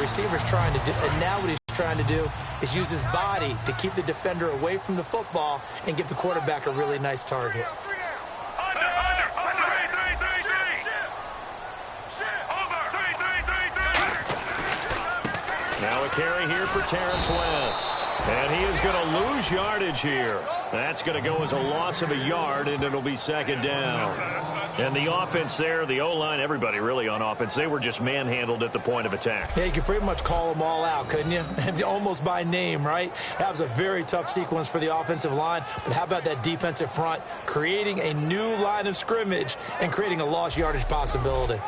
receiver's trying to do, and now what he's trying to do is use his body to keep the defender away from the football and give the quarterback a really nice target. Now a carry here for Terrence West. And he is going to lose yardage here. That's going to go as a loss of a yard, and it'll be second down. And the offense there, the O-line, everybody really on offense, they were just manhandled at the point of attack. Yeah, you could pretty much call them all out, couldn't you? Almost by name, right? That was a very tough sequence for the offensive line. But how about that defensive front creating a new line of scrimmage and creating a lost yardage possibility?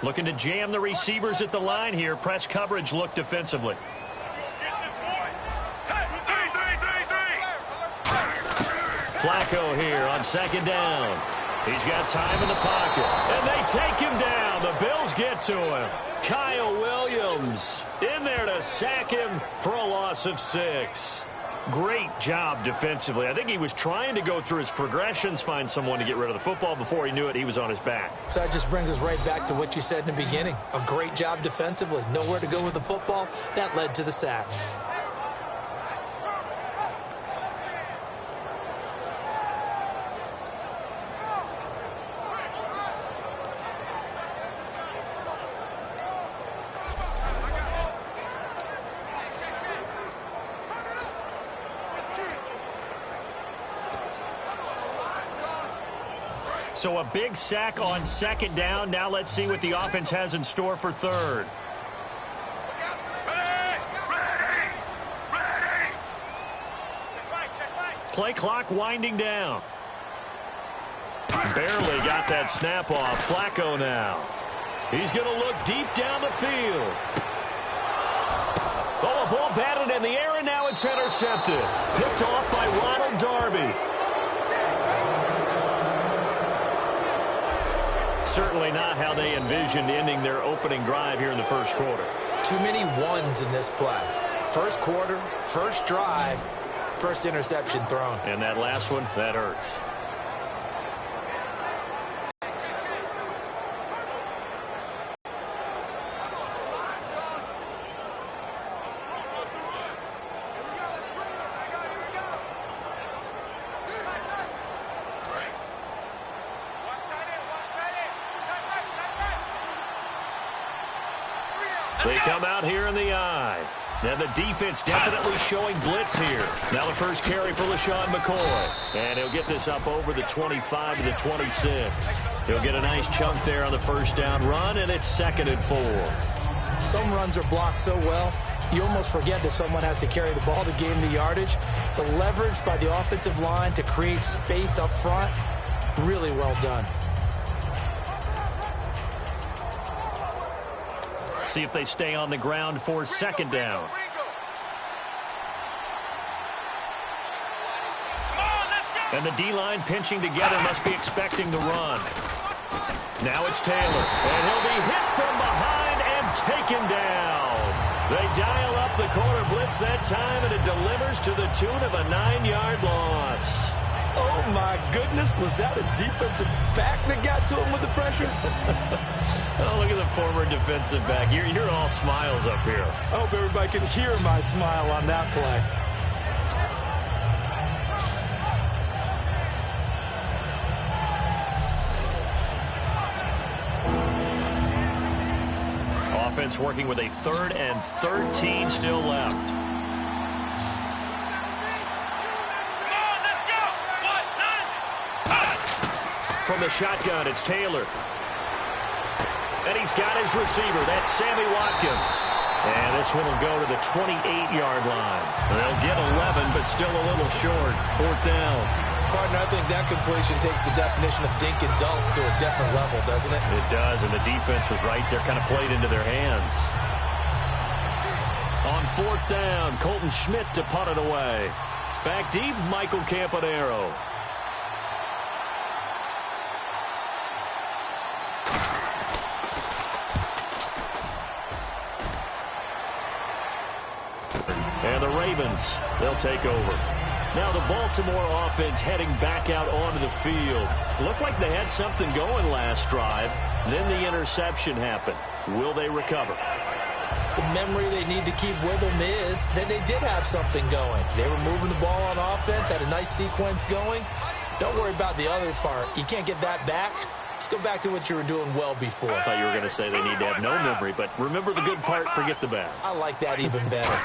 Looking to jam the receivers at the line here. Press coverage look defensively. Flacco here on second down. He's got time in the pocket. And they take him down. The Bills get to him. Kyle Williams in there to sack him for a loss of 6. Great job defensively. I think he was trying to go through his progressions, find someone to get rid of the football. Before he knew it, he was on his back. So that just brings us right back to what you said in the beginning. A great job defensively. Nowhere to go with the football. That led to the sack. So a big sack on second down. Now let's see what the offense has in store for third. Play clock winding down. Barely got that snap off. Flacco now. He's going to look deep down the field. Oh, a ball batted in the air, and now it's intercepted. Picked off by Ronald Darby. Certainly not how they envisioned ending their opening drive here in the first quarter. Too many ones in this play. First quarter, first drive, first interception thrown. And that last one, that hurts. They come out here in the eye. Now the defense definitely showing blitz here. Now the first carry for LaShawn McCoy. And he'll get this up over the 25 to the 26. He'll get a nice chunk there on the first down run, and it's 2nd and 4. Some runs are blocked so well, you almost forget that someone has to carry the ball to gain the yardage. The leverage by the offensive line to create space up front, really well done. See if they stay on the ground for second down. And the D-line pinching together must be expecting the run. Now it's Taylor. And he'll be hit from behind and taken down. They dial up the corner blitz that time, and it delivers to the tune of a 9-yard loss. Oh, my goodness. Was that a defensive back that got to him with the pressure? Oh, look at the former defensive back. You're all smiles up here. I hope everybody can hear my smile on that play. Offense working with a 3rd and 13 still left. From the shotgun, it's Taylor. And he's got his receiver. That's Sammy Watkins. And this one will go to the 28-yard line. They'll get 11, but still a little short. 4th down. Partner, I think that completion takes the definition of dink and dunk to a different level, doesn't it? It does, and the defense was right there, kind of played into their hands. On 4th down, Colton Schmidt to punt it away. Back deep, Michael Campanaro. And the Ravens, they'll take over. Now the Baltimore offense heading back out onto the field. Looked like they had something going last drive. Then the interception happened. Will they recover? The memory they need to keep with them is that they did have something going. They were moving the ball on offense, had a nice sequence going. Don't worry about the other part. You can't get that back. Let's go back to what you were doing well before. I thought you were going to say they need to have no memory, but remember the good part, forget the bad. I like that even better.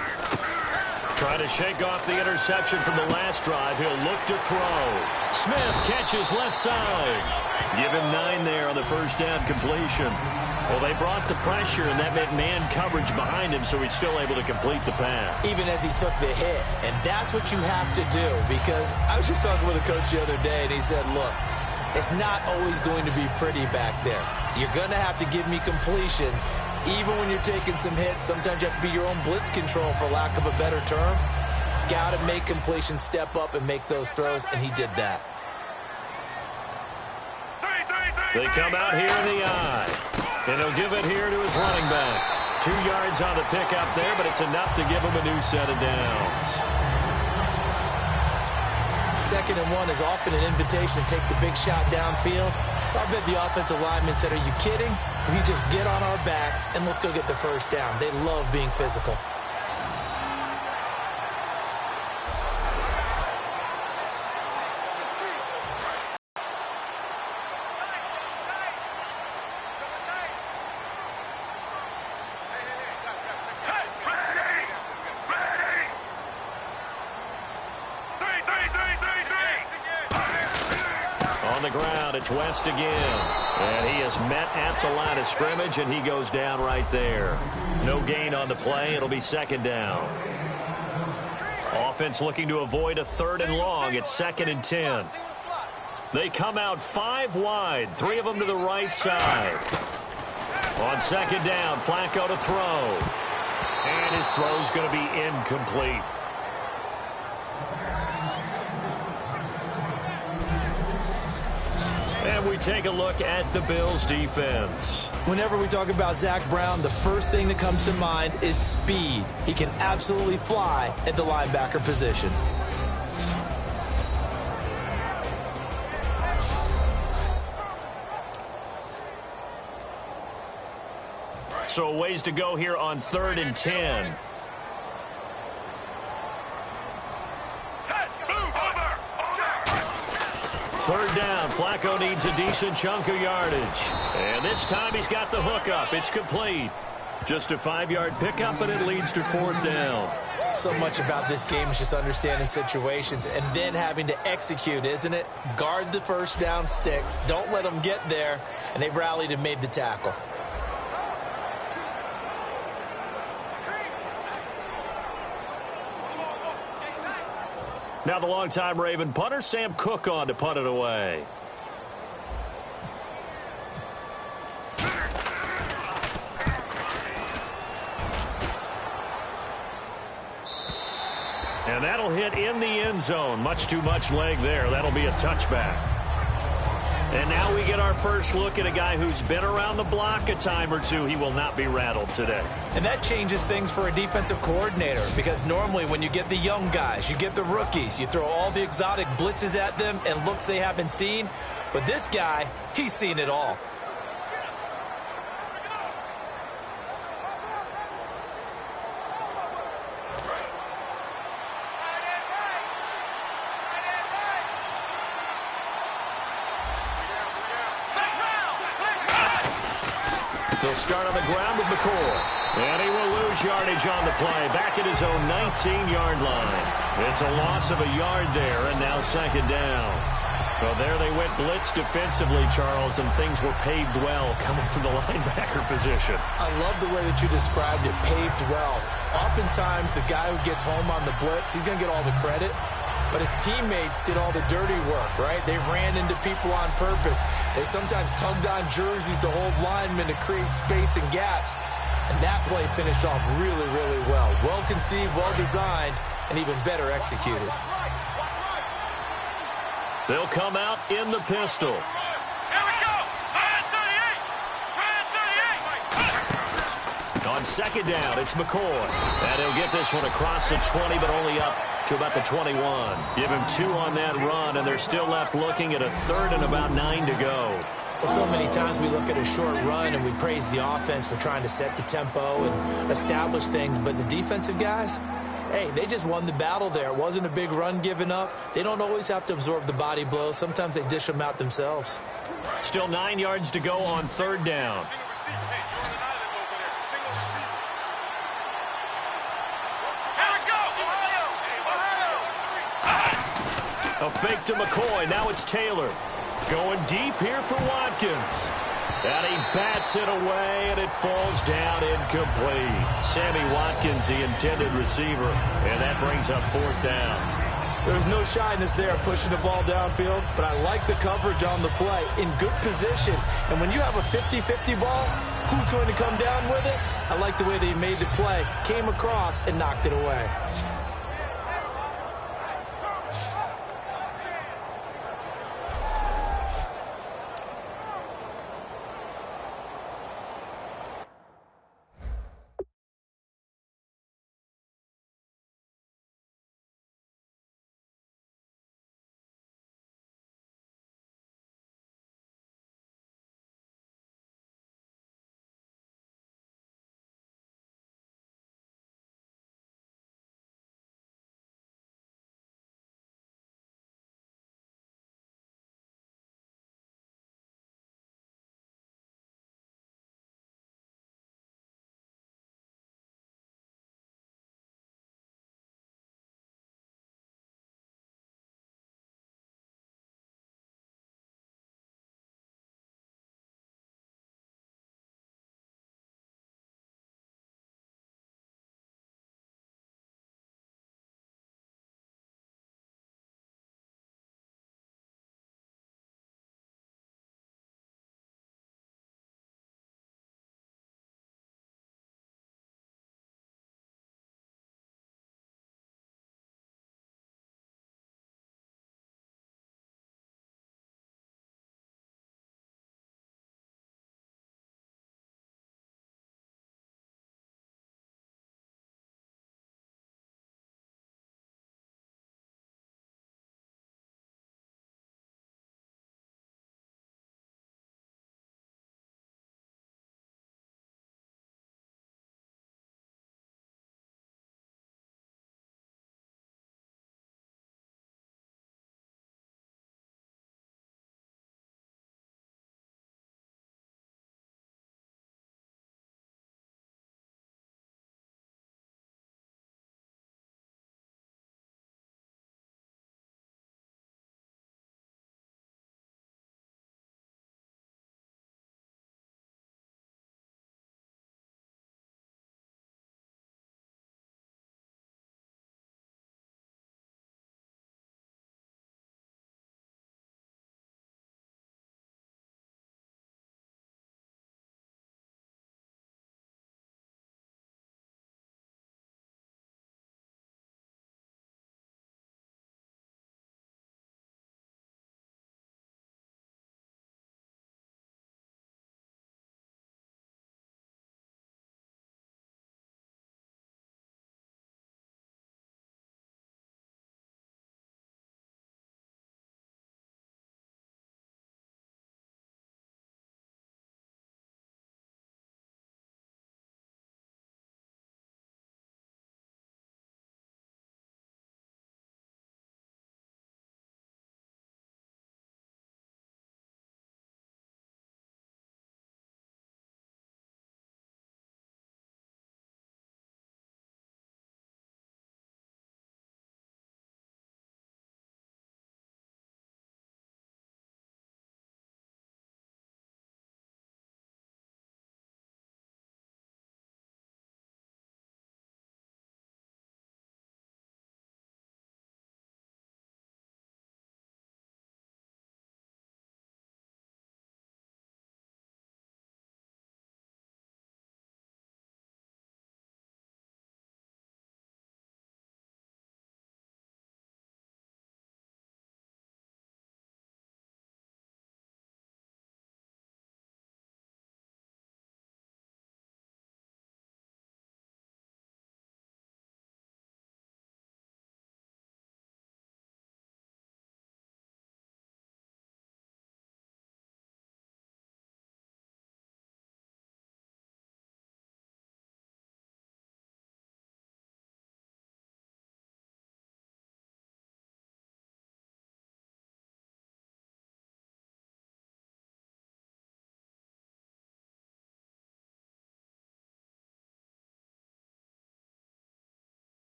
Trying to shake off the interception from the last drive. He'll look to throw. Smith catches left side. Give him 9 there on the first down completion. Well, they brought the pressure, and that meant man coverage behind him, so he's still able to complete the pass. Even as he took the hit. And that's what you have to do, because I was just talking with a coach the other day, and he said, look, it's not always going to be pretty back there. You're going to have to give me completions. Even when you're taking some hits, sometimes you have to be your own blitz control, for lack of a better term. Got to make completions, step up, and make those throws, and he did that. They come out here in the eye. And he'll give it here to his running back. 2 yards on the pickup there, but it's enough to give him a new set of downs. 2nd and 1 is often an invitation to take the big shot downfield. I bet the offensive lineman said, are you kidding? We just get on our backs and let's go get the first down. They love being physical. On the ground, it's West again. And he is met at the line of scrimmage, and he goes down right there. No gain on the play. It'll be 2nd down. Offense looking to avoid a 3rd and long. It's 2nd and 10. They come out 5 wide, 3 of them to the right side. On 2nd down, Flacco to throw. And his throw's going to be incomplete. And we take a look at the Bills' defense. Whenever we talk about Zach Brown, the first thing that comes to mind is speed. He can absolutely fly at the linebacker position. So a ways to go here on 3rd and 10. Third down, Flacco needs a decent chunk of yardage. And this time he's got the hook up. It's complete. Just a 5-yard pickup, and it leads to 4th down. So much about this game is just understanding situations and then having to execute, isn't it? Guard the first down sticks. Don't let them get there. And they rallied and made the tackle. Now the longtime Raven punter, Sam Cook, on to punt it away. And that'll hit in the end zone. Much too much leg there. That'll be a touchback. And now we get our first look at a guy who's been around the block a time or two. He will not be rattled today. And that changes things for a defensive coordinator, because normally when you get the young guys, you get the rookies, you throw all the exotic blitzes at them and looks they haven't seen. But this guy, he's seen it all. They'll start on the ground with McCoy. And he will lose yardage on the play. Back at his own 19-yard line. It's a loss of a yard there, and now 2nd down. Well, there they went blitz defensively, Charles, and things were paved well coming from the linebacker position. I love the way that you described it, paved well. Oftentimes, the guy who gets home on the blitz, he's going to get all the credit. But his teammates did all the dirty work, right? They ran into people on purpose. They sometimes tugged on jerseys to hold linemen to create space and gaps. And that play finished off really, really well. Well conceived, well designed, and even better executed. They'll come out in the pistol. Here we go! On 2nd down, it's McCoy. And he'll get this one across the 20, but only up to about the 21. Give him 2 on that run, and they're still left looking at a third and about 9 to go. Well, so many times we look at a short run and we praise the offense for trying to set the tempo and establish things, but the defensive guys, hey, they just won the battle there. It wasn't a big run given up. They don't always have to absorb the body blows. Sometimes they dish them out themselves. Still 9 yards to go on third down. A fake to McCoy. Now it's Taylor. Going deep here for Watkins. And he bats it away, and it falls down incomplete. Sammy Watkins, the intended receiver, and that brings up fourth down. There's no shyness there pushing the ball downfield, but I like the coverage on the play. In good position. And when you have a 50-50 ball, who's going to come down with it? I like the way they made the play, came across, and knocked it away.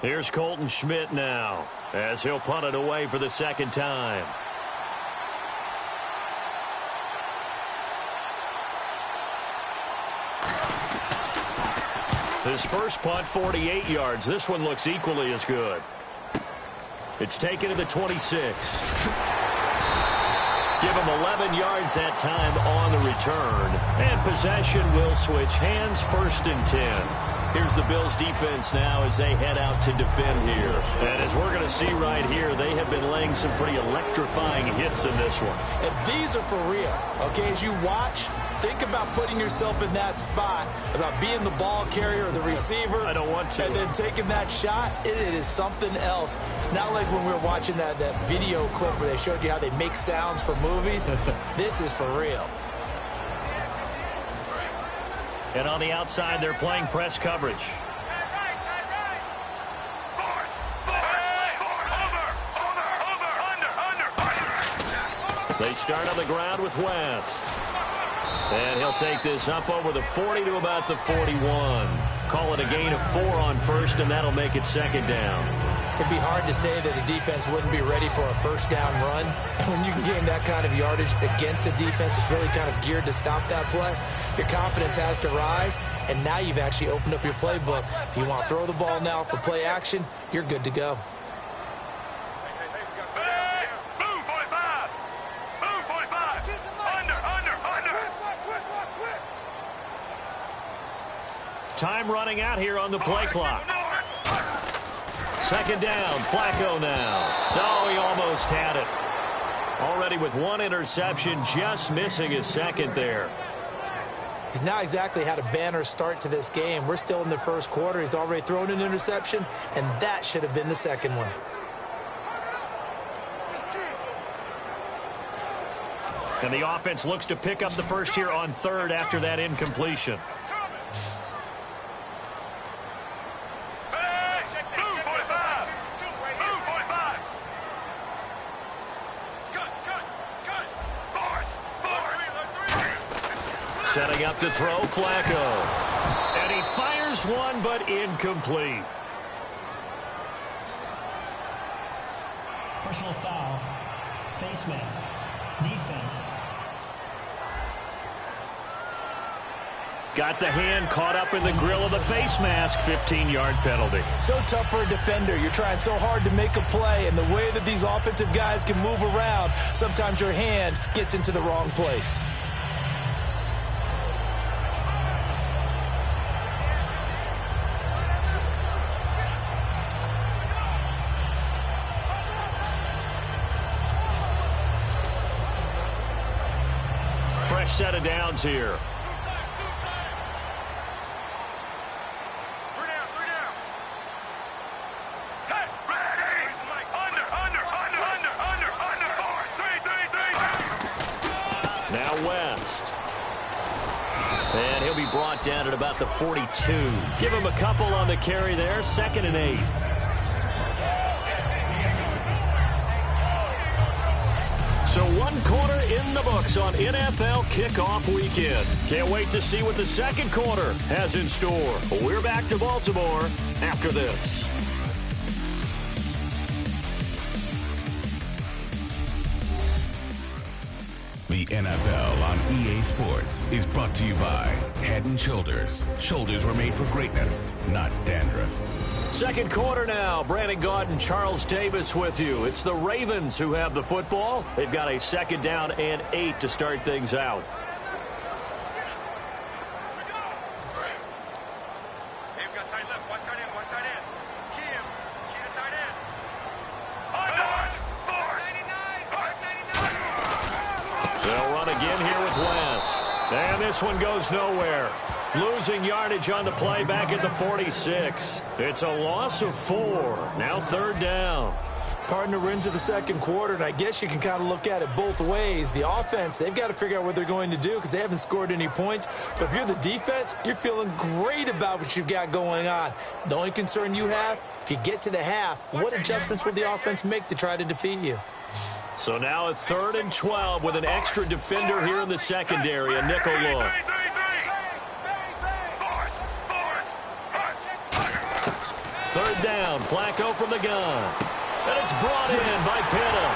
Here's Colton Schmidt now, as he'll punt it away for the second time. His first punt, 48 yards. This one looks equally as good. It's taken to the 26. Give him 11 yards that time on the return. And possession will switch hands, 1st and 10. Here's the Bills defense now as they head out to defend here. And as we're going to see right here, they have been laying some pretty electrifying hits in this one. And these are for real. Okay, as you watch, think about putting yourself in that spot, about being the ball carrier or the receiver. I don't want to. And then taking that shot, it is something else. It's not like when we were watching that video clip where they showed you how they make sounds for movies. This is for real. And on the outside, they're playing press coverage. They start on the ground with West. And he'll take this up over the 40 to about the 41. Call it a gain of 4 on 1st, and that'll make it 2nd down. It'd be hard to say that a defense wouldn't be ready for a 1st down run. When you can gain that kind of yardage against a defense, it's really kind of geared to stop that play. Your confidence has to rise, and now you've actually opened up your playbook. If you want to throw the ball now for play action, you're good to go. Time running out here on the play clock. 2nd down, Flacco now. Oh, he almost had it. Already with 1 interception, just missing his 2nd there. He's now exactly had a banner start to this game. We're still in the 1st quarter. He's already thrown an interception, and that should have been the 2nd one. And the offense looks to pick up the 1st here on 3rd after that incompletion. Setting up to throw, Flacco. And he fires one, but incomplete. Personal foul. Face mask. Defense. Got the hand caught up in the grill of the face mask. 15-yard penalty. So tough for a defender. You're trying so hard to make a play, and the way that these offensive guys can move around, sometimes your hand gets into the wrong place. Fresh set of downs here. Now West. And he'll be brought down at about the 42. Give him a couple on the carry there. 2nd and 8. So 1 quarter in the books on NFL kickoff weekend. Can't wait to see what the 2nd quarter has in store. We're back to Baltimore after this. The NFL on EA Sports is brought to you by Head & Shoulders. Shoulders were made for greatness, not dandruff. 2nd quarter now. Brandon Gaudin and Charles Davis with you. It's the Ravens who have the football. They've got a 2nd down and 8 to start things out. They'll run again here with West. And this one goes nowhere. Losing yardage on the play back at the 46. It's a loss of 4. Now 3rd down. Partner, we're into the 2nd quarter, and I guess you can kind of look at it both ways. The offense, they've got to figure out what they're going to do because they haven't scored any points. But if you're the defense, you're feeling great about what you've got going on. The only concern you have, if you get to the half, what adjustments will the offense make to try to defeat you? So now a 3rd and 12 with an extra defender here in the secondary, a nickel look. 3rd 3rd down. Flacco from the gun. And it's brought in by Pitta.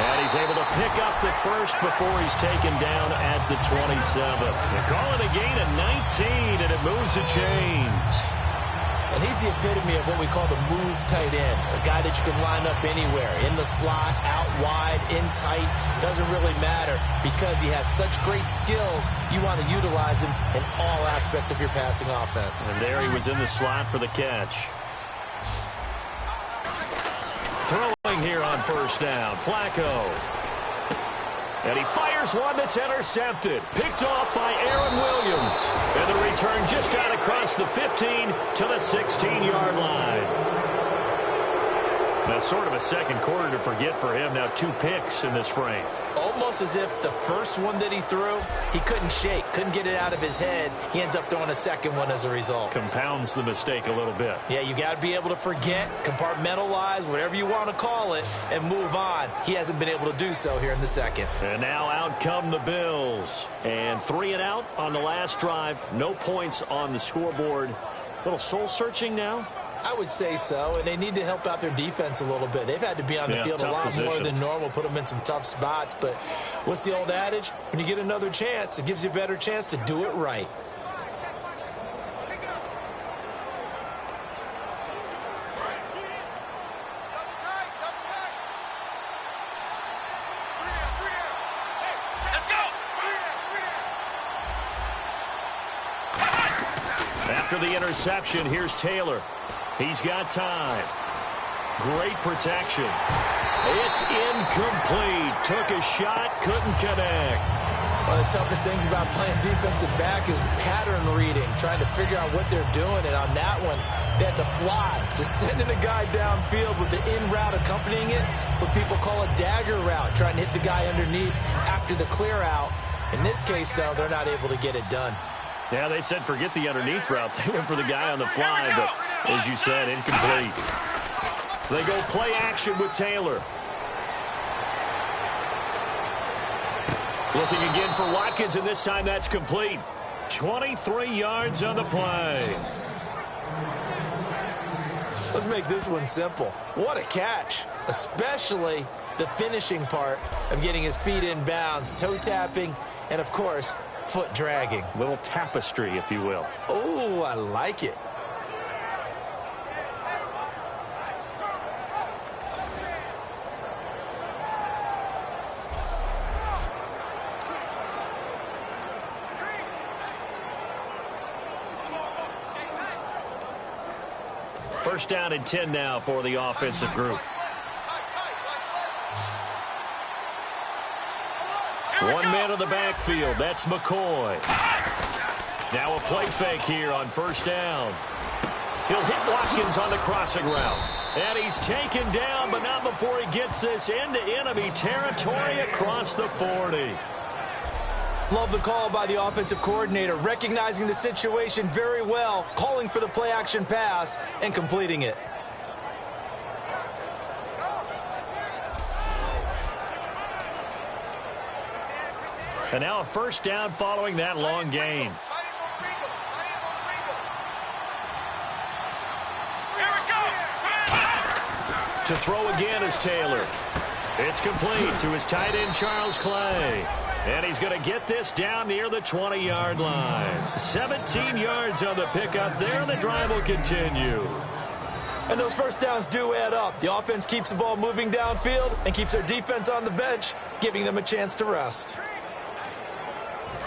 And he's able to pick up the first before he's taken down at the 27. They call it a gain of 19, and it moves the chains. And he's the epitome of what we call the move tight end, a guy that you can line up anywhere, in the slot, out wide, in tight, doesn't really matter because he has such great skills. You want to utilize him in all aspects of your passing offense. And there he was in the slot for the catch. Throwing here on 1st down, Flacco. And he fires one that's intercepted. Picked off by Aaron Williams. And the return just out across the 15 to the 16-yard line. That's sort of a second quarter to forget for him. Now 2 picks in this frame. Almost as if the first one that he threw, he couldn't shake, couldn't get it out of his head. He ends up throwing a second one as a result. Compounds the mistake a little bit. Yeah, you got to be able to forget, compartmentalize, whatever you want to call it, and move on. He hasn't been able to do so here in the second. And now out come the Bills. And 3 and out on the last drive. No points on the scoreboard. A little soul-searching now. I would say so, and they need to help out their defense a little bit. They've had to be on the field a lot more than normal, put them in some tough spots. But what's the old adage? When you get another chance, it gives you a better chance to do it right. After the interception, here's Taylor. He's got time. Great protection. It's incomplete. Took a shot, couldn't connect. One of the toughest things about playing defensive back is pattern reading, trying to figure out what they're doing. And on that one, they had to fly, just sending a guy downfield with the in route accompanying it, what people call a dagger route, trying to hit the guy underneath after the clear out. In this case, though, they're not able to get it done. Yeah, they said forget the underneath route. They went for the guy on the fly, but as you said, incomplete. They go play action with Taylor. Looking again for Watkins, and this time that's complete. 23 yards on the play. Let's make this one simple. What a catch, especially the finishing part of getting his feet in bounds, toe tapping, and of course, foot dragging. Little tapestry, if you will. Oh, I like it. First down and 10 now for the offensive group. 1 man in the backfield. That's McCoy. Now a play fake here on 1st down. He'll hit Watkins on the crossing route. And he's taken down, but not before he gets this into enemy territory across the 40. Love the call by the offensive coordinator, recognizing the situation very well, calling for the play-action pass, and completing it. And now a first down following that long gain. To throw again is Taylor. It's complete to his tight end, Charles Clay. And he's going to get this down near the 20-yard line. 17 yards on the pickup there. The drive will continue. And those first downs do add up. The offense keeps the ball moving downfield and keeps their defense on the bench, giving them a chance to rest.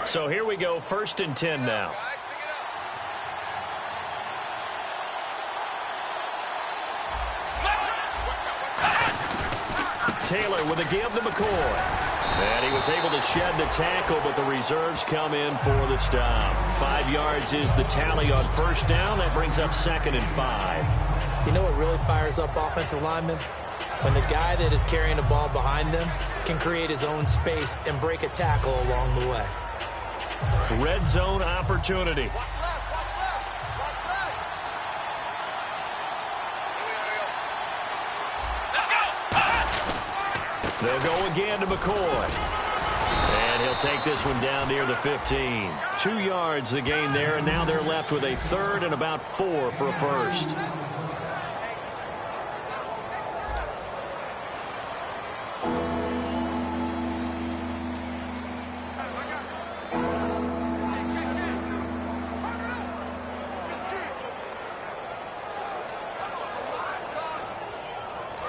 So here we go, 1st and 10 now. Taylor with a give to McCoy. And he was able to shed the tackle, but the reserves come in for the stop. 5 yards is the tally on 1st down. That brings up 2nd and 5. You know what really fires up offensive linemen? When the guy that is carrying the ball behind them can create his own space and break a tackle along the way. Red zone opportunity. They'll go again to McCoy. And he'll take this one down near the 15. 2 yards the gain there, and now they're left with a 3rd and about 4 for a first.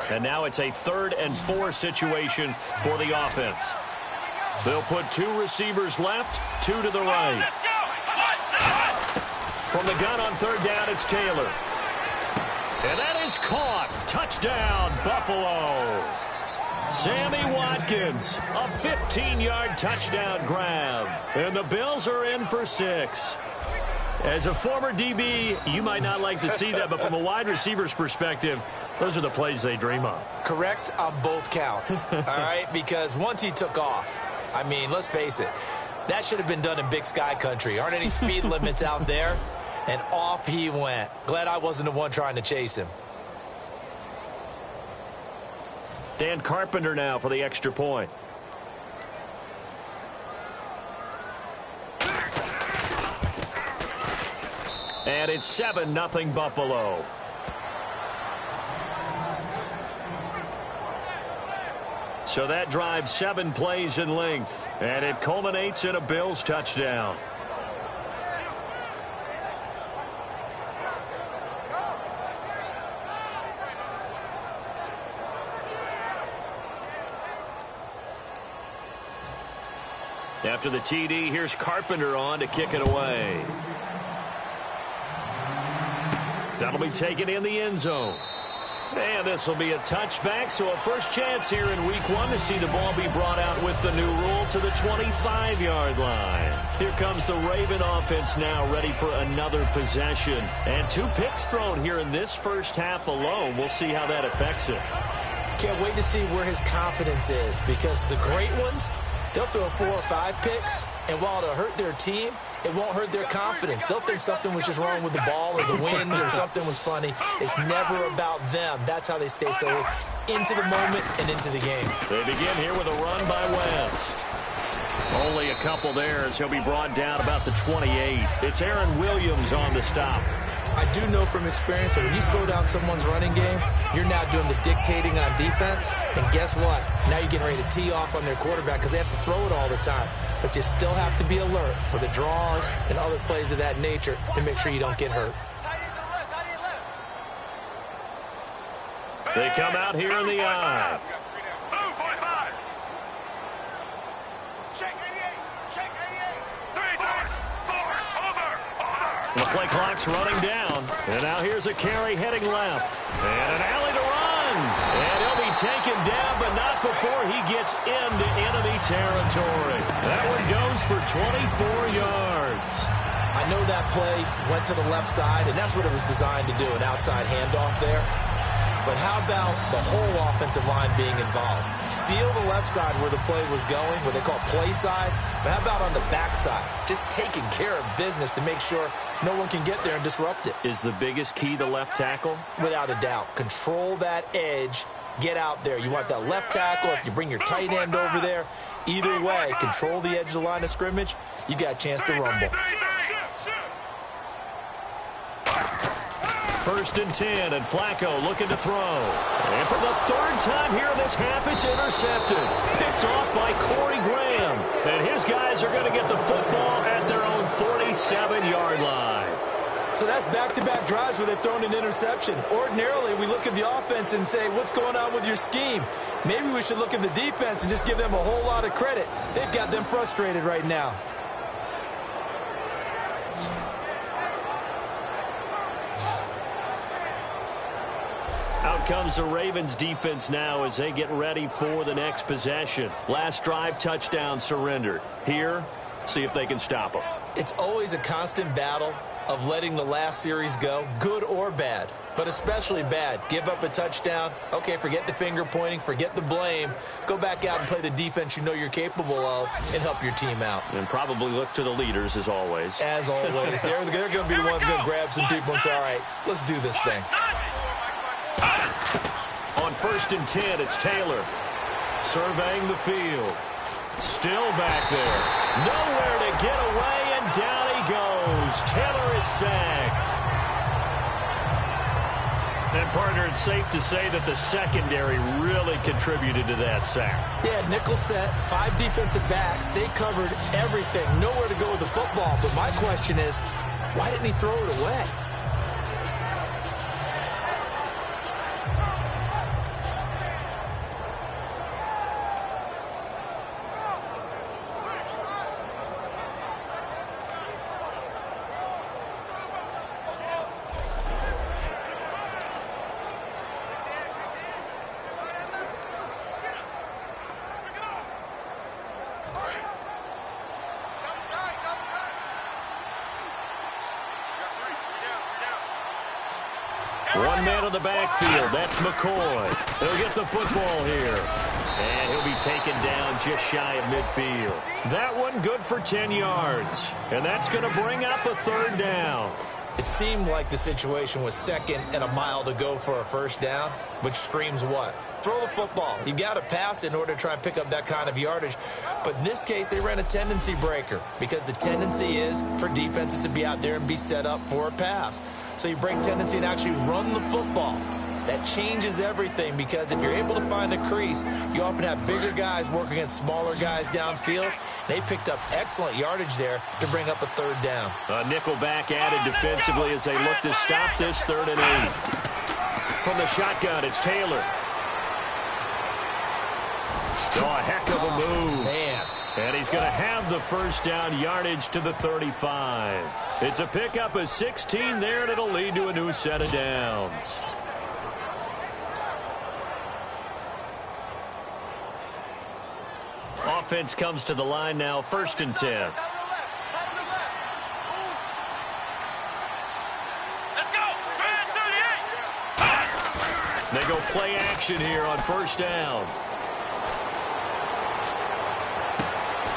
And now it's a 3rd and 4 situation for the offense. They'll put 2 receivers left, 2 to the right. From the gun on 3rd down, it's Taylor. And that is caught. Touchdown, Buffalo. Sammy Watkins, a 15-yard touchdown grab. And the Bills are in for 6. As a former DB, you might not like to see that, but from a wide receiver's perspective, those are the plays they dream of. Correct on both counts, all right? Because once he took off, I mean, let's face it, that should have been done in Big Sky country. Aren't any speed limits out there? And off he went. Glad I wasn't the one trying to chase him. Dan Carpenter now for the extra point. And it's 7-0 Buffalo. So that drives 7 plays in length. And it culminates in a Bills touchdown. After the TD, here's Carpenter on to kick it away. That'll be taken in the end zone. And this will be a touchback, so a first chance here in week 1 to see the ball be brought out with the new rule to the 25-yard line. Here comes the Raven offense now ready for another possession. And 2 picks thrown here in this first half alone. We'll see how that affects it. Can't wait to see where his confidence is, because the great ones, they'll throw 4 or 5 picks, and while it'll hurt their team, it won't hurt their confidence. They'll think something was just wrong with the ball or the wind or something was funny. It's never about them. That's how they stay so into the moment and into the game. They begin here with a run by West. Only a couple there as he'll be brought down about the 28. It's Aaron Williams on the stop. I do know from experience that when you slow down someone's running game, you're now doing the dictating on defense. And guess what? Now you're getting ready to tee off on their quarterback because they have to throw it all the time. But you still have to be alert for the draws and other plays of that nature to make sure you don't get hurt. They come out here in the eye. The play clock's running down. And now here's a carry heading left. And an alley to run. And he'll be taken down, but not before he gets into enemy territory. That one goes for 24 yards. I know that play went to the left side, and that's what it was designed to do, an outside handoff there. But how about the whole offensive line being involved? Seal the left side where the play was going, what they call play side. But how about on the back side? Just taking care of business to make sure no one can get there and disrupt it. Is the biggest key the left tackle? Without a doubt. Control that edge. Get out there. You want that left tackle. If you bring your tight end over there, either way, control the edge of the line of scrimmage, you got a chance to rumble. 1st and 10, and Flacco looking to throw. And for the 3rd time here in this half, it's intercepted. Picked off by Corey Graham. And his guys are going to get the football at their own 47-yard line. So that's back-to-back drives where they've thrown an interception. Ordinarily, we look at the offense and say, what's going on with your scheme? Maybe we should look at the defense and just give them a whole lot of credit. They've got them frustrated right now. Out comes the Ravens defense now as they get ready for the next possession. Last drive, touchdown surrendered. Here, see if they can stop them. It's always a constant battle of letting the last series go, good or bad, but especially bad. Give up a touchdown. Okay, forget the finger pointing, forget the blame. Go back out and play the defense you know you're capable of and help your team out. And probably look to the leaders as always. As always. They're going to be the ones going to grab some people and say, all right, let's do this thing. On 1st and 10, it's Taylor. Surveying the field. Still back there. Nowhere to get away, and down he goes. Taylor is sacked. And, partner, it's safe to say that the secondary really contributed to that sack. Yeah, nickel set, 5 defensive backs. They covered everything. Nowhere to go with the football. But my question is, why didn't he throw it away? of the backfield. That's McCoy. He'll get the football here. And he'll be taken down just shy of midfield. That one good for 10 yards. And that's going to bring up a third down. It seemed like the situation was 2nd and a mile to go for a first down, which screams what? Throw the football. You got to pass in order to try and pick up that kind of yardage. But in this case, they ran a tendency breaker because the tendency is for defenses to be out there and be set up for a pass. So you break tendency and actually run the football. That changes everything because if you're able to find a crease, you often have bigger guys working against smaller guys downfield. They picked up excellent yardage there to bring up a third down. A nickel back added defensively as they look to stop this 3rd and 8. From the shotgun, it's Taylor. Oh, a heck of a move. Man. And he's going to have the first down yardage to the 35. It's a pickup of 16 there, and it'll lead to a new set of downs. Offense comes to the line now, 1st and 10. They go play action here on 1st down.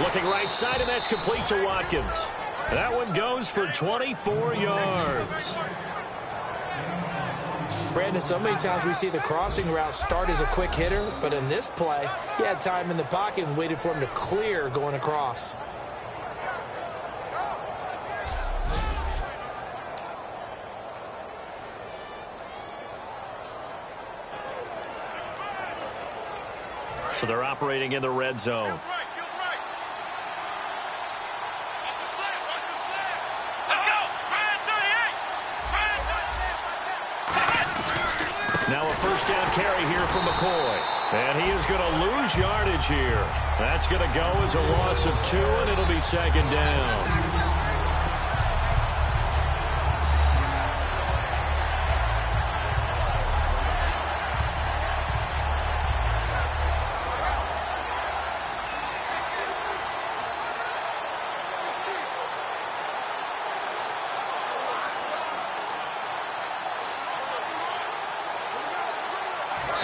Looking right side, and that's complete to Watkins. That one goes for 24 yards. Brandon, so many times we see the crossing route start as a quick hitter, but in this play, he had time in the pocket and waited for him to clear going across. So they're operating in the red zone. Now a first down carry here from McCoy. And he is going to lose yardage here. That's going to go as a loss of 2, and it'll be 2nd down.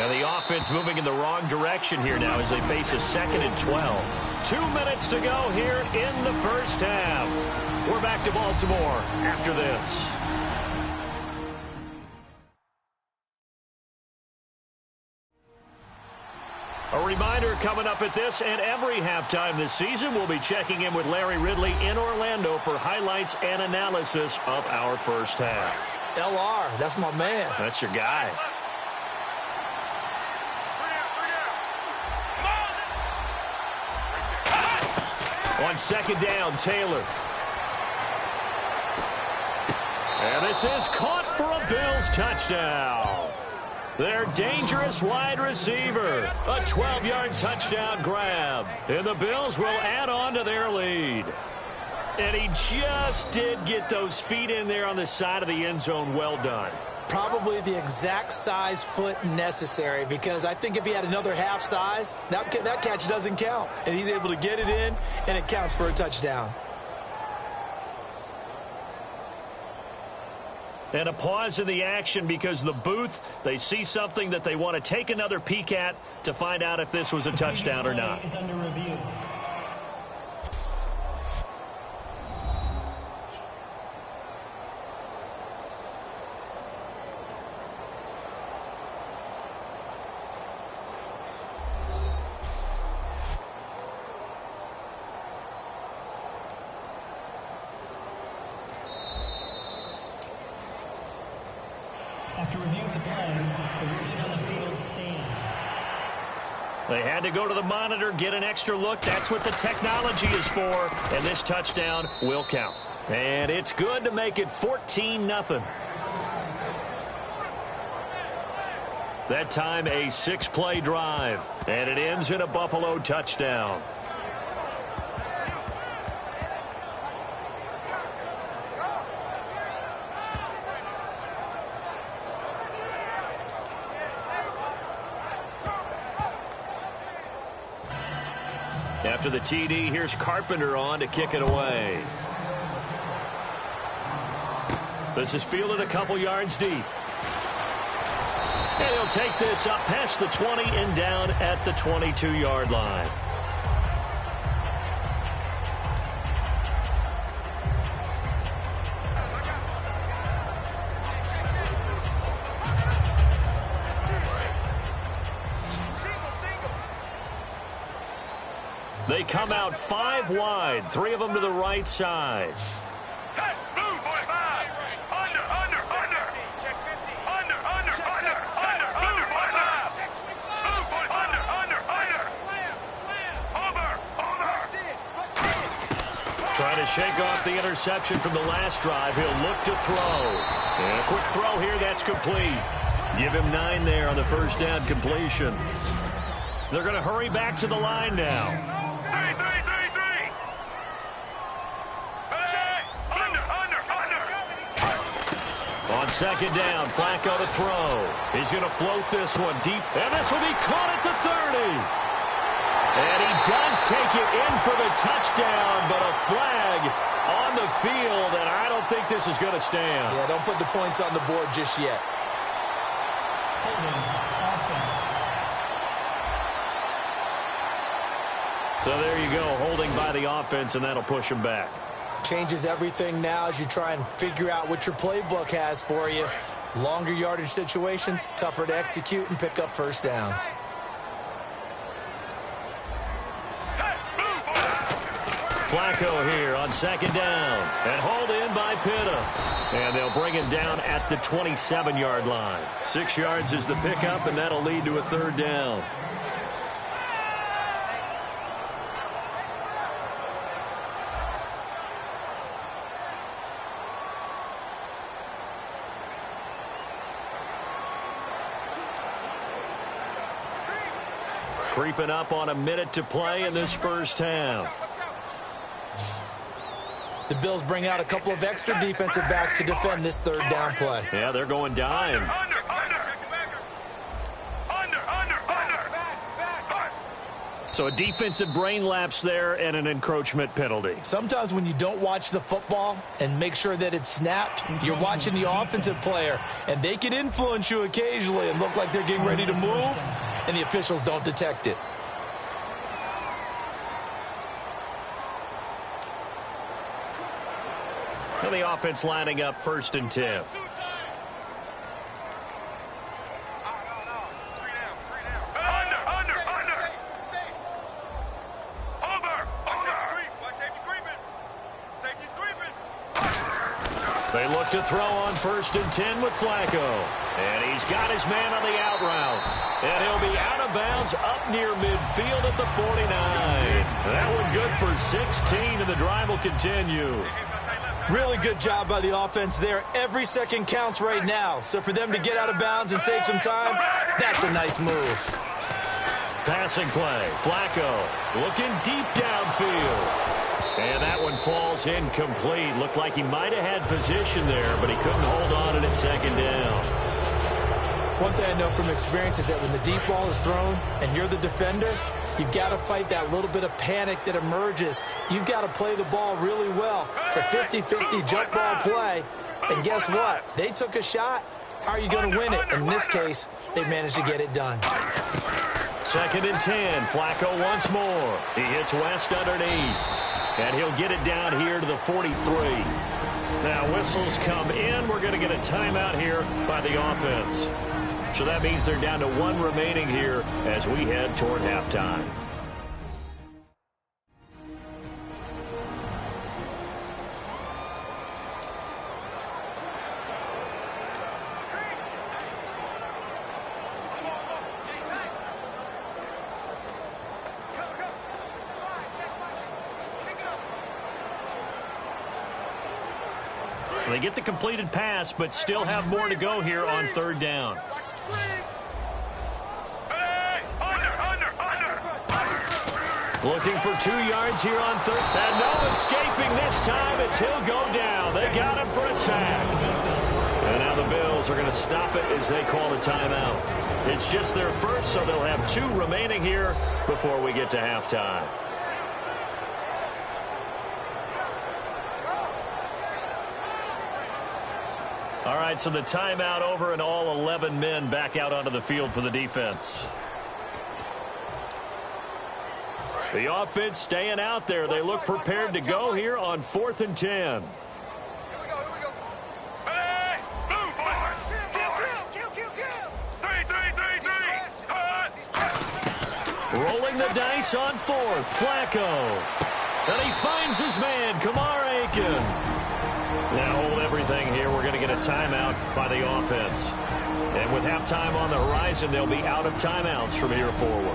And the offense moving in the wrong direction here now as they face a 2nd and 12. 2 minutes to go here in the first half. We're back to Baltimore after this. A reminder coming up at this and every halftime this season, we'll be checking in with Larry Ridley in Orlando for highlights and analysis of our first half. LR, that's my man. That's your guy. On 2nd down, Taylor. And this is caught for a Bills touchdown. Their dangerous wide receiver. A 12-yard touchdown grab. And the Bills will add on to their lead. And he just did get those feet in there on the side of the end zone. Well done. Probably the exact size foot necessary, because I think if he had another half size, that catch doesn't count. And he's able to get it in, and it counts for a touchdown. And a pause in the action because the booth, they see something that they want to take another peek at to find out if this was a touchdown or not. Is under review. After review of the play, the ruling on the field stands. They had to go to the monitor, get an extra look. That's what the technology is for. And this touchdown will count. And it's good to make it 14-0. That time a 6-play drive. And it ends in a Buffalo touchdown. After the TD, here's Carpenter on to kick it away. This is fielded a couple yards deep. And he'll take this up past the 20 and down at the 22-yard line. They come out 5 wide, 3 of them to the right side. Set, move, 45. Under, under, under. Check 50. Under, under, under. Under, under, 45. Move, 45. Under, under, under. Over, over. Trying to shake off the interception from the last drive. He'll look to throw. And a quick throw here, that's complete. Give him 9 there on the first down completion. They're going to hurry back to the line now. On second down, Flacco to throw. He's going to float this one deep, and this will be caught at the 30. And he does take it in for the touchdown, but a flag on the field, and I don't think this is going to stand. Yeah, don't put the points on the board just yet. Holding offense. So there you go, holding by the offense, and that'll push him back. Changes everything now as you try and figure out what your playbook has for you. Longer yardage situations, tougher to execute and pick up first downs. Flacco here on second down. And hauled in by Pitta. And they'll bring him down at the 27-yard line. 6 yards is the pickup, and that'll lead to a third down. Creeping up on a minute to play in this first half. The Bills bring out a couple of extra defensive backs to defend this third down play. Yeah, they're going dime. So a defensive brain lapse there and an encroachment penalty. Sometimes when you don't watch the football and make sure that it's snapped, you're watching the offensive player, and they can influence you occasionally and look like they're getting ready to move, and the officials don't detect it. And the offense lining up 1st and 10. They look to throw on 1st and 10 with Flacco. And he's got his man on the out route. And he'll be out of bounds up near midfield at the 49. That one good for 16, and the drive will continue. Really good job by the offense there. Every second counts right now. So for them to get out of bounds and save some time, that's a nice move. Passing play. Flacco looking deep downfield. And that one falls incomplete. Looked like he might have had position there, but he couldn't hold on to it at second down. One thing I know from experience is that when the deep ball is thrown and you're the defender, you've got to fight that little bit of panic that emerges. You've got to play the ball really well. It's a 50-50 jump ball play. And guess what? They took a shot. How are you going to win it? In this case, they managed to get it done. 2nd and 10. Flacco once more. He hits West underneath. And he'll get it down here to the 43. Now, whistles come in. We're going to get a timeout here by the offense. So that means they're down to 1 remaining here as we head toward halftime. They get the completed pass, but still have more to go here on 3rd down. Looking for 2 yards here on 3rd. And no escaping this time as he'll go down. They got him for a sack. And now the Bills are going to stop it as they call the timeout. It's just their first, so they'll have 2 remaining here before we get to halftime. All right, so the timeout over and all 11 men back out onto the field for the defense. The offense staying out there. They look prepared to go here on 4th and 10. Here we go. Hey, move, force. Three. Rolling the dice on 4th. Flacco. And he finds his man, Kamar Aiken. Now hold everything here. We're going to get a timeout by the offense. And with halftime on the horizon, they'll be out of timeouts from here forward.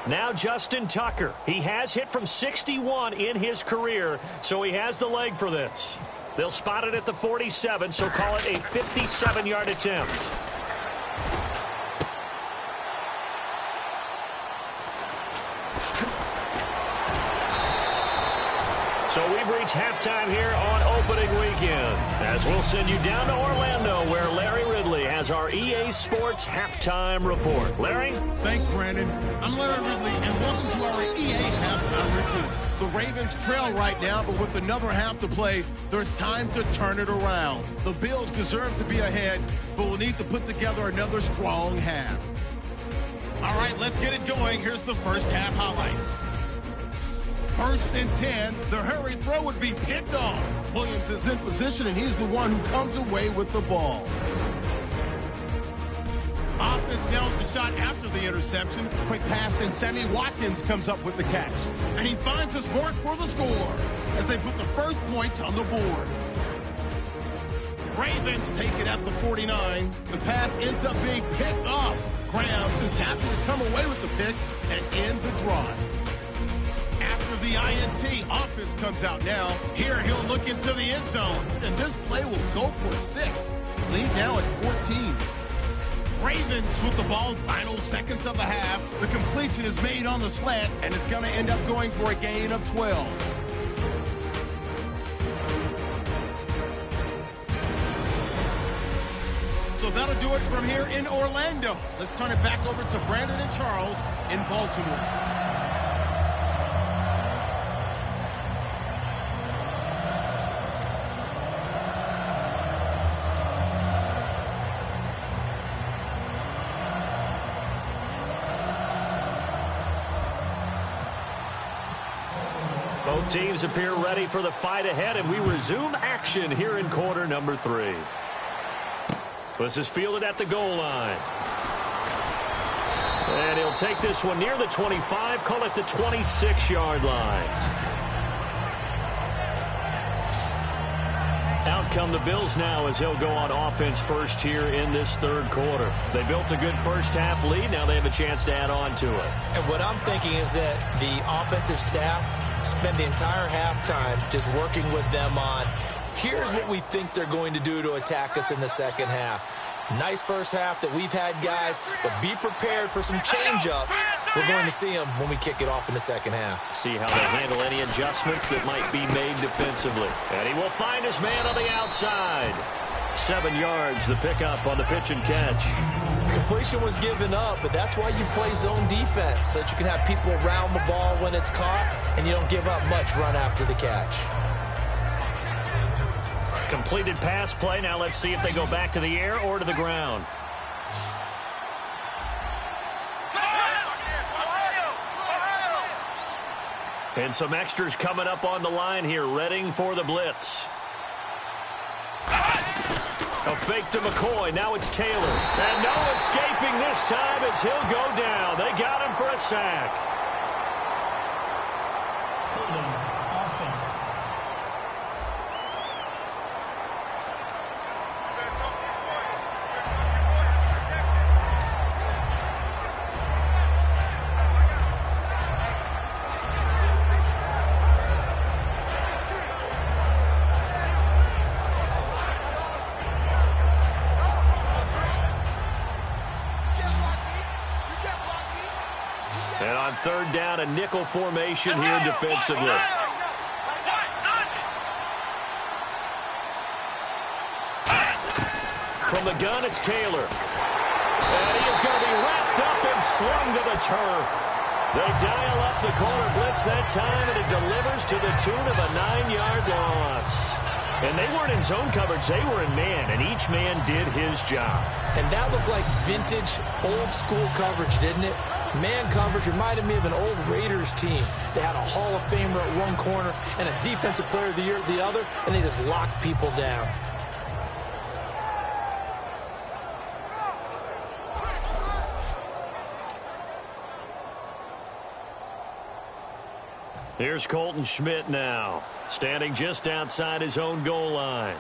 Now Justin Tucker. He has hit from 61 in his career, so he has the leg for this. They'll spot it at the 47, so call it a 57-yard attempt. So we've reached halftime here on opening weekend, as we'll send you down to Orlando, where Larry Ridley has our EA Sports halftime report. Larry? Thanks, Brandon. I'm Larry Ridley, and welcome to our EA halftime report. The Ravens trail right now, but with another half to play, there's time to turn it around. The Bills deserve to be ahead, but we'll need to put together another strong half. All right, let's get it going. Here's the first half highlights. 1st and 10, the hurry throw would be picked off. Williams is in position, and he's the one who comes away with the ball. Offense nails the shot after the interception. Quick pass, and Sammy Watkins comes up with the catch. And he finds his mark for the score as they put the first points on the board. Ravens take it at the 49. The pass ends up being picked off. Grahams is happy to come away with the pick and end the drive. After the INT, offense comes out now. Here he'll look into the end zone, and this play will go for 6. Lead now at 14. Ravens with the ball, final seconds of the half. The completion is made on the slant, and it's going to end up going for a gain of 12. So that'll do it from here in Orlando. Let's turn it back over to Brandon and Charles in Baltimore. Both teams appear ready for the fight ahead, and we resume action here in quarter number 3. This is fielded at the goal line. And he'll take this one near the 25, call it the 26-yard line. Out come the Bills now as he'll go on offense first here in this third quarter. They built a good first half lead. Now they have a chance to add on to it. And what I'm thinking is that the offensive staff spend the entire halftime just working with them on, here's what we think they're going to do to attack us in the second half. Nice first half that we've had, guys, but be prepared for some change-ups. We're going to see them when we kick it off in the second half. See how they handle any adjustments that might be made defensively. And he will find his man on the outside. 7 yards, the pickup on the pitch and catch. Completion was given up, but that's why you play zone defense, so that you can have people around the ball when it's caught, and you don't give up much run after the catch. Completed pass play. Now let's see if they go back to the air or to the ground. And some extras coming up on the line here, readying for the blitz. A fake to McCoy. Now it's Taylor. And no escaping this time as he'll go down. They got him for a sack. Holding offense. And on third down, a nickel formation here defensively. From the gun, it's Taylor. And he is going to be wrapped up and slung to the turf. They dial up the corner blitz that time, and it delivers to the tune of a 9-yard loss. And they weren't in zone coverage. They were in man, and each man did his job. And that looked like vintage, old-school coverage, didn't it? Man coverage reminded me of an old Raiders team. They had a Hall of Famer at one corner and a Defensive Player of the Year at the other, and they just locked people down. Here's Colton Schmidt now, standing just outside his own goal line.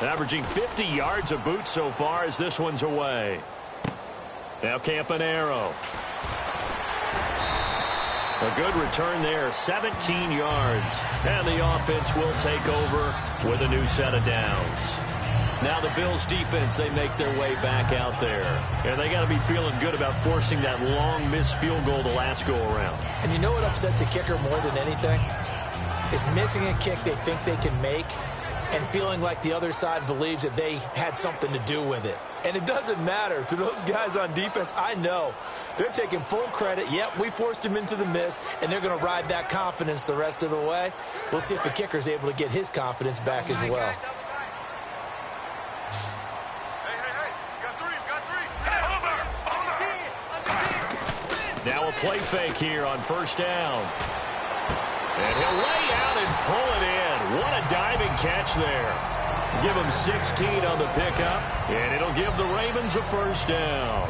Averaging 50 yards a boot so far as this one's away. Now Campanaro. A good return there, 17 yards. And the offense will take over with a new set of downs. Now the Bills defense, they make their way back out there. And they got to be feeling good about forcing that long missed field goal the last go around. And you know what upsets a kicker more than anything? Is missing a kick they think they can make and feeling like the other side believes that they had something to do with it. And it doesn't matter. To those guys on defense, I know. They're taking full credit. Yep, we forced him into the miss, and they're going to ride that confidence the rest of the way. We'll see if the kicker's able to get his confidence back as well. Now a play fake here on first down. And he'll lay out and pull it in. What a diving catch there. Give him 16 on the pickup, and it'll give the Ravens a first down.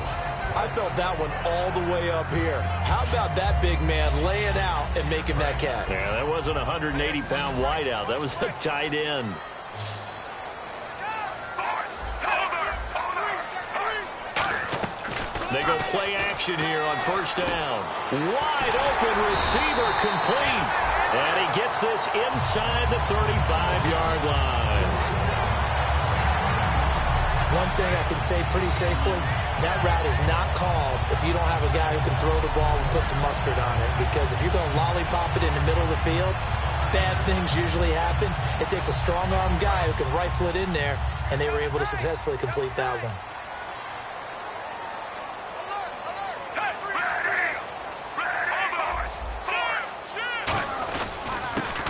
I felt that one all the way up here. How about that big man laying out and making that catch? Yeah, that wasn't a 180-pound wideout. That was a tight end. They go play action here on first down. Wide open receiver complete. And he gets this inside the 35-yard line. One thing I can say pretty safely, that route is not called if you don't have a guy who can throw the ball and put some mustard on it. Because if you're going to lollipop it in the middle of the field, bad things usually happen. It takes a strong-arm guy who can rifle it in there, and they were able to successfully complete that one.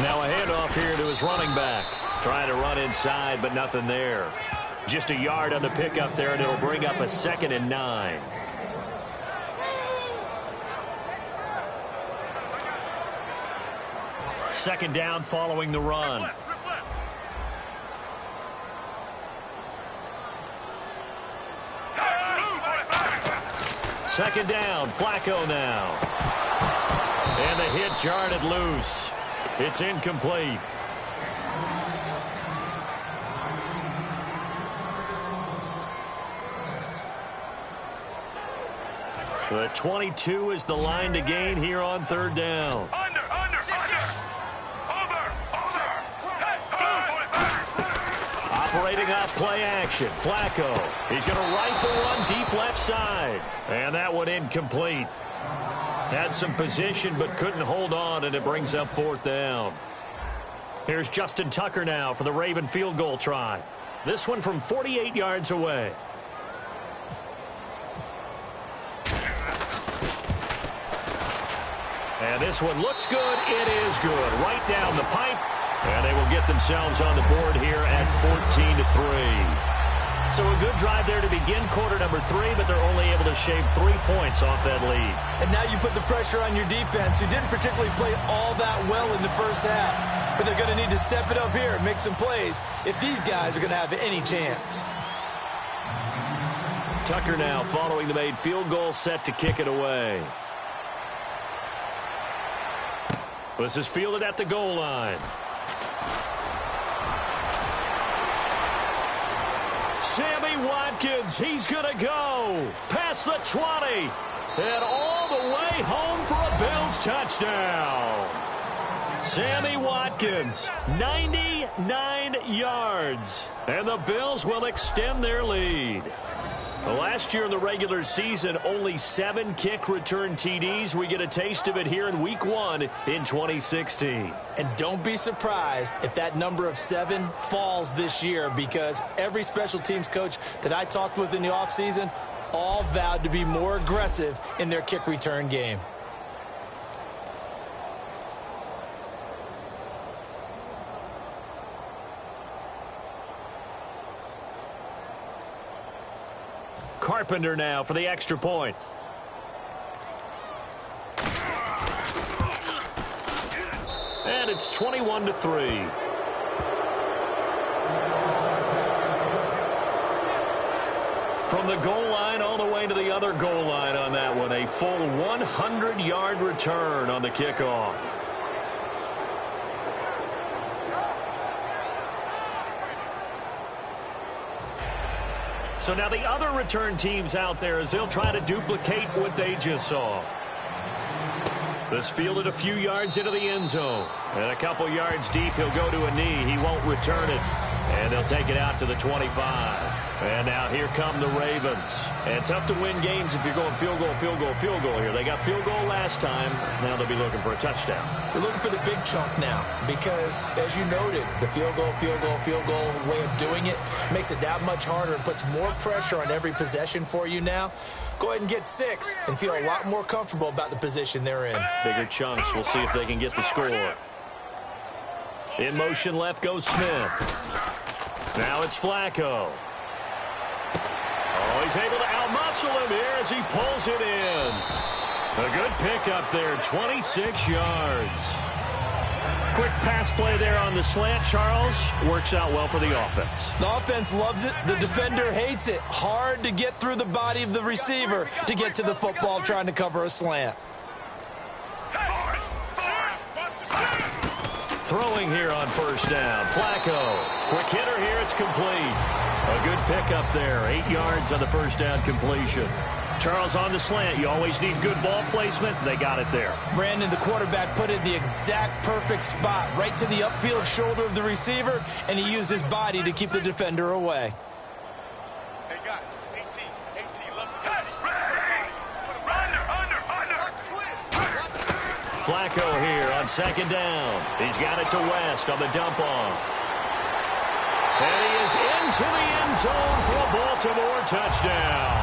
Now a handoff here to his running back. Trying to run inside, but nothing there. Just a yard on the pickup there, and it'll bring up a 2nd and 9. Second down following the run. Second down, Flacco now. And the hit jarred it loose. It's incomplete. The 22 is the line to gain here on third down. Operating off play action, Flacco. He's going to rifle one deep left side. And that one incomplete. Had some position but couldn't hold on, and it brings up fourth down. Here's Justin Tucker now for the Raven field goal try. This one from 48 yards away. And this one looks good. It is good. Right down the pipe. And they will get themselves on the board here at 14-3. So a good drive there to begin quarter number 3, but they're only able to shave 3 points off that lead. And now you put the pressure on your defense, who didn't particularly play all that well in the first half. But they're going to need to step it up here and make some plays if these guys are going to have any chance. Tucker now following the made field goal, set to kick it away. This is fielded at the goal line. Sammy Watkins, he's going to go past the 20 and all the way home for a Bills touchdown. Sammy Watkins, 99 yards. And the Bills will extend their lead. Last year in the regular season, only 7 kick return TDs. We get a taste of it here in Week 1 in 2016. And don't be surprised if that number of 7 falls this year, because every special teams coach that I talked with in the offseason all vowed to be more aggressive in their kick return game. Carpenter now for the extra point. And it's 21-3. From the goal line all the way to the other goal line on that one. A full 100-yard return on the kickoff. So now the other return teams out there, as they'll try to duplicate what they just saw. This fielded a few yards into the end zone. And a couple yards deep, he'll go to a knee. He won't return it. And they'll take it out to the 25. And now here come the Ravens. And tough to win games if you're going field goal, field goal, field goal here. They got field goal last time. Now they'll be looking for a touchdown. They're looking for the big chunk now because, as you noted, the field goal way of doing it makes it that much harder and puts more pressure on every possession for you now. Go ahead and get 6 and feel a lot more comfortable about the position they're in. Bigger chunks. We'll see if they can get the score. In motion left goes Smith. Now it's Flacco. Oh, he's able to outmuscle him here as he pulls it in. A good pickup there, 26 yards. Quick pass play there on the slant, Charles. Works out well for the offense. The offense loves it. The defender hates it. Hard to get through the body of the receiver to get to the football trying to cover a slant. Throwing here on first down. Flacco. Quick hitter here. It's complete. A good pickup there. 8 yards on the first down completion. Charles on the slant. You always need good ball placement. They got it there. Brandon, the quarterback, put it in the exact perfect spot, right to the upfield shoulder of the receiver, and he used his body to keep the defender away. Hey, guys, AT loves the Flacco here on second down. He's got it to West on the dump off. And he is into the end zone for a Baltimore touchdown.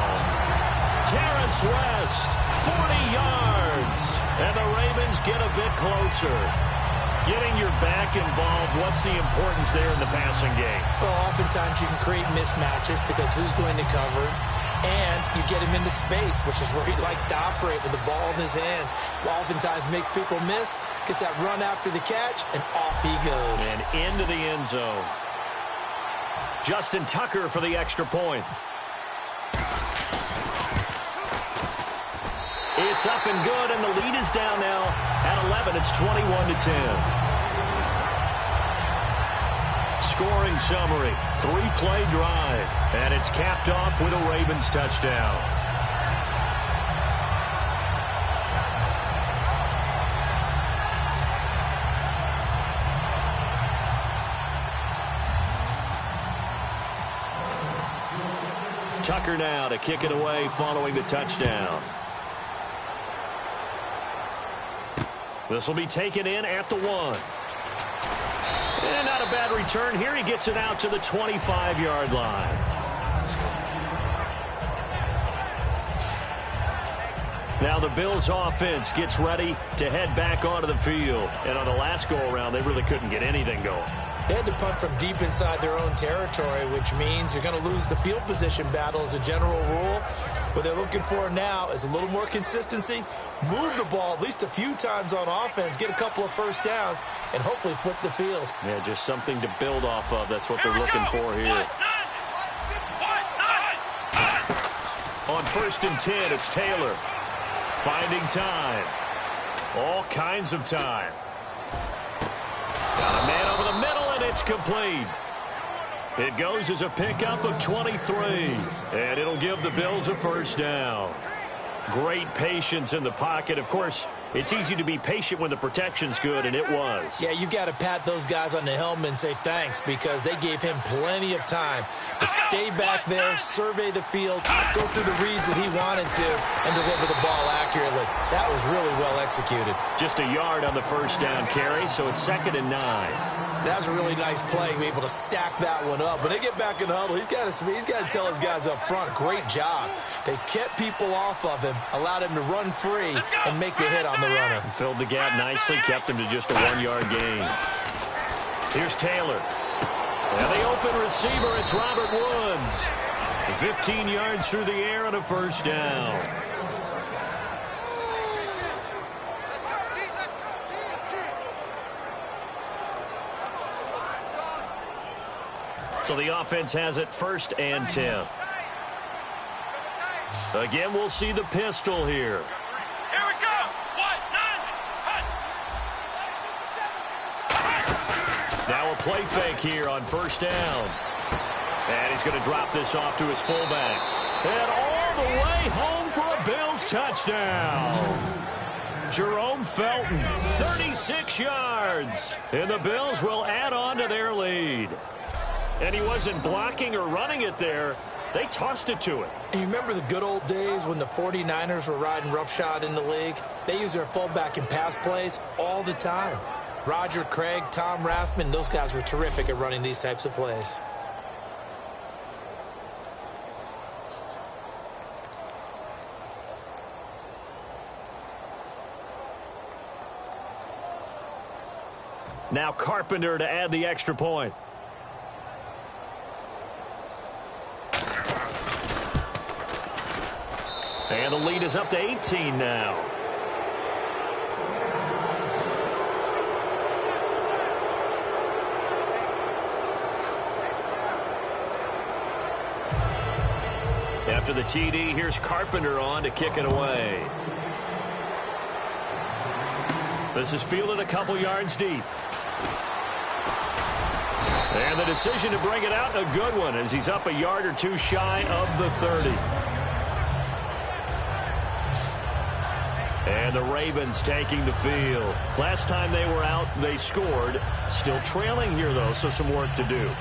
Terrence West, 40 yards. And the Ravens get a bit closer. Getting your back involved, what's the importance there in the passing game? Well, oftentimes you can create mismatches because who's going to cover him? And you get him into space, which is where he likes to operate with the ball in his hands. Oftentimes makes people miss, gets that run after the catch, and off he goes. And into the end zone. Justin Tucker for the extra point. It's up and good, and the lead is down now at 11. It's 21-10. Scoring summary, 3-play drive, and it's capped off with a Ravens touchdown. Tucker now to kick it away following the touchdown. This will be taken in at the 1. And not a bad return here. He gets it out to the 25-yard line. Now the Bills offense gets ready to head back onto the field. And on the last go-around, they really couldn't get anything going. They had to punt from deep inside their own territory, which means you're going to lose the field position battle as a general rule. What they're looking for now is a little more consistency, move the ball at least a few times on offense, get a couple of first downs, and hopefully flip the field. Yeah, just something to build off of. That's what they're looking for here. On 1st and 10, it's Taylor. Finding time. All kinds of time. Got a man over the middle, and it's complete. It goes as a pickup of 23, and it'll give the Bills a first down. Great patience in the pocket. Of course, It's easy to be patient when the protection's good, and it was. Yeah, you got to pat those guys on the helmet and say thanks because they gave him plenty of time to stay back there, survey the field, go through the reads that he wanted to, and deliver the ball accurately. That was really well executed. Just a yard on the first down carry, so it's 2nd and 9. That was a really nice play, be able to stack that one up. When they get back in the huddle, he's got to tell his guys up front, great job. They kept people off of him, allowed him to run free, and make the hit on the runner. Filled the gap nicely, kept him to just a 1-yard gain. Here's Taylor. And the open receiver, it's Robert Woods. 15 yards through the air and a first down. So the offense has it 1st and 10. Again, we'll see the pistol here. Here we go. 1-9. Now a play fake here on first down. And he's going to drop this off to his fullback. And all the way home for a Bills touchdown. Jerome Felton, 36 yards. And the Bills will add on to their lead. And he wasn't blocking or running it there. They tossed it to him. And you remember the good old days when the 49ers were riding roughshod in the league? They use their fullback in pass plays all the time. Roger Craig, Tom Rathman, those guys were terrific at running these types of plays. Now Carpenter to add the extra point. And the lead is up to 18 now. After the TD, here's Carpenter on to kick it away. This is fielded a couple yards deep. And the decision to bring it out, a good one, as he's up a yard or two shy of the 30. And the Ravens taking the field. Last time they were out, they scored. Still trailing here, though, so some work to do.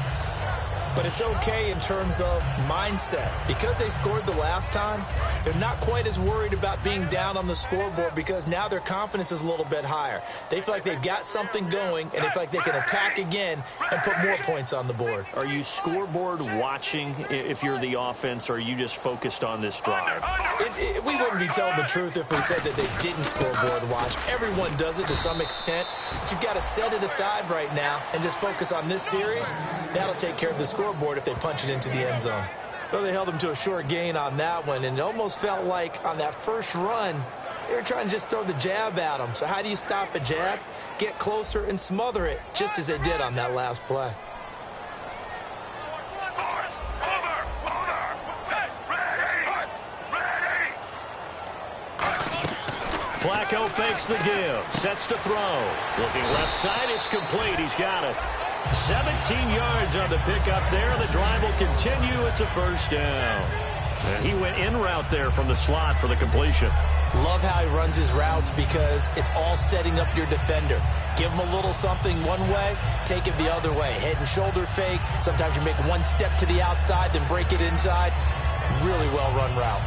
But it's okay in terms of mindset. Because they scored the last time, they're not quite as worried about being down on the scoreboard because now their confidence is a little bit higher. They feel like they've got something going, and they feel like they can attack again and put more points on the board. Are you scoreboard watching if you're the offense, or are you just focused on this drive? We wouldn't be telling the truth if we said that they didn't scoreboard watch. Everyone does it to some extent. But you've got to set it aside right now and just focus on this series. That'll take care of the scoreboard if they punch it into the end zone. Well, they held him to a short gain on that one, and it almost felt like on that first run, they were trying to just throw the jab at him. So how do you stop a jab? Get closer and smother it, just as they did on that last play. Flacco fakes the give, sets to throw. Looking left side, it's complete. He's got it. 17 yards on the pickup there. The drive will continue. It's a first down. And he went in route there from the slot for the completion. Love how he runs his routes because it's all setting up your defender. Give him a little something one way, take it the other way. Head and shoulder fake. Sometimes you make one step to the outside, then break it inside. Really well-run route.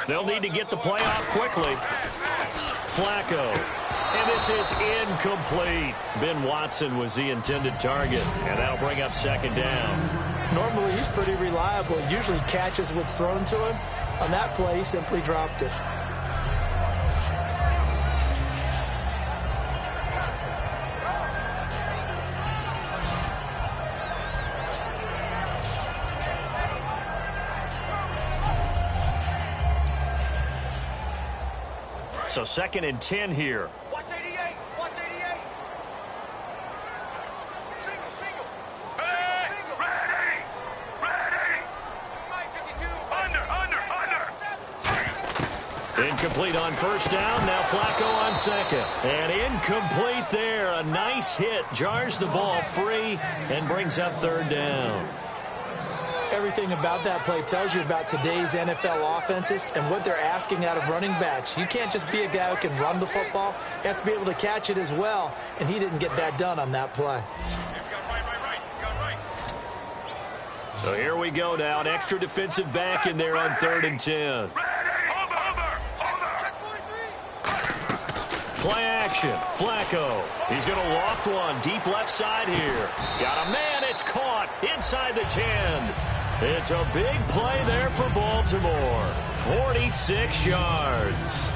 They'll need to get the play off quickly. Flacco. And this is incomplete. Ben Watson was the intended target, and that'll bring up second down. Normally, he's pretty reliable. Usually catches what's thrown to him. On that play, he simply dropped it. So 2nd and 10 here. Watch 88. Watch 88. Single. Hey, ready. Incomplete on first down. Now Flacco on second. And incomplete there. A nice hit. Jars the ball free and brings up third down. Everything about that play tells you about today's NFL offenses and what they're asking out of running backs. You can't just be a guy who can run the football. You have to be able to catch it as well, and he didn't get that done on that play. So here we go now. An extra defensive back in there on 3rd and 10. Play action. Flacco. He's going to loft one deep left side here. Got a man. It's caught inside the 10. It's a big play there for Baltimore. 46 yards.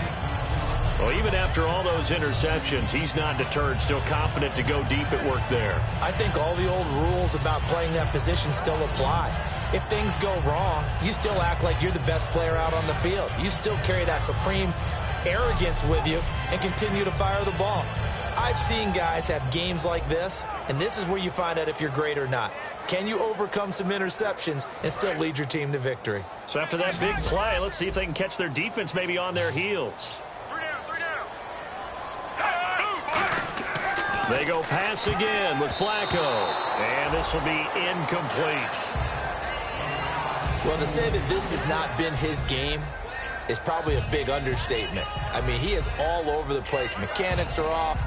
Well, even after all those interceptions, he's not deterred, still confident to go deep at work there. I think all the old rules about playing that position still apply. If things go wrong, you still act like you're the best player out on the field. You still carry that supreme arrogance with you and continue to fire the ball. I've seen guys have games like this, and this is where you find out if you're great or not. Can you overcome some interceptions and still lead your team to victory? So after that big play, let's see if they can catch their defense maybe on their heels. They go pass again with Flacco, and this will be incomplete. Well, to say that this has not been his game is probably a big understatement. I mean, he is all over the place. Mechanics are off,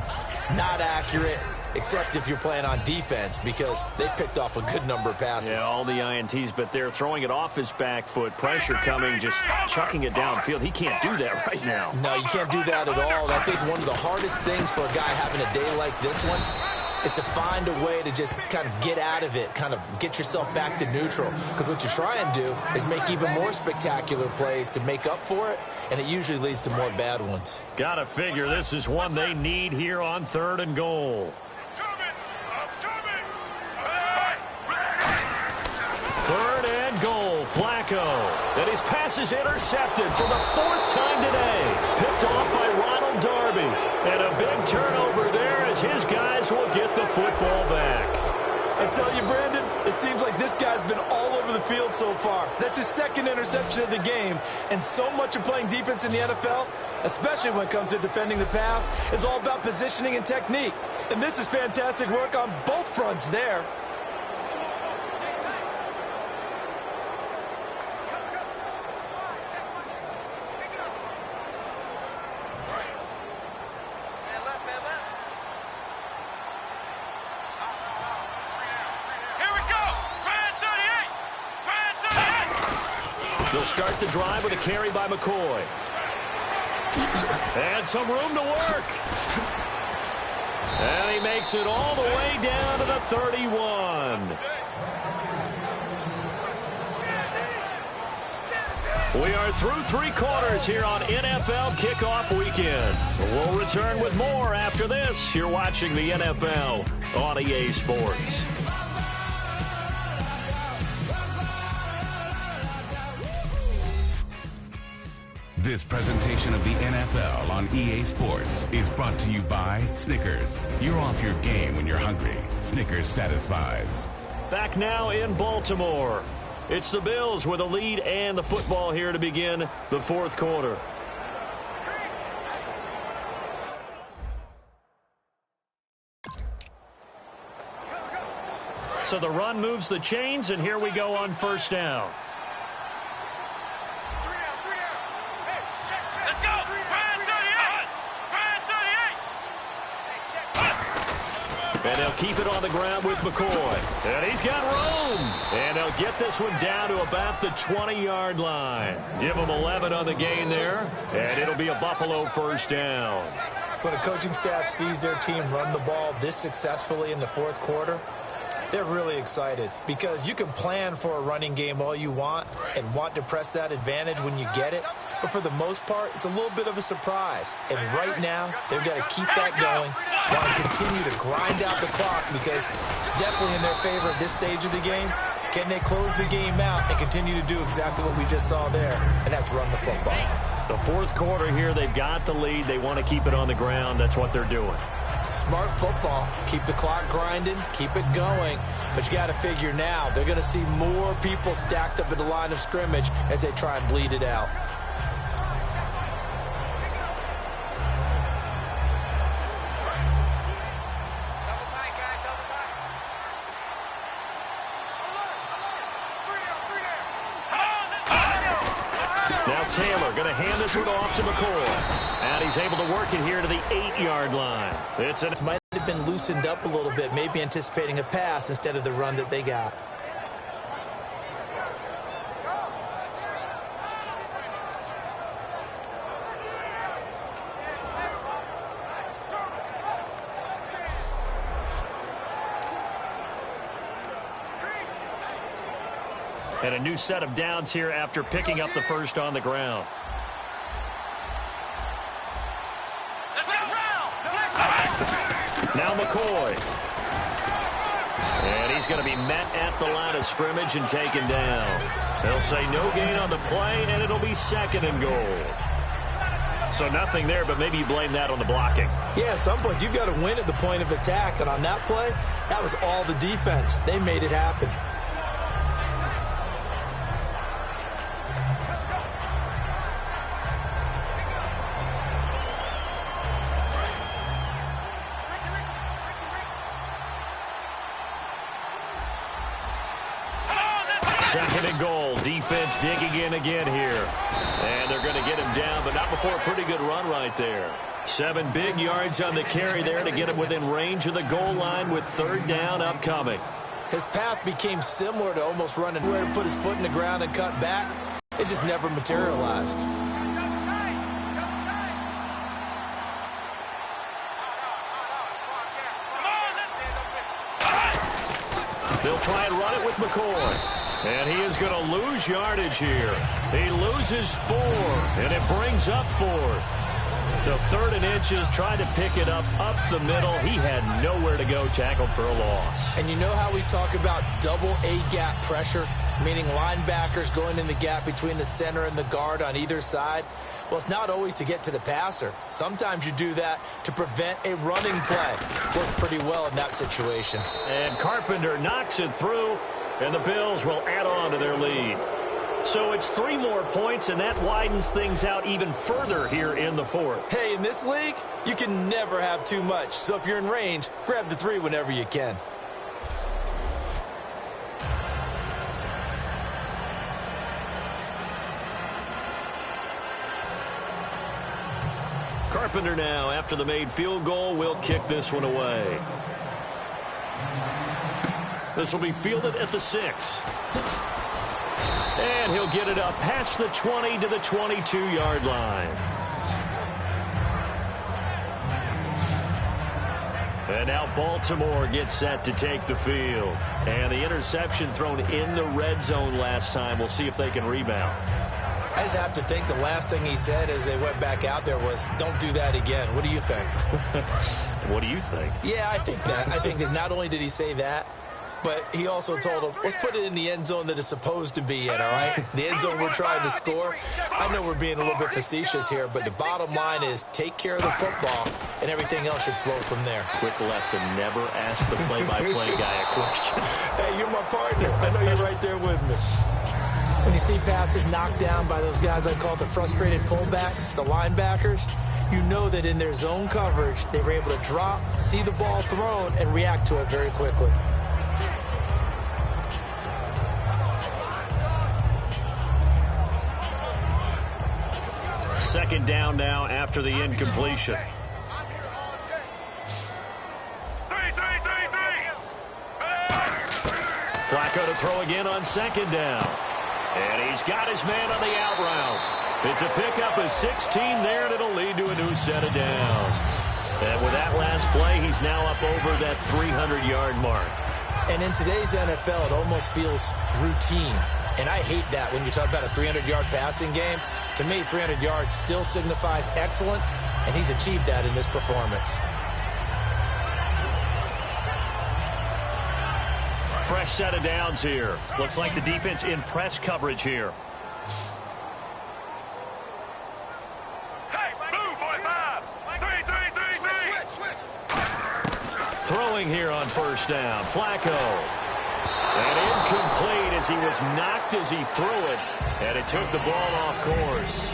not accurate, except if you're playing on defense, because they picked off a good number of passes. Yeah, all the INTs, but they're throwing it off his back foot. Pressure coming, just chucking it downfield. He can't do that right now. No, you can't do that at all. I think one of the hardest things for a guy having a day like this one is to find a way to just kind of get out of it, kind of get yourself back to neutral. Because what you try and do is make even more spectacular plays to make up for it, and it usually leads to more bad ones. Gotta figure this is one they need here on 3rd and goal. 3rd and goal, Flacco. And his pass is intercepted for the 4th time today. Picked off by Ronald Darby. And a big turnover there as his guys will get the football back. I tell you, Brandon, it seems like this guy's been all over the field so far. That's his 2nd interception of the game. And so much of playing defense in the NFL, especially when it comes to defending the pass, is all about positioning and technique. And this is fantastic work on both fronts there. They'll start the drive with a carry by McCoy. And some room to work. And he makes it all the way down to the 31. We are through 3 quarters here on NFL Kickoff Weekend. We'll return with more after this. You're watching the NFL on EA Sports. This presentation of the NFL on EA Sports is brought to you by Snickers. You're off your game when you're hungry. Snickers satisfies. Back now in Baltimore. It's the Bills with a lead and the football here to begin the 4th quarter. So the run moves the chains, and here we go on 1st down. And they'll keep it on the ground with McCoy. And he's got room. And they'll get this one down to about the 20-yard line. Give them 11 on the gain there. And it'll be a Buffalo 1st down. When a coaching staff sees their team run the ball this successfully in the 4th quarter, they're really excited, because you can plan for a running game all you want and want to press that advantage when you get it. But for the most part, it's a little bit of a surprise. And right now, they've got to keep that going while they continue to grind out the clock, because it's definitely in their favor at this stage of the game. Can they close the game out and continue to do exactly what we just saw there, and that's run the football? The 4th quarter here, they've got the lead. They want to keep it on the ground. That's what they're doing. Smart football. Keep the clock grinding, keep it going. But you got to figure now, they're going to see more people stacked up at the line of scrimmage as they try and bleed it out. Taylor going to hand this one off to McCoy. And he's able to work it here to the 8-yard line. It might have been loosened up a little bit, maybe anticipating a pass instead of the run that they got. And a new set of downs here after picking up the first on the ground. Now McCoy. And he's going to be met at the line of scrimmage and taken down. They'll say no gain on the play, and it'll be 2nd and goal. So nothing there, but maybe you blame that on the blocking. Yeah, at some point, you've got to win at the point of attack. And on that play, that was all the defense. They made it happen. Second and goal. Defense digging in again here. And they're going to get him down, but not before a pretty good run right there. 7 big yards on the carry there to get him within range of the goal line with 3rd down upcoming. His path became similar to almost running where to put his foot in the ground and cut back. It just never materialized. They'll try and run it with McCoy. And he is going to lose yardage here. He loses 4, and it brings up 4th. The 3rd and inches, trying to pick it up the middle. He had nowhere to go, tackled for a loss. And you know how we talk about double A-gap pressure, meaning linebackers going in the gap between the center and the guard on either side? Well, it's not always to get to the passer. Sometimes you do that to prevent a running play. Worked pretty well in that situation. And Carpenter knocks it through, and the Bills will add on to their lead. So it's 3 more points, and that widens things out even further here in the 4th. Hey, in this league, you can never have too much. So if you're in range, grab the 3 whenever you can. Carpenter now, after the made field goal, will kick this one away. This will be fielded at the 6. And he'll get it up past the 20 to the 22-yard line. And now Baltimore gets set to take the field. And the interception thrown in the red zone last time. We'll see if they can rebound. I just have to think the last thing he said as they went back out there was, don't do that again. What do you think? What do you think? Yeah, I think that. I think that not only did he say that, but he also told him, let's put it in the end zone that it's supposed to be in, all right? The end zone we're trying to score. I know we're being a little bit facetious here, but the bottom line is take care of the football, and everything else should flow from there. Quick lesson, never ask the play-by-play guy a question. Hey, you're my partner. I know you're right there with me. When you see passes knocked down by those guys I call the frustrated fullbacks, the linebackers, you know that in their zone coverage, they were able to drop, see the ball thrown, and react to it very quickly. Second down now after the incompletion. Flacco to throw again on second down. And he's got his man on the out route. It's a pickup of 16 there, and it'll lead to a new set of downs. And with that last play, he's now up over that 300-yard mark. And in today's NFL, it almost feels routine. And I hate that when you talk about a 300-yard passing game. To me, 300 yards still signifies excellence, and he's achieved that in this performance. Fresh set of downs here. Looks like the defense in press coverage here. Throwing here on first down. Flacco. And incomplete as he was knocked as he threw it. And it took the ball off course.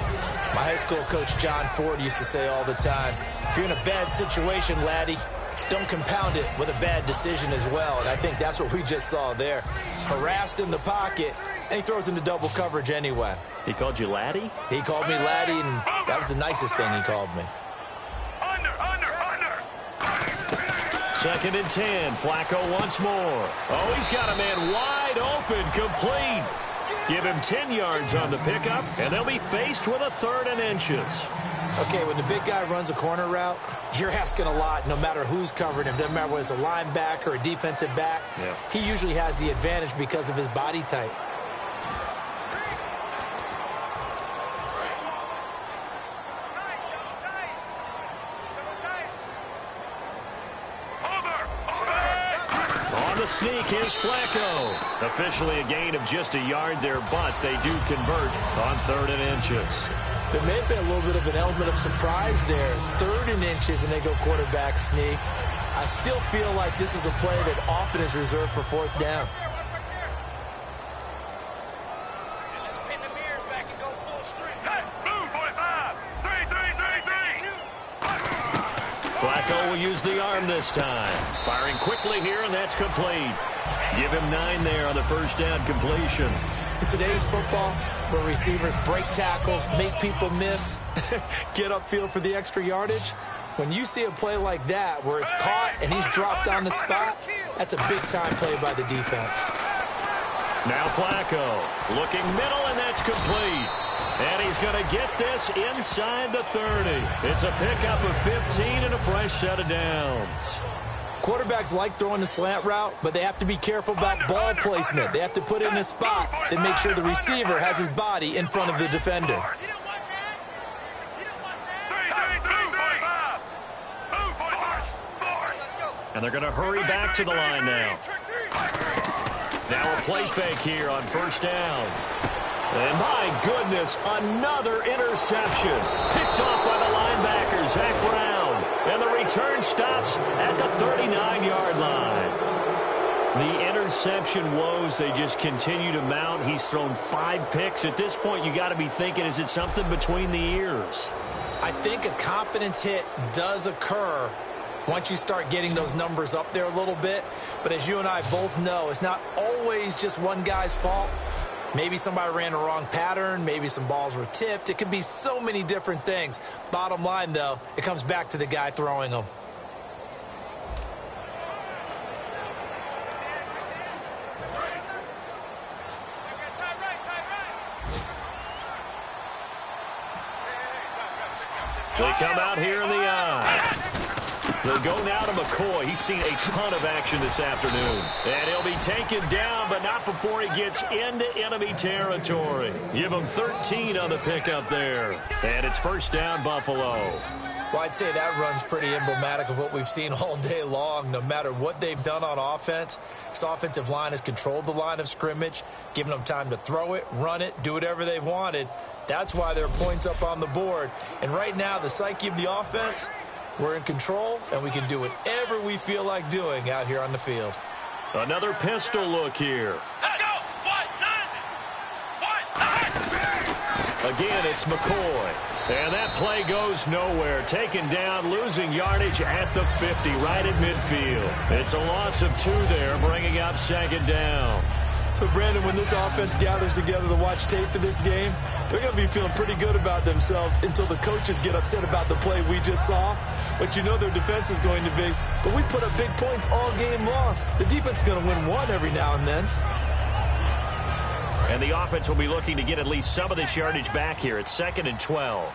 My high school coach, John Ford, used to say all the time, if you're in a bad situation, laddie, don't compound it with a bad decision as well. And I think that's what we just saw there. Harassed in the pocket, and he throws into double coverage anyway. He called you Laddie? He called me Laddie, and that was the nicest thing he called me. Under. 2nd and 10. Flacco once more. Oh, he's got a man wide open, complete. Give him 10 yards on the pickup, and they'll be faced with a 3rd and inches. Okay, when the big guy runs a corner route, you're asking a lot no matter who's covering him. Doesn't matter whether it's a linebacker or a defensive back. Yeah. He usually has the advantage because of his body type. On the sneak, here's Flacco. Officially a gain of just a yard there, but they do convert on 3rd and inches. There may have been a little bit of an element of surprise there. 3rd and inches, and they go quarterback sneak. I still feel like this is a play that often is reserved for 4th down. Move, 45. 3. Flacco will use the arm this time. Firing quickly here, and that's complete. Give him 9 there on the 1st down completion. In today's football, where receivers break tackles, make people miss, get upfield for the extra yardage, when you see a play like that where it's caught and he's dropped on the spot, that's a big-time play by the defense. Now Flacco looking middle, and that's complete. And he's going to get this inside the 30. It's a pickup of 15 and a fresh set of downs. Quarterbacks like throwing the slant route, but they have to be careful about ball placement. They have to put it in a spot that makes sure the receiver has his body in front of the defender. And they're going to hurry back to the line now. Now a play fake here on 1st down. And my goodness, another interception. Picked off by the linebacker, Zach Brown. And the return stops at the 39-yard line. The interception woes, they just continue to mount. He's thrown 5 picks. At this point, you got to be thinking, is it something between the ears? I think a confidence hit does occur once you start getting those numbers up there a little bit. But as you and I both know, it's not always just one guy's fault. Maybe somebody ran a wrong pattern. Maybe some balls were tipped. It could be so many different things. Bottom line, though, it comes back to the guy throwing them. They come out here in the eye. They'll go now to McCoy. He's seen a ton of action this afternoon. And he'll be taken down, but not before he gets into enemy territory. Give him 13 on the pickup there. And it's 1st down, Buffalo. Well, I'd say that run's pretty emblematic of what we've seen all day long. No matter what they've done on offense, this offensive line has controlled the line of scrimmage, given them time to throw it, run it, do whatever they've wanted. That's why there are points up on the board. And right now, the psyche of the offense, we're in control, and we can do whatever we feel like doing out here on the field. Another pistol look here. Let's go. 1-9. Again, it's McCoy. And that play goes nowhere. Taken down, losing yardage at the 50, right at midfield. It's a loss of 2 there, bringing up 2nd down. So, Brandon, when this offense gathers together to watch tape for this game, they're going to be feeling pretty good about themselves until the coaches get upset about the play we just saw. But you know their defense is going to be. But we put up big points all game long. The defense is going to win one every now and then. And the offense will be looking to get at least some of this yardage back here. It's 2nd and 12.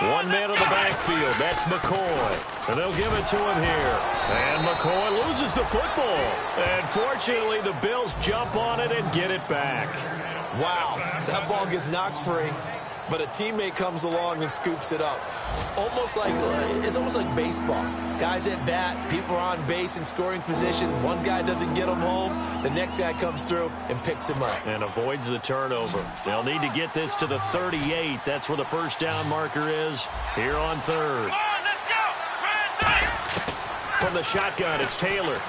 1 man in the backfield. That's McCoy. And they'll give it to him here. And McCoy loses the football. And fortunately, the Bills jump on it and get it back. Wow, that ball gets knocked free, but a teammate comes along and scoops it up. It's almost like baseball. Guys at bat, people are on base in scoring position. One guy doesn't get him home. The next guy comes through and picks him up. And avoids the turnover. They'll need to get this to the 38. That's where the 1st down marker is here on 3rd. Come on, let's go. From the shotgun, it's Taylor.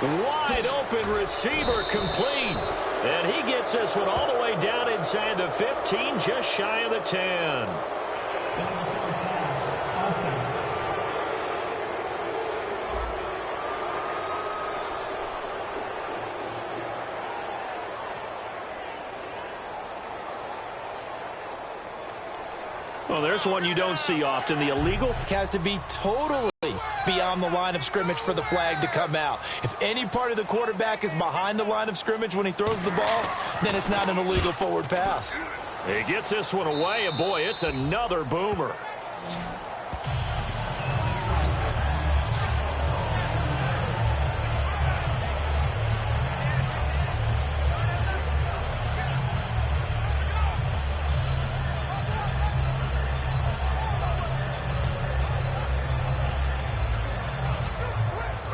Wide open receiver, complete. And he gets this one all the way down inside the 15, just shy of the 10. Down the field pass, offense. Well, there's one you don't see often. The illegal has to be totally beyond the line of scrimmage for the flag to come out. If any part of the quarterback is behind the line of scrimmage when he throws the ball, then it's not an illegal forward pass. He gets this one away, and boy, it's another boomer.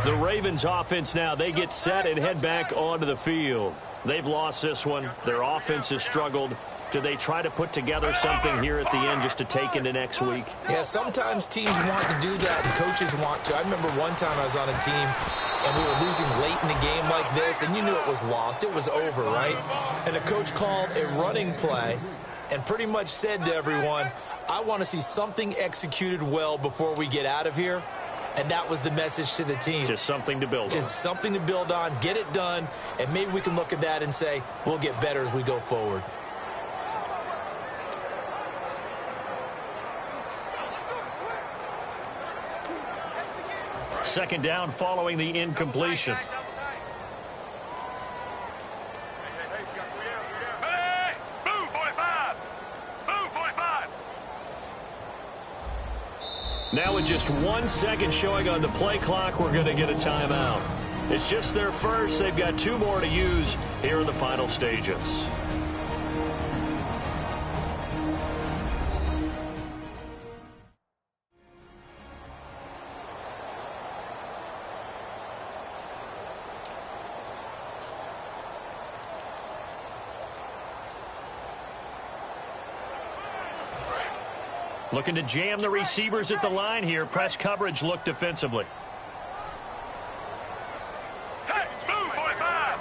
The Ravens offense now, they get set and head back onto the field. They've lost this one. Their offense has struggled. Do they try to put together something here at the end just to take into next week? Yeah, sometimes teams want to do that and coaches want to. I remember one time I was on a team and we were losing late in a game like this, and you knew it was lost. It was over, right? And the coach called a running play and pretty much said to everyone, I want to see something executed well before we get out of here. And that was the message to the team. Just something to build on. Just something to build on, get it done, and maybe we can look at that and say, we'll get better as we go forward. Second down following the incompletion. Hey, move 45. Move 45. Now with just 1 second showing on the play clock, we're going to get a timeout. It's just their first. They've got 2 more to use here in the final stages. Looking to jam the receivers at the line here. Press coverage look defensively. Move 45.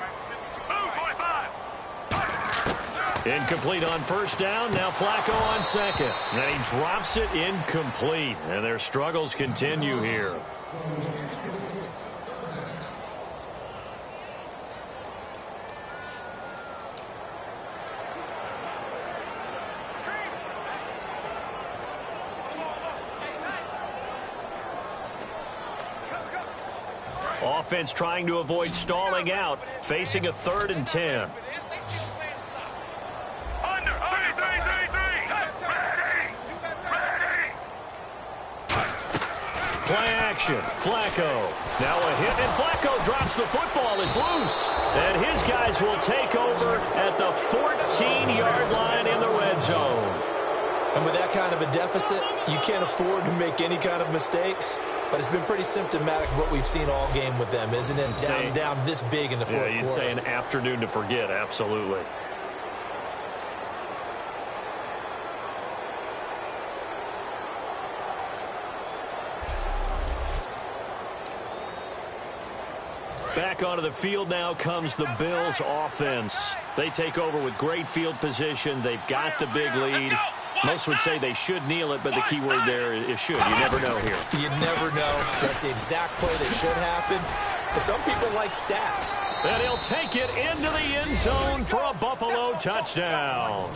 Move 45. Incomplete on first down. Now Flacco on second. And he drops it incomplete. And their struggles continue here. Offense trying to avoid stalling out, facing a 3rd and 10. Under 3. Ready. Play action. Flacco. Now a hit, and Flacco drops the football. It's loose. And his guys will take over at the 14-yard line in the red zone. And with that kind of a deficit, you can't afford to make any kind of mistakes. But it's been pretty symptomatic of what we've seen all game with them, isn't it? Down this big in the fourth quarter. Yeah, you'd say an afternoon to forget, absolutely. Back onto the field now comes the Bills offense. They take over with great field position. They've got the big lead. Most would say they should kneel it, but the key word there is should. You never know here. You never know. That's the exact play that should happen. But some people like stats. And he'll take it into the end zone for a Buffalo touchdown.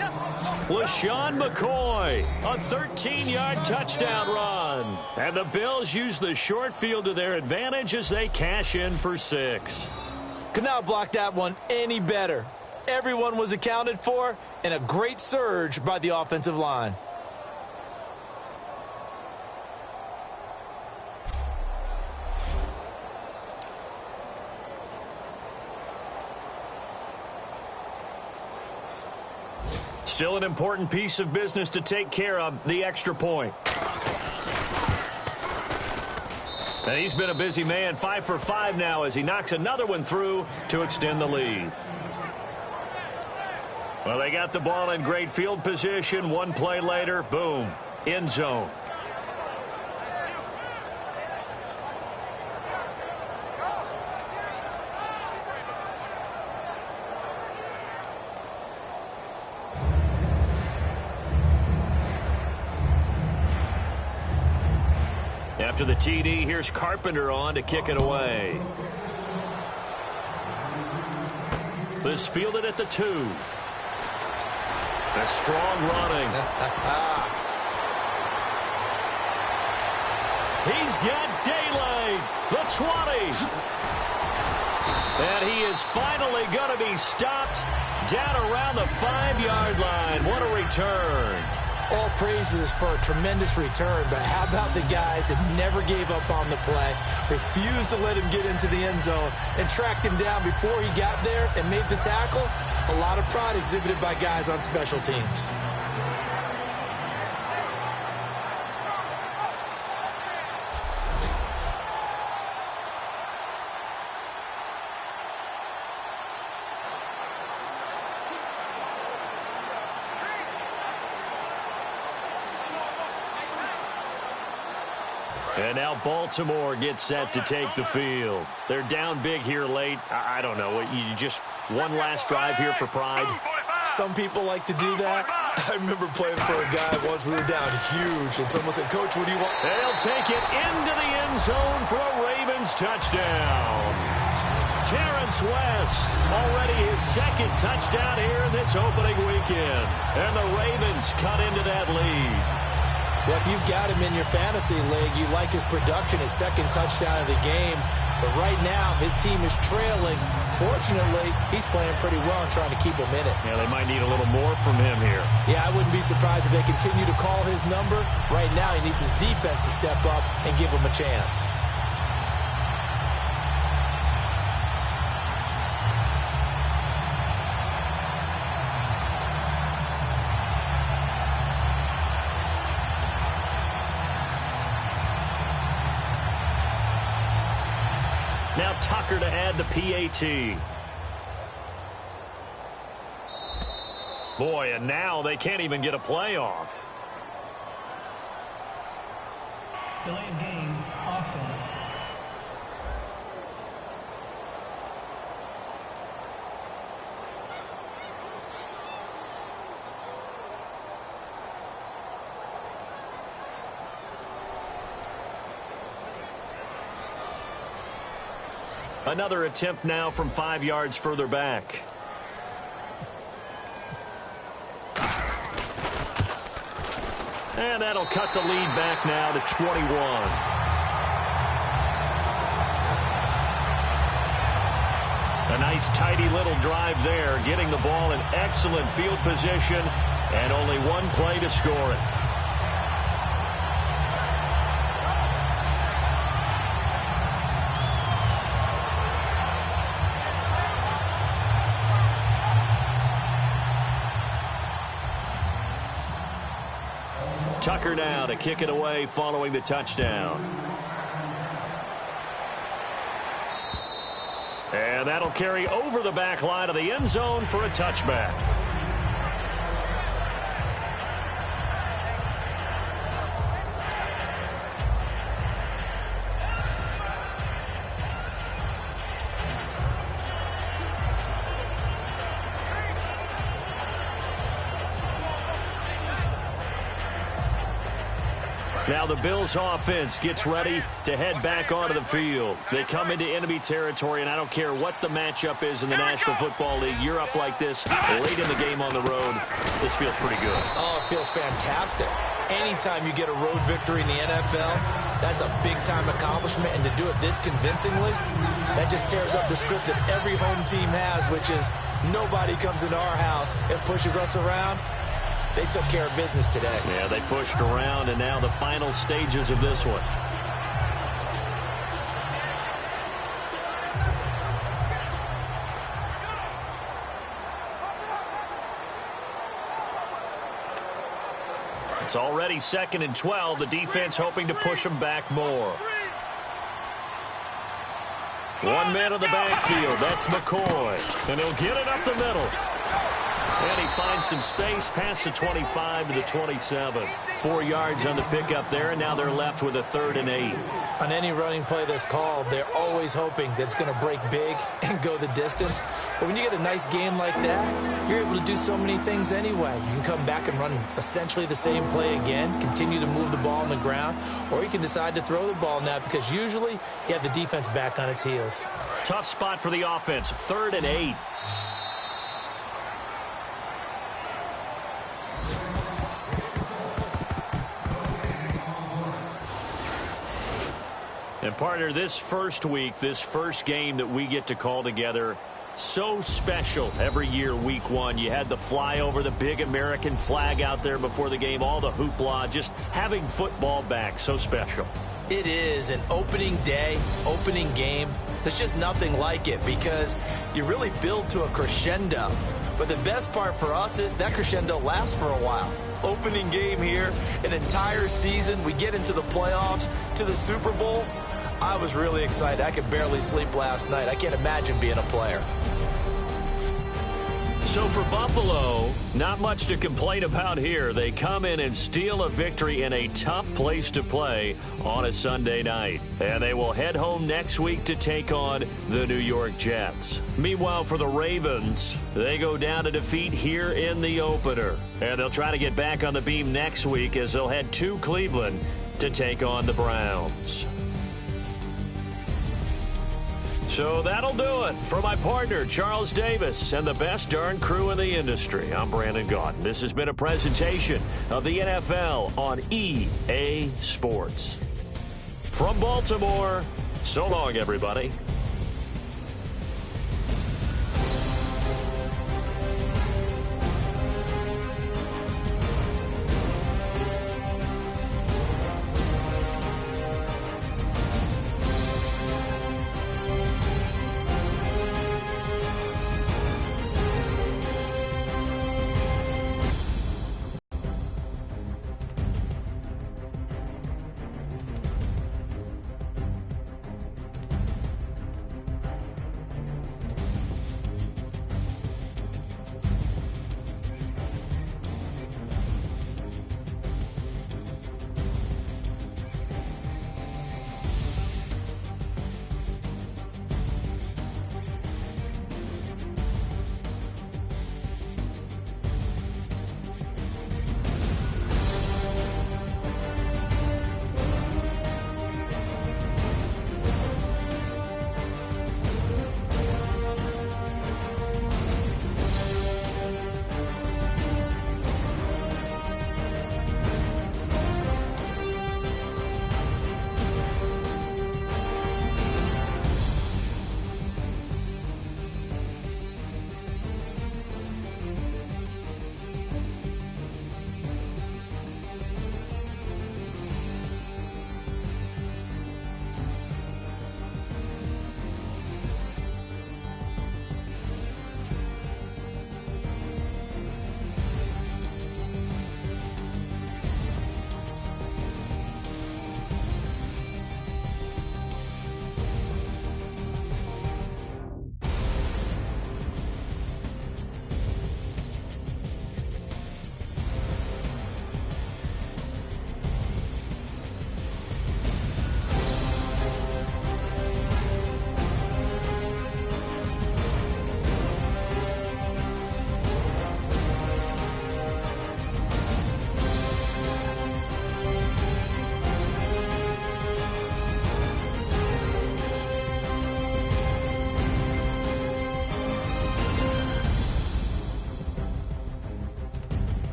LaShawn McCoy, a 13-yard touchdown run. And the Bills use the short field to their advantage as they cash in for 6. Could not block that one any better. Everyone was accounted for, and a great surge by the offensive line. Still an important piece of business to take care of, the extra point. And he's been a busy man, 5 for 5 now as he knocks another one through to extend the lead. Well, they got the ball in great field position. 1 play later, boom, end zone. After the TD, here's Carpenter on to kick it away. This fielded at the 2. A strong running. He's got daylight. The 20. And he is finally going to be stopped down around the 5-yard line. What a return. All praises for a tremendous return, but how about the guys that never gave up on the play, refused to let him get into the end zone, and tracked him down before he got there and made the tackle? A lot of pride exhibited by guys on special teams. And now Baltimore gets set to take the field. They're down big here late. I don't know. You just one last drive here for pride? Some people like to do that. I remember playing for a guy once. We were down huge, and someone said, "Coach, what do you want?" They'll take it into the end zone for a Ravens touchdown. Terrence West, already his second touchdown here in this opening weekend. And the Ravens cut into that lead. Well, if you've got him in your fantasy league, you like his production, his second touchdown of the game. But right now, his team is trailing. Fortunately, he's playing pretty well and trying to keep him in it. Yeah, they might need a little more from him here. Yeah, I wouldn't be surprised if they continue to call his number. Right now, he needs his defense to step up and give him a chance. Now Tucker to add the PAT. Boy, and now they can't even get a playoff. Delay of game, offense. Another attempt now from 5 yards further back. And that'll cut the lead back now to 21. A nice tidy little drive there, getting the ball in excellent field position, and only one play to score it. Tucker now to kick it away following the touchdown. And that'll carry over the back line of the end zone for a touchback. Now the Bills offense gets ready to head back onto the field. They come into enemy territory, and I don't care what the matchup is in the National Football League. You're up like this late in the game on the road. This feels pretty good. Oh, it feels fantastic. Anytime you get a road victory in the NFL, that's a big-time accomplishment, and to do it this convincingly, that just tears up the script that every home team has, which is nobody comes into our house and pushes us around. They took care of business today. Yeah, they pushed around, and now the final stages of this one. It's already 2nd and 12. The defense hoping to push them back more. 1 man in the backfield. That's McCoy. And he'll get it up the middle. And he finds some space past the 25 to the 27. 4 yards on the pickup there, and now they're left with a 3rd and 8. On any running play that's called, they're always hoping that it's going to break big and go the distance. But when you get a nice game like that, you're able to do so many things anyway. You can come back and run essentially the same play again, continue to move the ball on the ground, or you can decide to throw the ball now because usually you have the defense back on its heels. Tough spot for the offense, 3rd and 8. And, partner, this first week, this first game that we get to call together, so special every year, week one. You had the flyover, the big American flag out there before the game, all the hoopla, just having football back, so special. It is an opening day, opening game. There's just nothing like it because you really build to a crescendo. But the best part for us is that crescendo lasts for a while. Opening game here, an entire season. We get into the playoffs, to the Super Bowl. I was really excited. I could barely sleep last night. I can't imagine being a player. So for Buffalo, not much to complain about here. They come in and steal a victory in a tough place to play on a Sunday night. And they will head home next week to take on the New York Jets. Meanwhile, for the Ravens, they go down to defeat here in the opener. And they'll try to get back on the beam next week as they'll head to Cleveland to take on the Browns. So that'll do it for my partner, Charles Davis, and the best darn crew in the industry. I'm Brandon Gaudin. This has been a presentation of the NFL on EA Sports. From Baltimore, so long, everybody.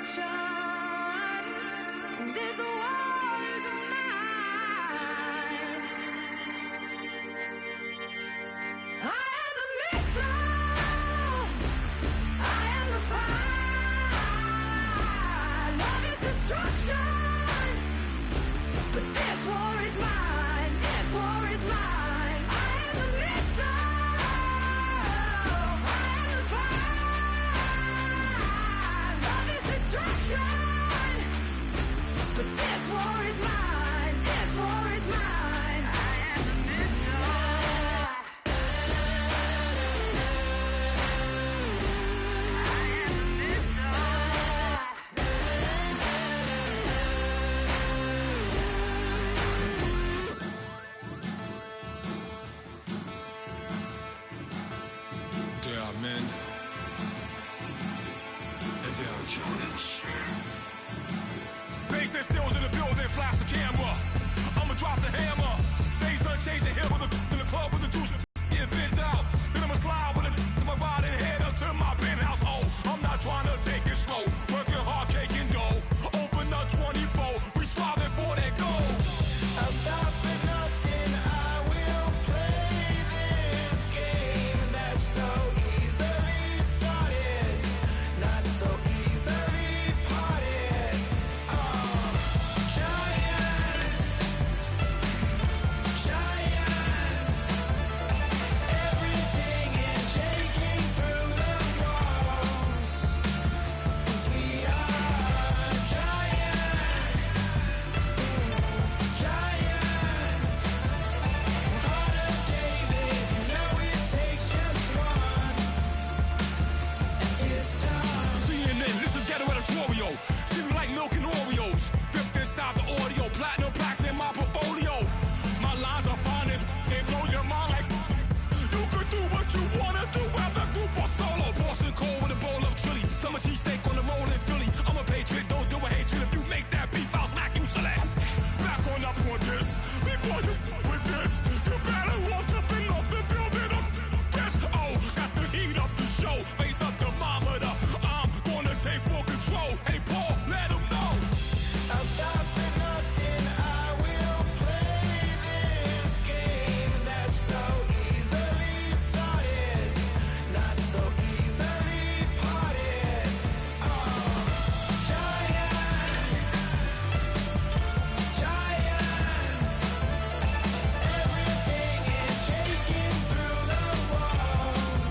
This war is mine. I am the missile. I am the fire. Love is destruction. But this war is mine. This war is mine. I am the missile. I am the fire. Love is destruction. But this war is mine. This war is mine. I am the missile. I am the missile. There are men, and there are giants. Bass and stills in the building, flash the camera. I'ma drop the hammer. Things done changed the hill with in the club with the juice getting bent out. Then I'ma slide with it to my ride and head up to my penthouse. Oh, I'm not trying to take it slow. Working hard, caking dough. Open up 24. We striving for that goal. I'll stop for nothing. I will play this game that's so easily started, not so easily parted. Giants, giants, everything is shaking through the walls. 'Cause we are giants, giants. Heart of David, you know it takes just one, and it's time. CNN, this is Ghetto Editorial. See me like milk and Oreos, dipped inside the audio, platinum plaques in my portfolio. My lines are finest, they blow your mind like you could do what you wanna do, whether group or solo. Boston cold with a bowl of chili, summer cheesesteak on the roll in Philly. I'm a patriot, don't do a hatred. If you make that beef, I'll smack you select. Back on up on this, before you with this, you better walk jumping off the building up this. Oh, got the heat up the show, face up the thermometer. I'm gonna take full control. Hey Paul, let him know. I'll stop for nothing. I will play this game that's so easily started, not so easily parted. Giants, giants, everything is shaking through the walls.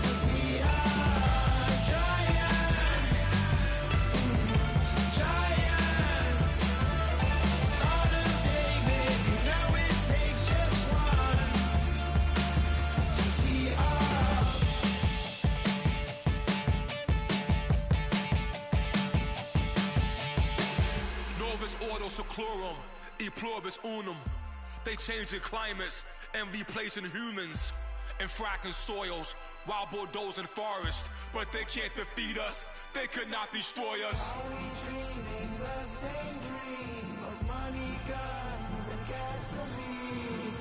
'Cause we are giants, giants. Heart of David, you know it takes just one to see us. Novus ordo seclorum, e pluribus unum. They changing climates and replacing humans and fracking soils, wild bulldozing forests. But they can't defeat us, they could not destroy us. Are we dreaming the same dream of money, guns, and gasoline?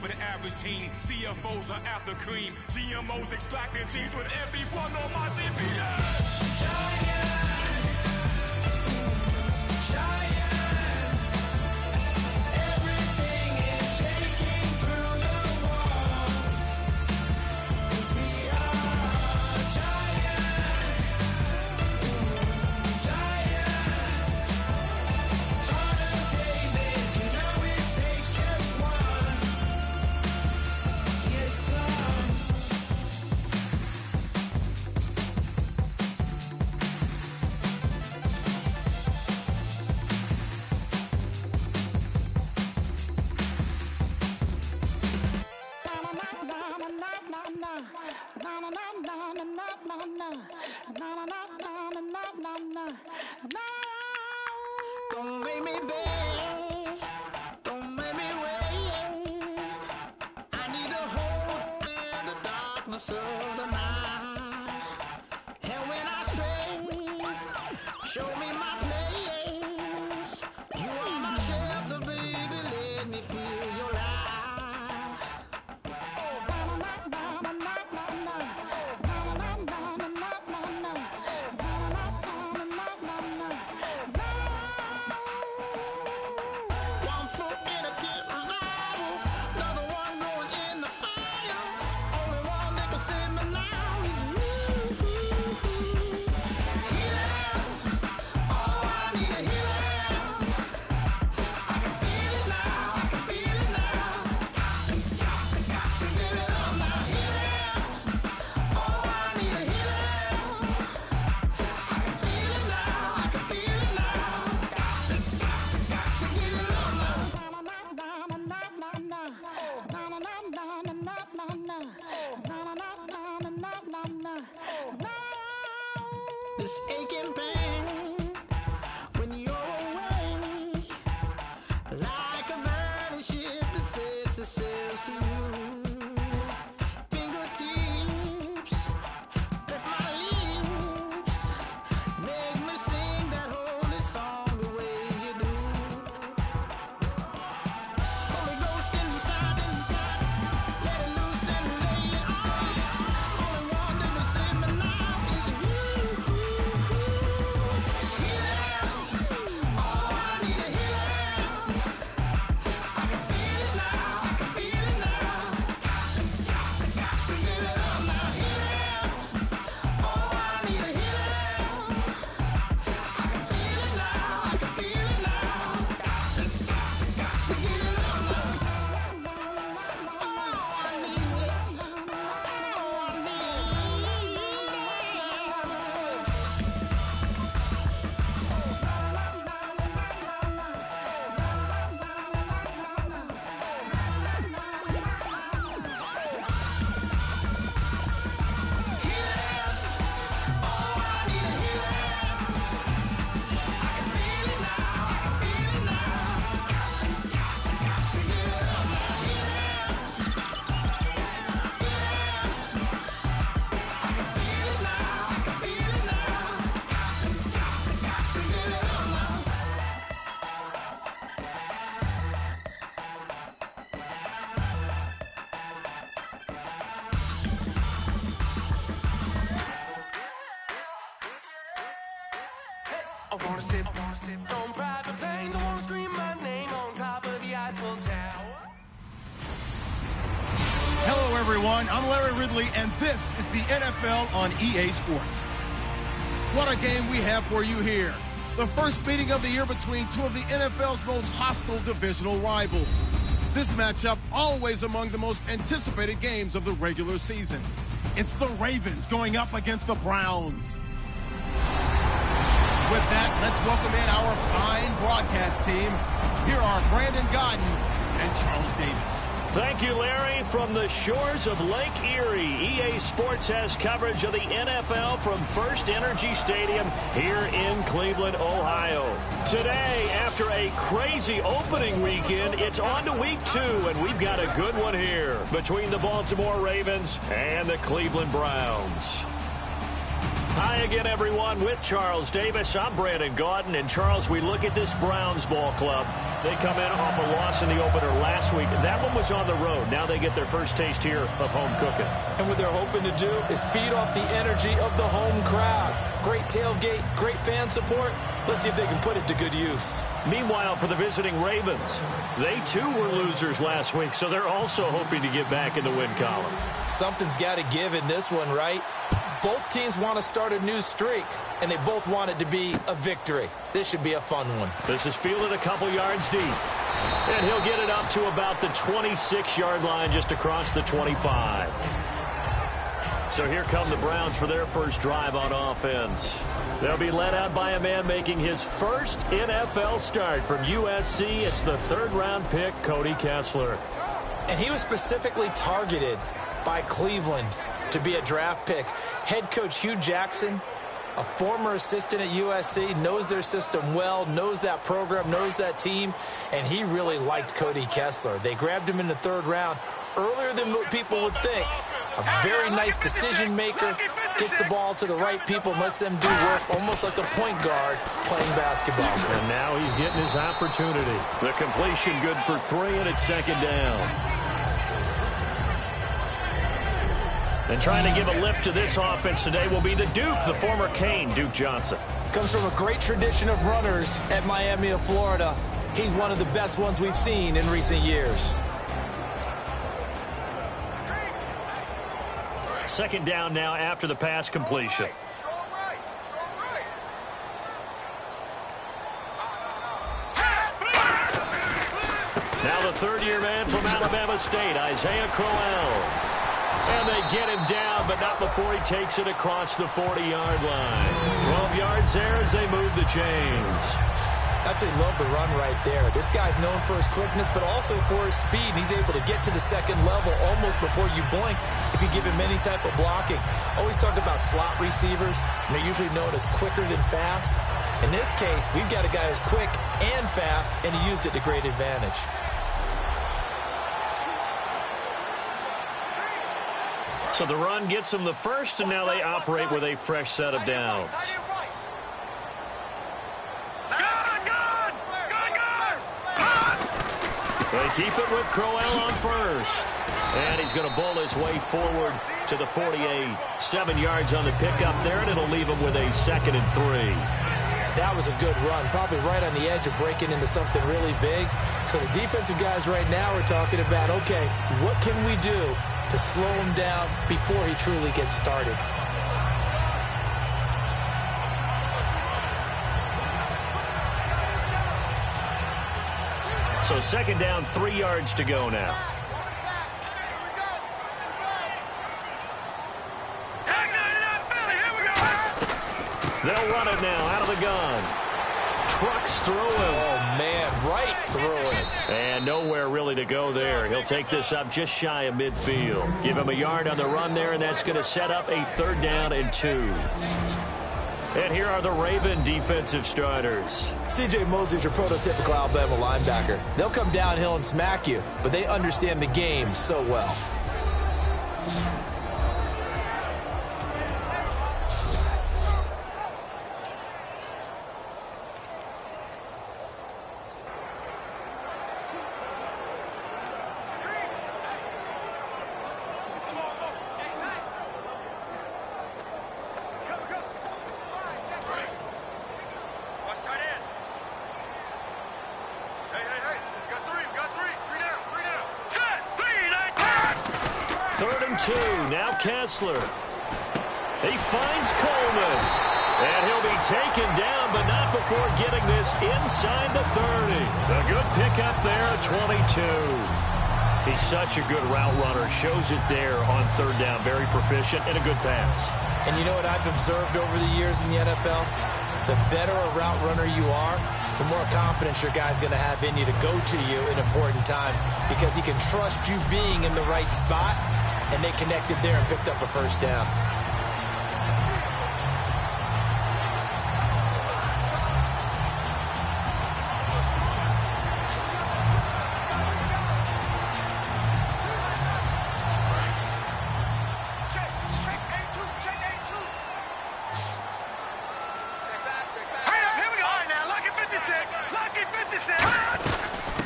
For the average teen, CFOs are after cream. GMOs extracting genes with everyone on my TPS. Giants, giants, everything is shaking through the walls. 'Cause we are giants, giants. Heart of David, you know it takes just one. Get some. Don't make me beg, don't make me wait. I need a hold in the darkness of the night. And when I stray, show me my place. You are my shelter, baby, let me feel your light. Oh, na na na na na na na na na na na na na na na. wanna sip on private planes. I wanna scream my name on top of the Eiffel Tower. Hello, everyone. I'm Larry Ridley, and this is the NFL on EA Sports. What a game we have for you here. The first meeting of the year between two of the NFL's most hostile divisional rivals. This matchup always among the most anticipated games of the regular season. It's the Ravens going up against the Browns. With that, let's welcome in our fine broadcast team. Here are Brandon Godden and Charles Davis. Thank you, Larry. From the shores of Lake Erie, EA Sports has coverage of the NFL from First Energy Stadium here in Cleveland, Ohio. Today, after a crazy opening weekend, it's on to week 2, and we've got a good one here between the Baltimore Ravens and the Cleveland Browns. Hi again, everyone, with Charles Davis. I'm Brandon Gaudin. And, Charles, we look at this Browns ball club. They come in off a loss in the opener last week. That one was on the road. Now they get their first taste here of home cooking. And what they're hoping to do is feed off the energy of the home crowd. Great tailgate, great fan support. Let's see if they can put it to good use. Meanwhile, for the visiting Ravens, they too were losers last week, so they're also hoping to get back in the win column. Something's got to give in this one, right? Both teams want to start a new streak, and they both want it to be a victory. This should be a fun one. This is fielded a couple yards deep, and he'll get it up to about the 26-yard line, just across the 25. So here come the Browns for their first drive on offense. They'll be led out by a man making his first NFL start from USC. It's the third-round pick, Cody Kessler. And he was specifically targeted by Cleveland to be a draft pick. Head coach Hugh Jackson, a former assistant at USC, knows their system well, knows that program, knows that team, and he really liked Cody Kessler. They grabbed him in the third round earlier than what people would think. A very nice decision maker, gets the ball to the right people and lets them do work, almost like a point guard playing basketball. And now he's getting his opportunity. The completion good for 3, and it's second down. And trying to give a lift to this offense today will be the Duke, the former Cane, Duke Johnson. Comes from a great tradition of runners at Miami of Florida. He's one of the best ones we've seen in recent years. Second down now after the pass completion. Now the third-year man from Alabama State, Isaiah Crowell. And they get him down, but not before he takes it across the 40-yard line. 12 yards there as they move the chains. Absolutely love the run right there. This guy's known for his quickness, but also for his speed. He's able to get to the second level almost before you blink if you give him any type of blocking. Always talk about slot receivers, and they're usually known as quicker than fast. In this case, we've got a guy who's quick and fast, and he used it to great advantage. So the run gets them the first, and now they operate with a fresh set of downs. They keep it with Crowell on first. And he's going to bowl his way forward to the 48. 7 yards on the pickup there, and it'll leave him with a 2nd and 3. That was a good run, probably right on the edge of breaking into something really big. So the defensive guys right now are talking about, okay, what can we do to slow him down before he truly gets started? So second down, 3 yards to go now. They'll run it now out of the gun. Trucks through him. Oh, man, right through him. And nowhere really to go there. He'll take this up just shy of midfield. Give him a yard on the run there, and that's going to set up a 3rd down and 2. And here are the Raven defensive starters. C.J. Mosley's your prototypical Alabama linebacker. They'll come downhill and smack you, but they understand the game so well. Now Kessler. He finds Coleman. And he'll be taken down, but not before getting this inside the 30. A good pickup there at 22. He's such a good route runner. Shows it there on third down. Very proficient and a good pass. And you know what I've observed over the years in the NFL? The better a route runner you are, the more confidence your guy's going to have in you to go to you in important times because he can trust you being in the right spot, and they connected there and picked up a first down.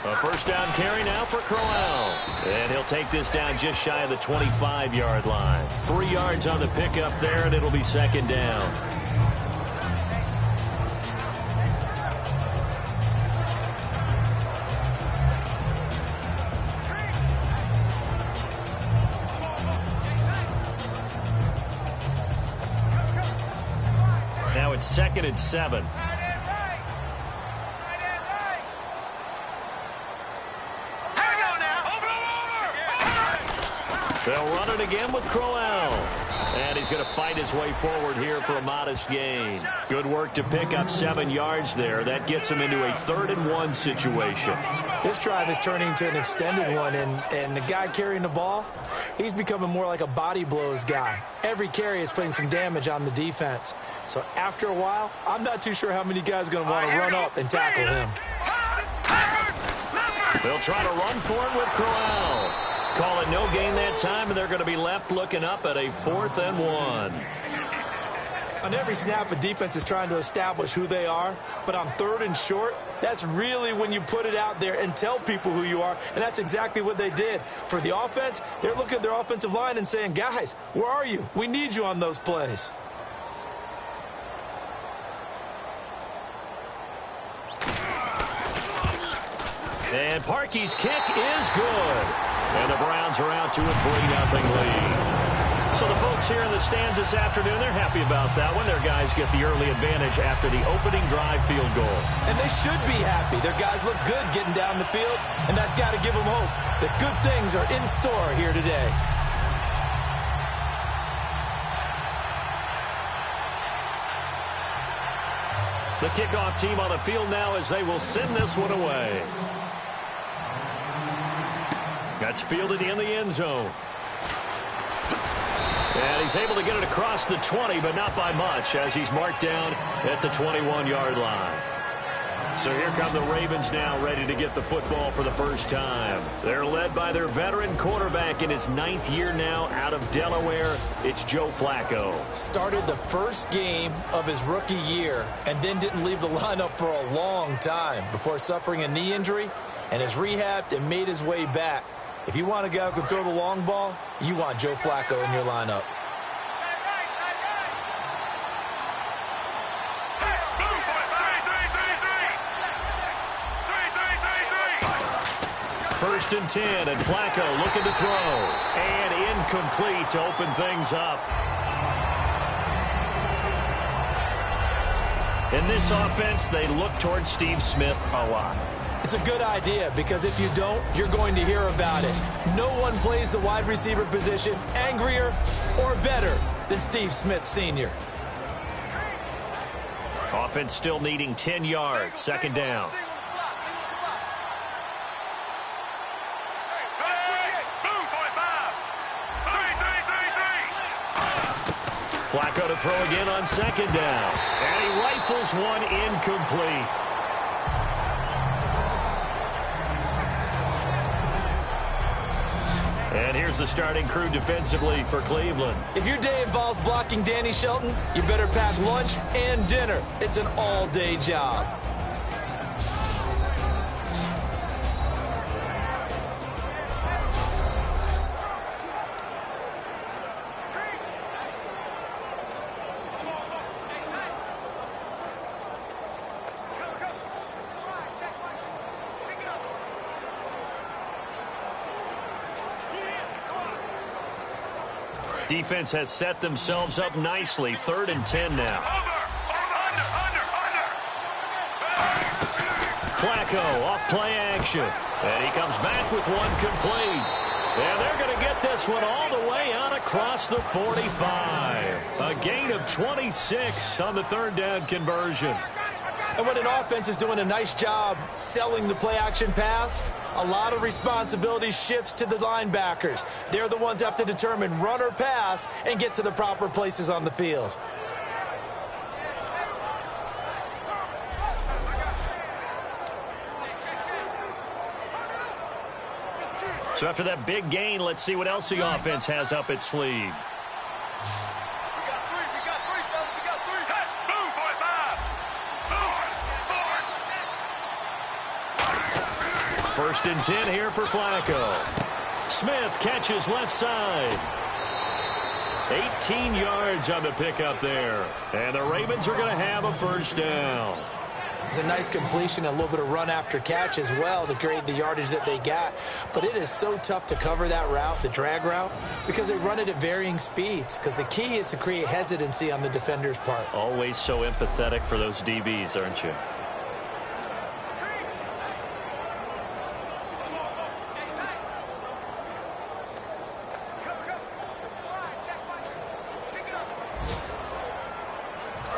A first down carry now for Crowell. And he'll take this down just shy of the 25-yard line. 3 yards on the pickup there, and it'll be second down. Now it's 2nd and 7. They'll run it again with Crowell. And he's going to fight his way forward here for a modest gain. Good work to pick up 7 yards there. That gets him into a 3rd and 1 situation. This drive is turning into an extended one, and the guy carrying the ball, he's becoming more like a body blows guy. Every carry is putting some damage on the defense. So after a while, I'm not too sure how many guys are going to want to run up and tackle him. They'll try to run for it with Crowell. Call it no gain that time, and they're going to be left looking up at a 4th and 1. On every snap, a defense is trying to establish who they are, but on 3rd and short, that's really when you put it out there and tell people who you are, and that's exactly what they did. For the offense, they're looking at their offensive line and saying, guys, where are you? We need you on those plays. And Parkey's kick is good. And the Browns are out to a 3-0 lead. So the folks here in the stands this afternoon, they're happy about that one. Their guys get the early advantage after the opening drive field goal. And they should be happy. Their guys look good getting down the field, and that's got to give them hope that good things are in store here today. The kickoff team on the field now as they will send this one away. That's fielded in the end zone. And he's able to get it across the 20, but not by much, as he's marked down at the 21-yard line. So here come the Ravens now, ready to get the football for the first time. They're led by their veteran quarterback in his 9th year now out of Delaware. It's Joe Flacco. Started the first game of his rookie year and then didn't leave the lineup for a long time before suffering a knee injury and has rehabbed and made his way back. If you want a guy who can throw the long ball, you want Joe Flacco in your lineup. First and 10, and Flacco looking to throw. And incomplete to open things up. In this offense, they look towards Steve Smith a lot. It's a good idea because if you don't, you're going to hear about it. No one plays the wide receiver position angrier or better than Steve Smith Sr. Offense still needing 10 yards. 2nd down. Flacco to throw again on 2nd down. And he rifles one incomplete. And here's the starting crew defensively for Cleveland. If your day involves blocking Danny Shelton, you better pack lunch and dinner. It's an all-day job. Defense has set themselves up nicely. 3rd and 10 now. Flacco off play action. And he comes back with one complete. And they're going to get this one all the way out across the 45. A gain of 26 on the 3rd down conversion. And when an offense is doing a nice job selling the play-action pass, a lot of responsibility shifts to the linebackers. They're the ones that have to determine run or pass and get to the proper places on the field. So after that big gain, let's see what else the offense has up its sleeve. First and 10 here for Flacco. Smith catches left side. 18 yards on the pickup there. And the Ravens are going to have a first down. It's a nice completion, a little bit of run after catch as well to create the yardage that they got. But it is so tough to cover that route, the drag route, because they run it at varying speeds. Because the key is to create hesitancy on the defender's part. Always so empathetic for those DBs, aren't you?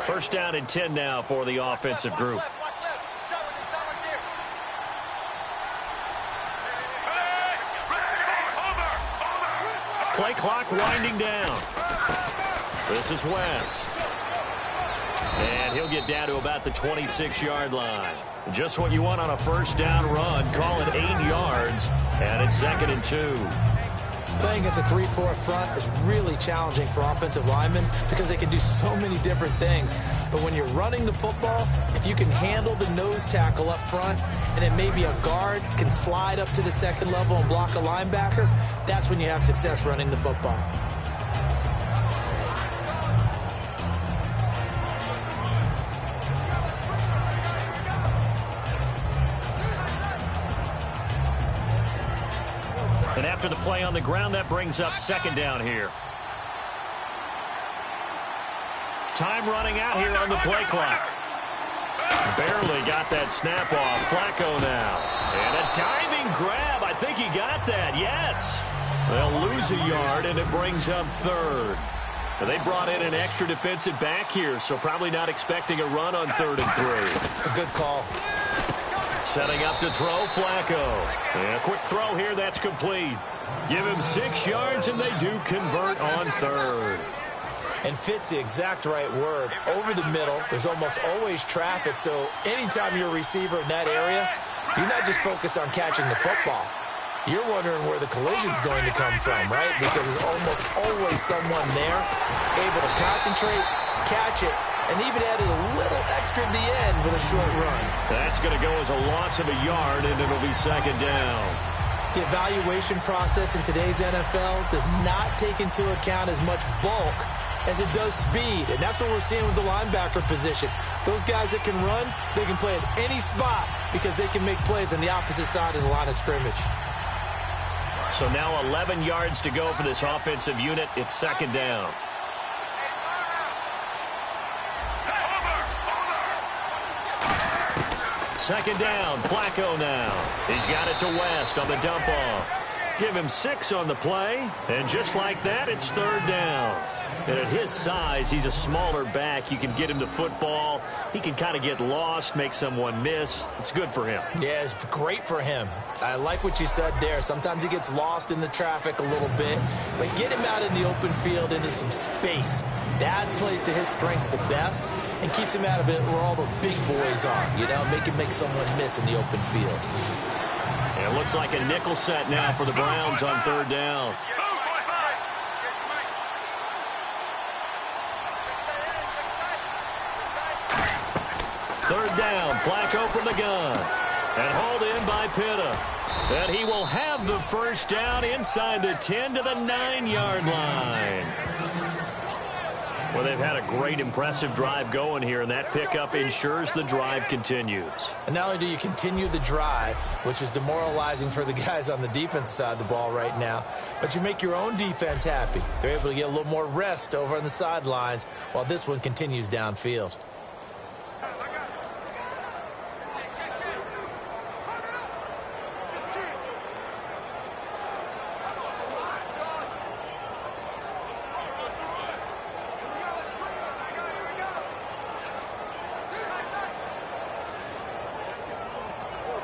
First down and 10 now for the offensive group. Play clock winding down. This is West. And he'll get down to about the 26-yard line. Just what you want on a first down run. Call it 8 yards. And it's 2nd and 2. Playing against a 3-4 front is really challenging for offensive linemen because they can do so many different things. But when you're running the football, if you can handle the nose tackle up front, and then maybe a guard can slide up to the 2nd level and block a linebacker, that's when you have success running the football. And after the play on the ground, that brings up 2nd down here. Time running out here on the play clock. Barely got that snap off. Flacco now. And a diving grab. I think he got that. Yes. They'll lose a yard, and it brings up 3rd. And they brought in an extra defensive back here, so probably not expecting a run on 3rd and 3. A good call. Setting up to throw, Flacco. And a quick throw here, that's complete. Give him 6 yards, and they do convert on 3rd. And fit's the exact right word. Over the middle, there's almost always traffic, so anytime you're a receiver in that area, you're not just focused on catching the football. You're wondering where the collision's going to come from, right? Because there's almost always someone there able to concentrate, catch it, and even added a little extra at the end with a short run. That's going to go as a loss of a yard, and it'll be 2nd down. The evaluation process in today's NFL does not take into account as much bulk as it does speed, and that's what we're seeing with the linebacker position. Those guys that can run, they can play at any spot because they can make plays on the opposite side of the line of scrimmage. So now 11 yards to go for this offensive unit. It's 2nd down. Second down, Flacco now. He's got it to West on the dump off. Give him 6 on the play, and just like that, it's 3rd down. And at his size, he's a smaller back. You can get him the football. He can kind of get lost, make someone miss. It's good for him. Yeah, it's great for him. I like what you said there. Sometimes he gets lost in the traffic a little bit, but get him out in the open field into some space. That plays to his strengths the best and keeps him out of it where all the big boys are, you know, make someone miss in the open field. And it looks like a nickel set now for the Browns on 3rd down. Third down, Flacco from the gun. And hauled in by Pitta. And he will have the first down inside the 10 to the 9-yard line. Well, they've had a great, impressive drive going here, and that pickup ensures the drive continues. And not only do you continue the drive, which is demoralizing for the guys on the defensive side of the ball right now, but you make your own defense happy. They're able to get a little more rest over on the sidelines while this one continues downfield.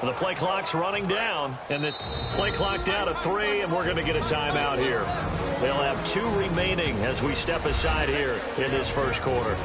The play clock's running down, and this play clock down to 3, and we're going to get a timeout here. They'll have 2 remaining as we step aside here in this first quarter.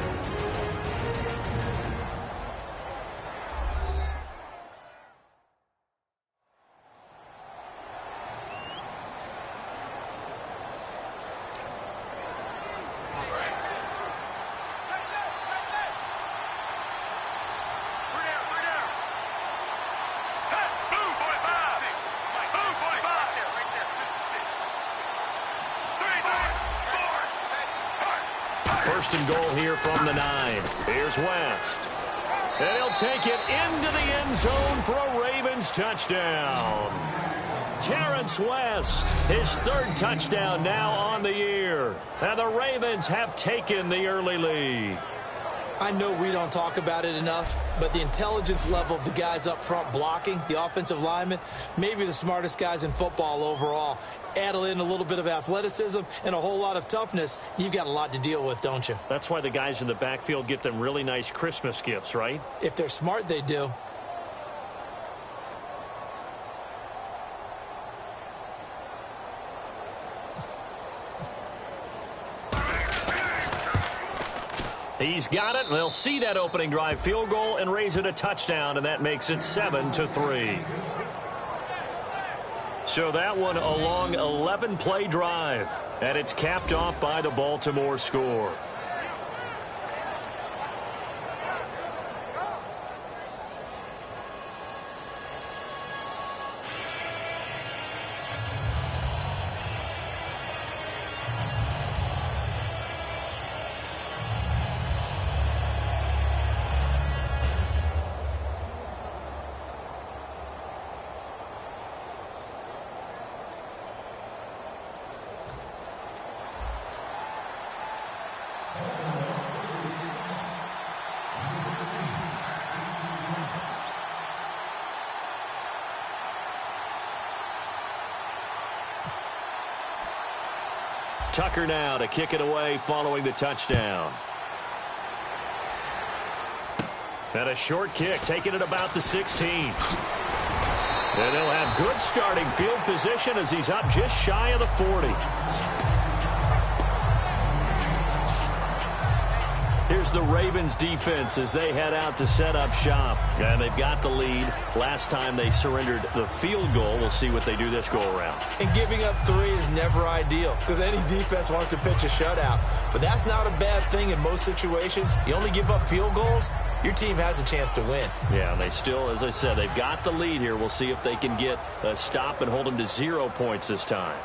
First and goal here from the 9. Here's West. And he'll take it into the end zone for a Ravens touchdown. Terrence West, his 3rd touchdown now on the year. And the Ravens have taken the early lead. I know we don't talk about it enough, but the intelligence level of the guys up front blocking, the offensive linemen, maybe the smartest guys in football overall. Add in a little bit of athleticism and a whole lot of toughness, you've got a lot to deal with, don't you? That's why the guys in the backfield get them really nice Christmas gifts, right? If they're smart, they do. He's got it, and they'll see that opening drive field goal and raise it a touchdown, and that makes it 7-3. So that one a long 11-play drive, and it's capped off by the Baltimore score. Tucker now to kick it away following the touchdown. And a short kick, taking it about the 16. And they'll have good starting field position as he's up just shy of the 40. Here's the Ravens defense as they head out to set up shop. And they've got the lead. Last time they surrendered the field goal. We'll see what they do this go around. And giving up 3 is never ideal because any defense wants to pitch a shutout. But that's not a bad thing in most situations. You only give up field goals, your team has a chance to win. Yeah, and they still, as I said, they've got the lead here. We'll see if they can get a stop and hold them to 0 points this time.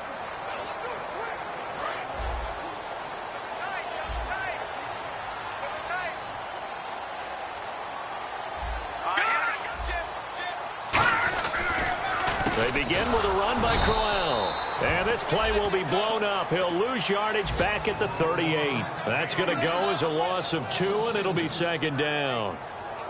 They begin with a run by Crowell. And this play will be blown up. He'll lose yardage back at the 38. That's going to go as a loss of 2, and it'll be 2nd down.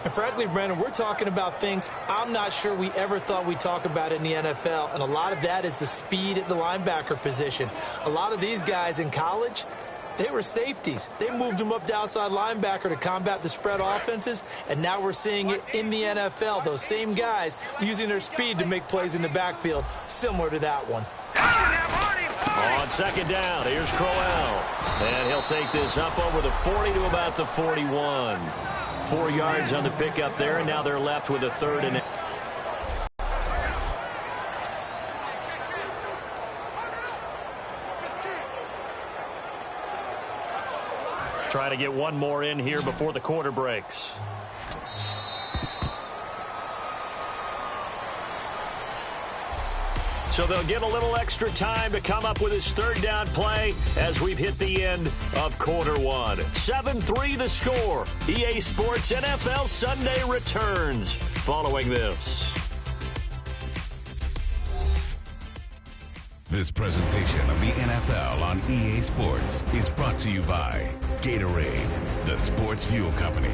And frankly, Brandon, we're talking about things I'm not sure we ever thought we'd talk about in the NFL. And a lot of that is the speed at the linebacker position. A lot of these guys in college, they were safeties. They moved them up to outside linebacker to combat the spread offenses, and now we're seeing it in the NFL. Those same guys using their speed to make plays in the backfield, similar to that one. On 2nd down, here's Crowell. And he'll take this up over the 40 to about the 41. 4 yards on the pickup there, and now they're left with a 3rd and... Try to get one more in here before the quarter breaks. So they'll get a little extra time to come up with his third down play as we've hit the end of quarter one. 7-3 the score. EA Sports NFL Sunday returns following this. This presentation of the NFL on EA Sports is brought to you by Gatorade, the sports fuel company.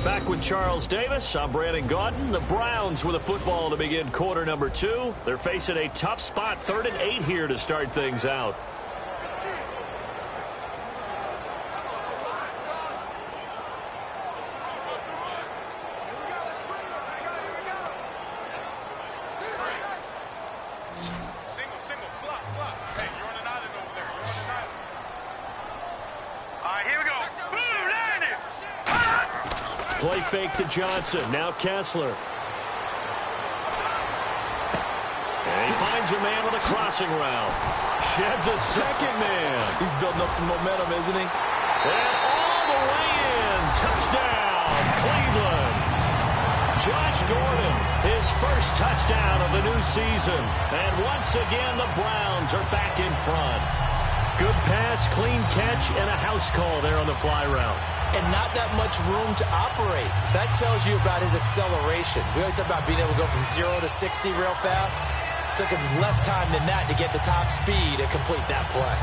Back with Charles Davis, I'm Brandon Gaudin. The Browns with a football to begin quarter number 2. They're facing a tough spot, 3rd and 8 here to start things out. Single, slot. Hey, you're on an island over there. You're on an island. All right, here we go. Boom, landed. Play fake to Johnson. Now Kessler. And he finds a man with a crossing route. Sheds a second man. He's building up some momentum, isn't he? And all the way in. Touchdown, Cleveland. Josh Gordon, his first touchdown of the new season. And once again, the Browns are back in front. Good pass, clean catch, and a house call there on the fly route. And not that much room to operate. So that tells you about his acceleration. We always talk about being able to go from 0 to 60 real fast. It took him less time than that to get the top speed and complete that play.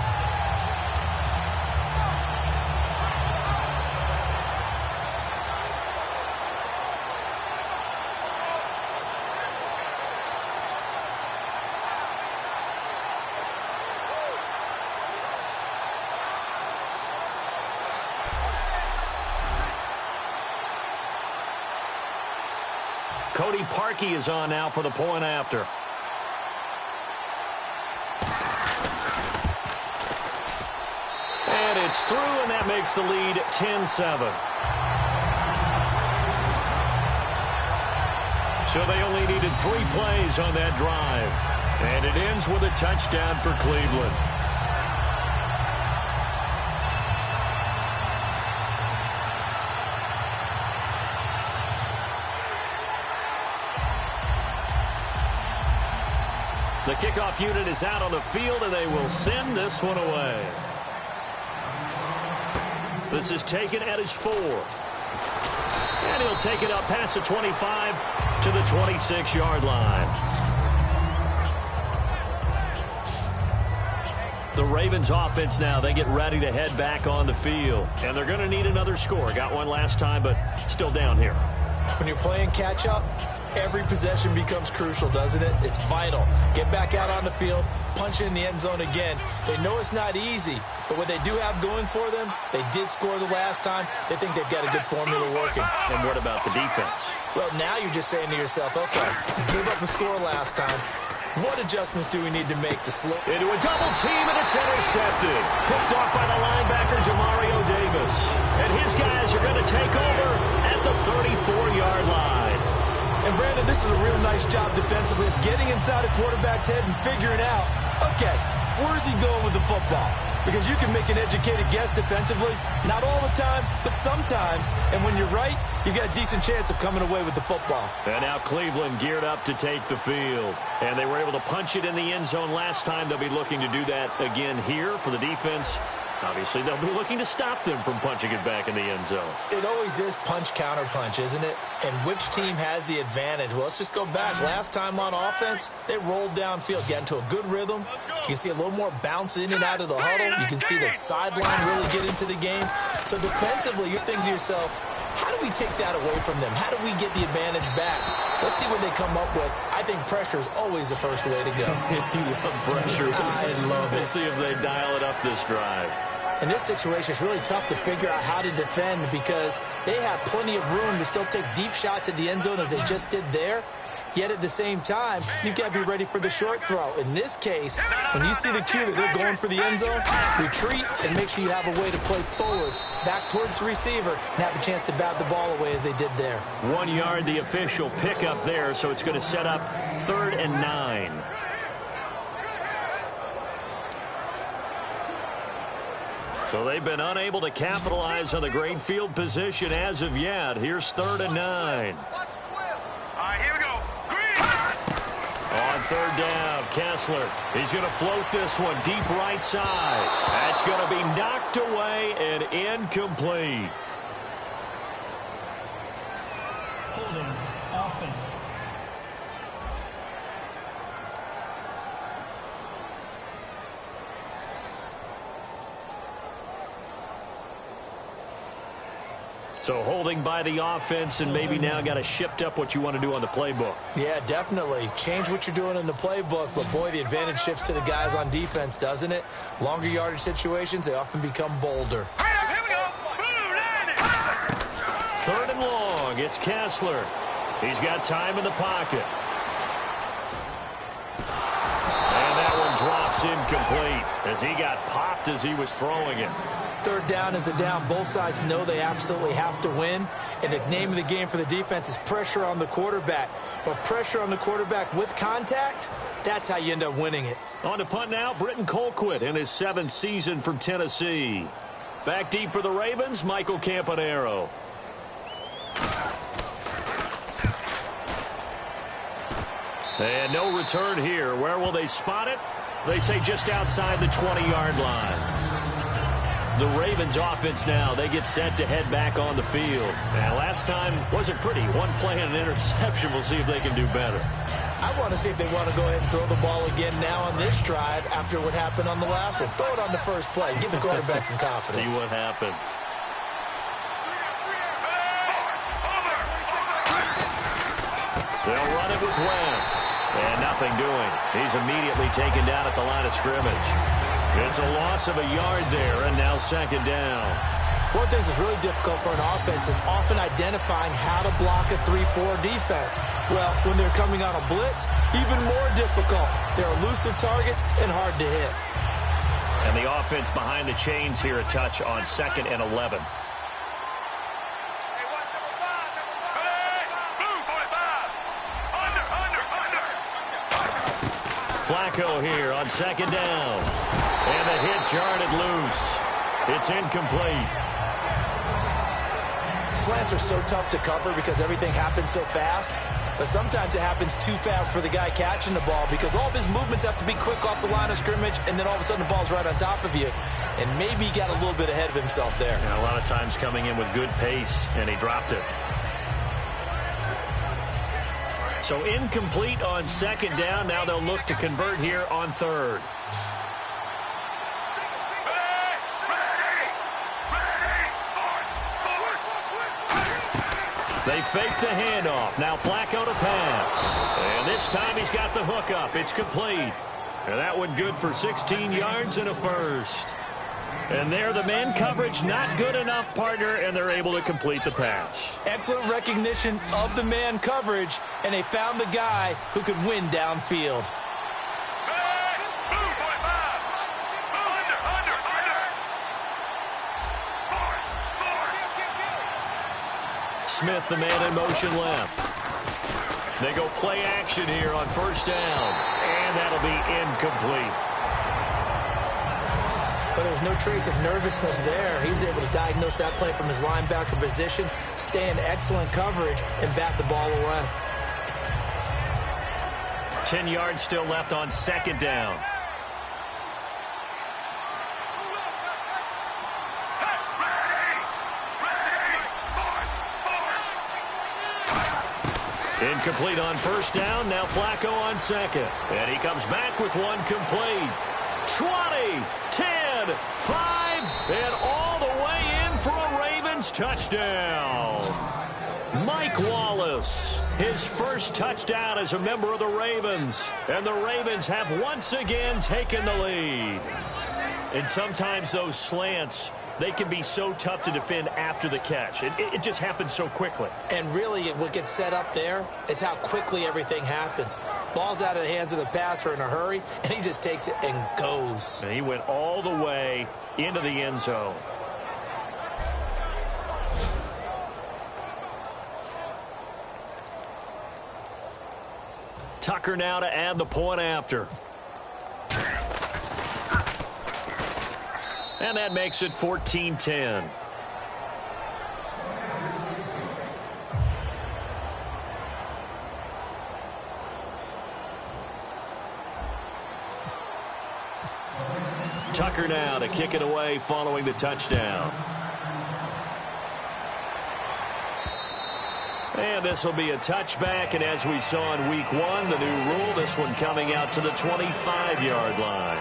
Cody Parkey is on now for the point after. And it's through, and that makes the lead 10-7. So they only needed 3 plays on that drive. And it ends with a touchdown for Cleveland. The kickoff unit is out on the field, and they will send this one away. This is taken at his 4. And he'll take it up past the 25 to the 26-yard line. The Ravens offense now, they get ready to head back on the field. And they're going to need another score. Got one last time, but still down here. When you're playing catch-up, every possession becomes crucial, doesn't it? It's vital. Get back out on the field, punch in the end zone again. They know it's not easy, but what they do have going for them, they did score the last time. They think they've got a good formula working. And what about the defense? Well, now you're just saying to yourself, okay, gave up a score last time. What adjustments do we need to make to slow? Into a double team, and it's intercepted. Picked off by the linebacker, Demario Davis. And his guys are going to take over at the 34-yard line. And, Brandon, this is a real nice job defensively of getting inside a quarterback's head and figuring out, okay, where's he going with the football? Because you can make an educated guess defensively, not all the time, but sometimes. And when you're right, you've got a decent chance of coming away with the football. And now Cleveland geared up to take the field. And they were able to punch it in the end zone last time. They'll be looking to do that again here for the defense. Obviously, they'll be looking to stop them from punching it back in the end zone. It always is punch-counter-punch, isn't it? And which team has the advantage? Well, let's just go back. Last time on offense, they rolled downfield, got into a good rhythm. You can see a little more bounce in and out of the huddle. You can see the sideline really get into the game. So defensively, you're thinking to yourself, how do we take that away from them? How do we get the advantage back? Let's see what they come up with. I think pressure is always the first way to go. You love pressure. I love it. We'll see if they dial it up this drive. In this situation, it's really tough to figure out how to defend because they have plenty of room to still take deep shots at the end zone as they just did there. Yet at the same time, you've got to be ready for the short throw. In this case, when you see the cue that they're going for the end zone, retreat and make sure you have a way to play forward, back towards the receiver, and have a chance to bat the ball away as they did there. 1 yard, the official pickup there, so it's going to set up 3rd and 9. So they've been unable to capitalize on the great field position as of yet. Here's 3rd and 9. All right, here we go. Green. On third down, Kessler. He's going to float this one deep right side. That's going to be knocked away and incomplete. Holding offense. So holding by the offense, and maybe now got to shift up what you want to do on the playbook. Yeah, definitely. Change what you're doing in the playbook, but boy, the advantage shifts to the guys on defense, doesn't it? Longer yardage situations, they often become bolder. Here we go. Third and long, it's Kessler. He's got time in the pocket. And that one drops incomplete as he got popped as he was throwing it. Third down is the down. Both sides know they absolutely have to win. And the name of the game for the defense is pressure on the quarterback. But pressure on the quarterback with contact, that's how you end up winning it. On to punt now, Britton Colquitt in his 7th season from Tennessee. Back deep for the Ravens, Michael Campanaro. And no return here. Where will they spot it? They say just outside the 20-yard line. The Ravens offense now, they get set to head back on the field. And last time wasn't pretty. One play and an interception. We'll see if they can do better. I want to see if they want to go ahead and throw the ball again now on this drive after what happened on the last one. Throw it on the first play. Give the quarterback some confidence. See what happens. They'll run it with West. And nothing doing. He's immediately taken down at the line of scrimmage. It's a loss of a yard there, and now second down. One thing that's really difficult for an offense is often identifying how to block a 3-4 defense. Well, when they're coming on a blitz, even more difficult. They're elusive targets and hard to hit. And the offense behind the chains here a touch on 2nd and 11. Flacco here on 2nd down. And the hit jarred it loose. It's incomplete. Slants are so tough to cover because everything happens so fast. But sometimes it happens too fast for the guy catching the ball because all of his movements have to be quick off the line of scrimmage, and then all of a sudden the ball's right on top of you. And maybe he got a little bit ahead of himself there. Yeah, a lot of times coming in with good pace, and he dropped it. So incomplete on 2nd down. Now they'll look to convert here on 3rd. They fake the handoff. Now Flacco to pass. And this time he's got the hook up. It's complete. And that one good for 16 yards and a first. And there the man coverage not good enough, partner, and they're able to complete the pass. Excellent recognition of the man coverage, and they found the guy who could win downfield. Smith, the man in motion left. They go play action here on 1st down, and that'll be incomplete. But there was no trace of nervousness there. He was able to diagnose that play from his linebacker position, stay in excellent coverage, and bat the ball away. 10 yards still left on 2nd down. Incomplete on 1st down. Now Flacco on 2nd. And he comes back with one complete. 20, 10, 5, and all the way in for a Ravens touchdown. Mike Wallace, his first touchdown as a member of the Ravens. And the Ravens have once again taken the lead. And sometimes those slants, they can be so tough to defend after the catch. It just happens so quickly. And really, what gets set up there is how quickly everything happens. Ball's out of the hands of the passer in a hurry, and he just takes it and goes. And he went all the way into the end zone. Tucker now to add the point after. And that makes it 14-10. Tucker now to kick it away following the touchdown. And this will be a touchback, and as we saw in week 1, the new rule, this one coming out to the 25-yard line.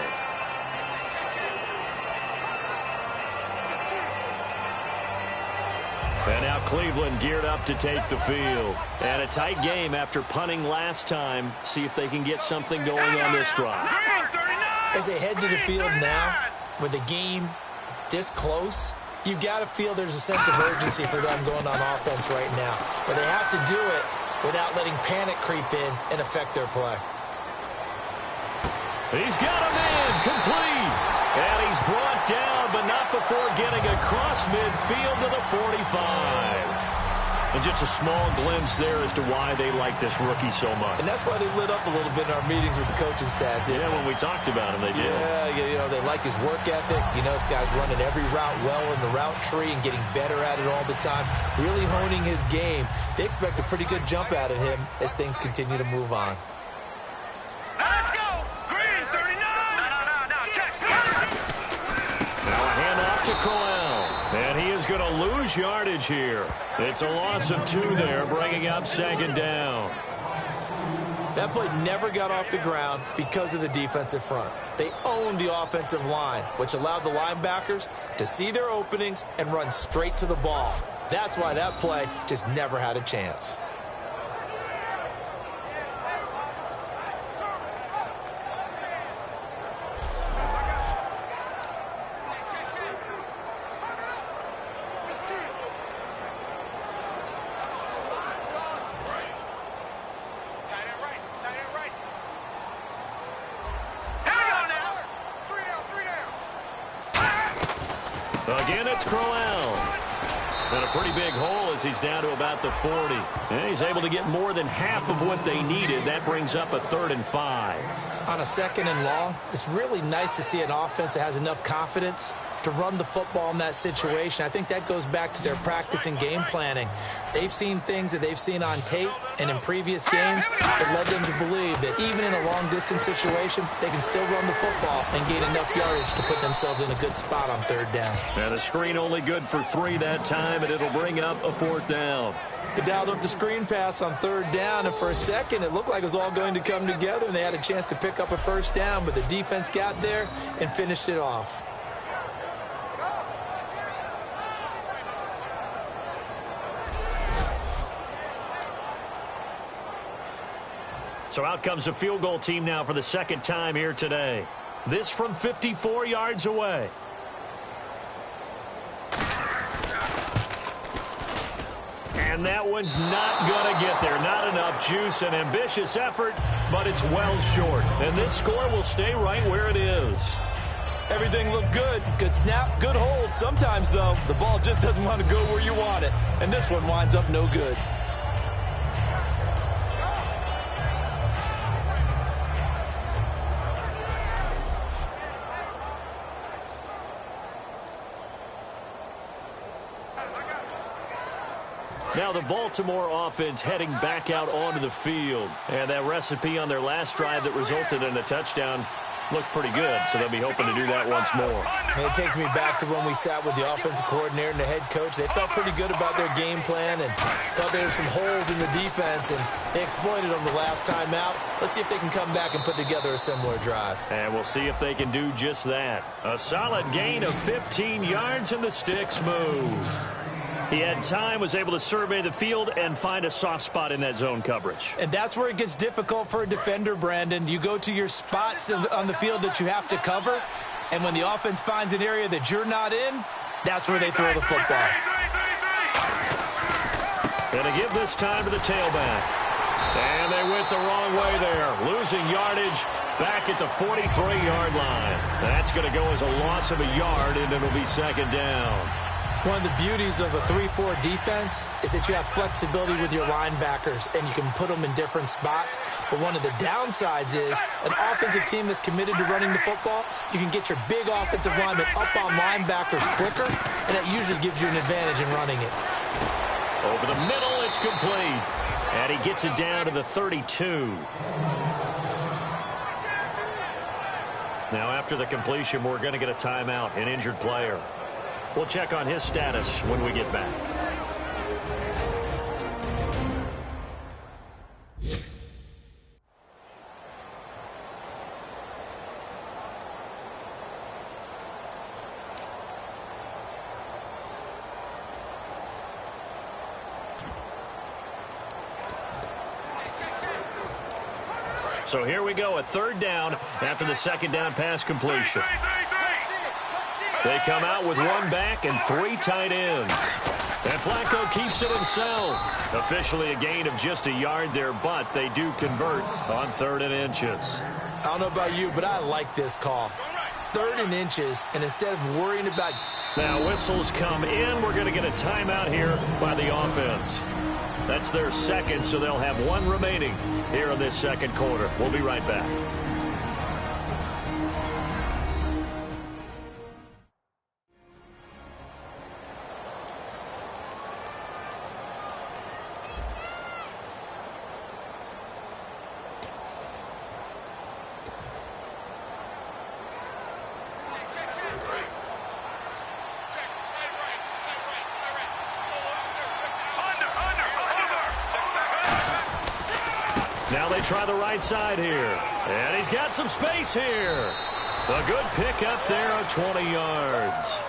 And now Cleveland geared up to take the field. And a tight game after punting last time. See if they can get something going on this drive. As they head to the field now, with the game this close, you've got to feel there's a sense of urgency for them going on offense right now. But they have to do it without letting panic creep in and affect their play. He's got a man complete. And he's brought down, but not before getting across midfield to the 45. And just a small glimpse there as to why they like this rookie so much. And that's why they lit up a little bit in our meetings with the coaching staff, didn't they? When we talked about him, they did. Yeah, you know, they like his work ethic. You know, this guy's running every route well in the route tree and getting better at it all the time, really honing his game. They expect a pretty good jump out of him as things continue to move on. Let's go! Green, 39! No, check. Now a handoff to Crowell. And he is going to lose yardage here. It's a loss of 2 there, bringing up second down. That play never got off the ground because of the defensive front. They owned the offensive line, which allowed the linebackers to see their openings and run straight to the ball. That's why that play just never had a chance. Again, it's Crowell. And a pretty big hole as he's down to about the 40. And he's able to get more than half of what they needed. That brings up a 3rd and 5. On a 2nd and long, it's really nice to see an offense that has enough confidence to run the football in that situation. I think that goes back to their practice and game planning. They've seen things that they've seen on tape and in previous games that led them to believe that even in a long-distance situation, they can still run the football and gain enough yardage to put themselves in a good spot on 3rd down. And the screen only good for 3 that time, and it'll bring up a 4th down. They dialed up the screen pass on 3rd down, and for a second, it looked like it was all going to come together, and they had a chance to pick up a 1st down, but the defense got there and finished it off. So out comes a field goal team now for the 2nd time here today. This from 54 yards away. And that one's not going to get there. Not enough juice, an ambitious effort, but it's well short. And this score will stay right where it is. Everything looked good. Good snap, good hold. Sometimes, though, the ball just doesn't want to go where you want it. And this one winds up no good. Now the Baltimore offense heading back out onto the field. And that recipe on their last drive that resulted in a touchdown looked pretty good, so they'll be hoping to do that once more. And it takes me back to when we sat with the offensive coordinator and the head coach. They felt pretty good about their game plan and thought there were some holes in the defense, and they exploited them the last time out. Let's see if they can come back and put together a similar drive. And we'll see if they can do just that. A solid gain of 15 yards, and the sticks move. He had time, was able to survey the field and find a soft spot in that zone coverage. And that's where it gets difficult for a defender, Brandon. You go to your spots on the field that you have to cover, and when the offense finds an area that you're not in, that's where they throw the football. And to give this time to the tailback. And they went the wrong way there, losing yardage back at the 43-yard line. That's going to go as a loss of a yard, and it'll be 2nd down. One of the beauties of a 3-4 defense is that you have flexibility with your linebackers, and you can put them in different spots. But one of the downsides is an offensive team that's committed to running the football, you can get your big offensive linemen up on linebackers quicker, and that usually gives you an advantage in running it. Over the middle, it's complete. And he gets it down to the 32. Now, after the completion, we're going to get a timeout, an injured player. We'll check on his status when we get back. So here we go, a third down after the second down pass completion. They come out with one back and three tight ends. And Flacco keeps it himself. Officially a gain of just a yard there, but they do convert on 3rd and inches. I don't know about you, but I like this call. 3rd and inches, and instead of worrying about... Now whistles come in. We're going to get a timeout here by the offense. That's their second, so they'll have one remaining here in this second quarter. We'll be right back. Now they try the right side here. And he's got some space here. A good pick up there of 20 yards.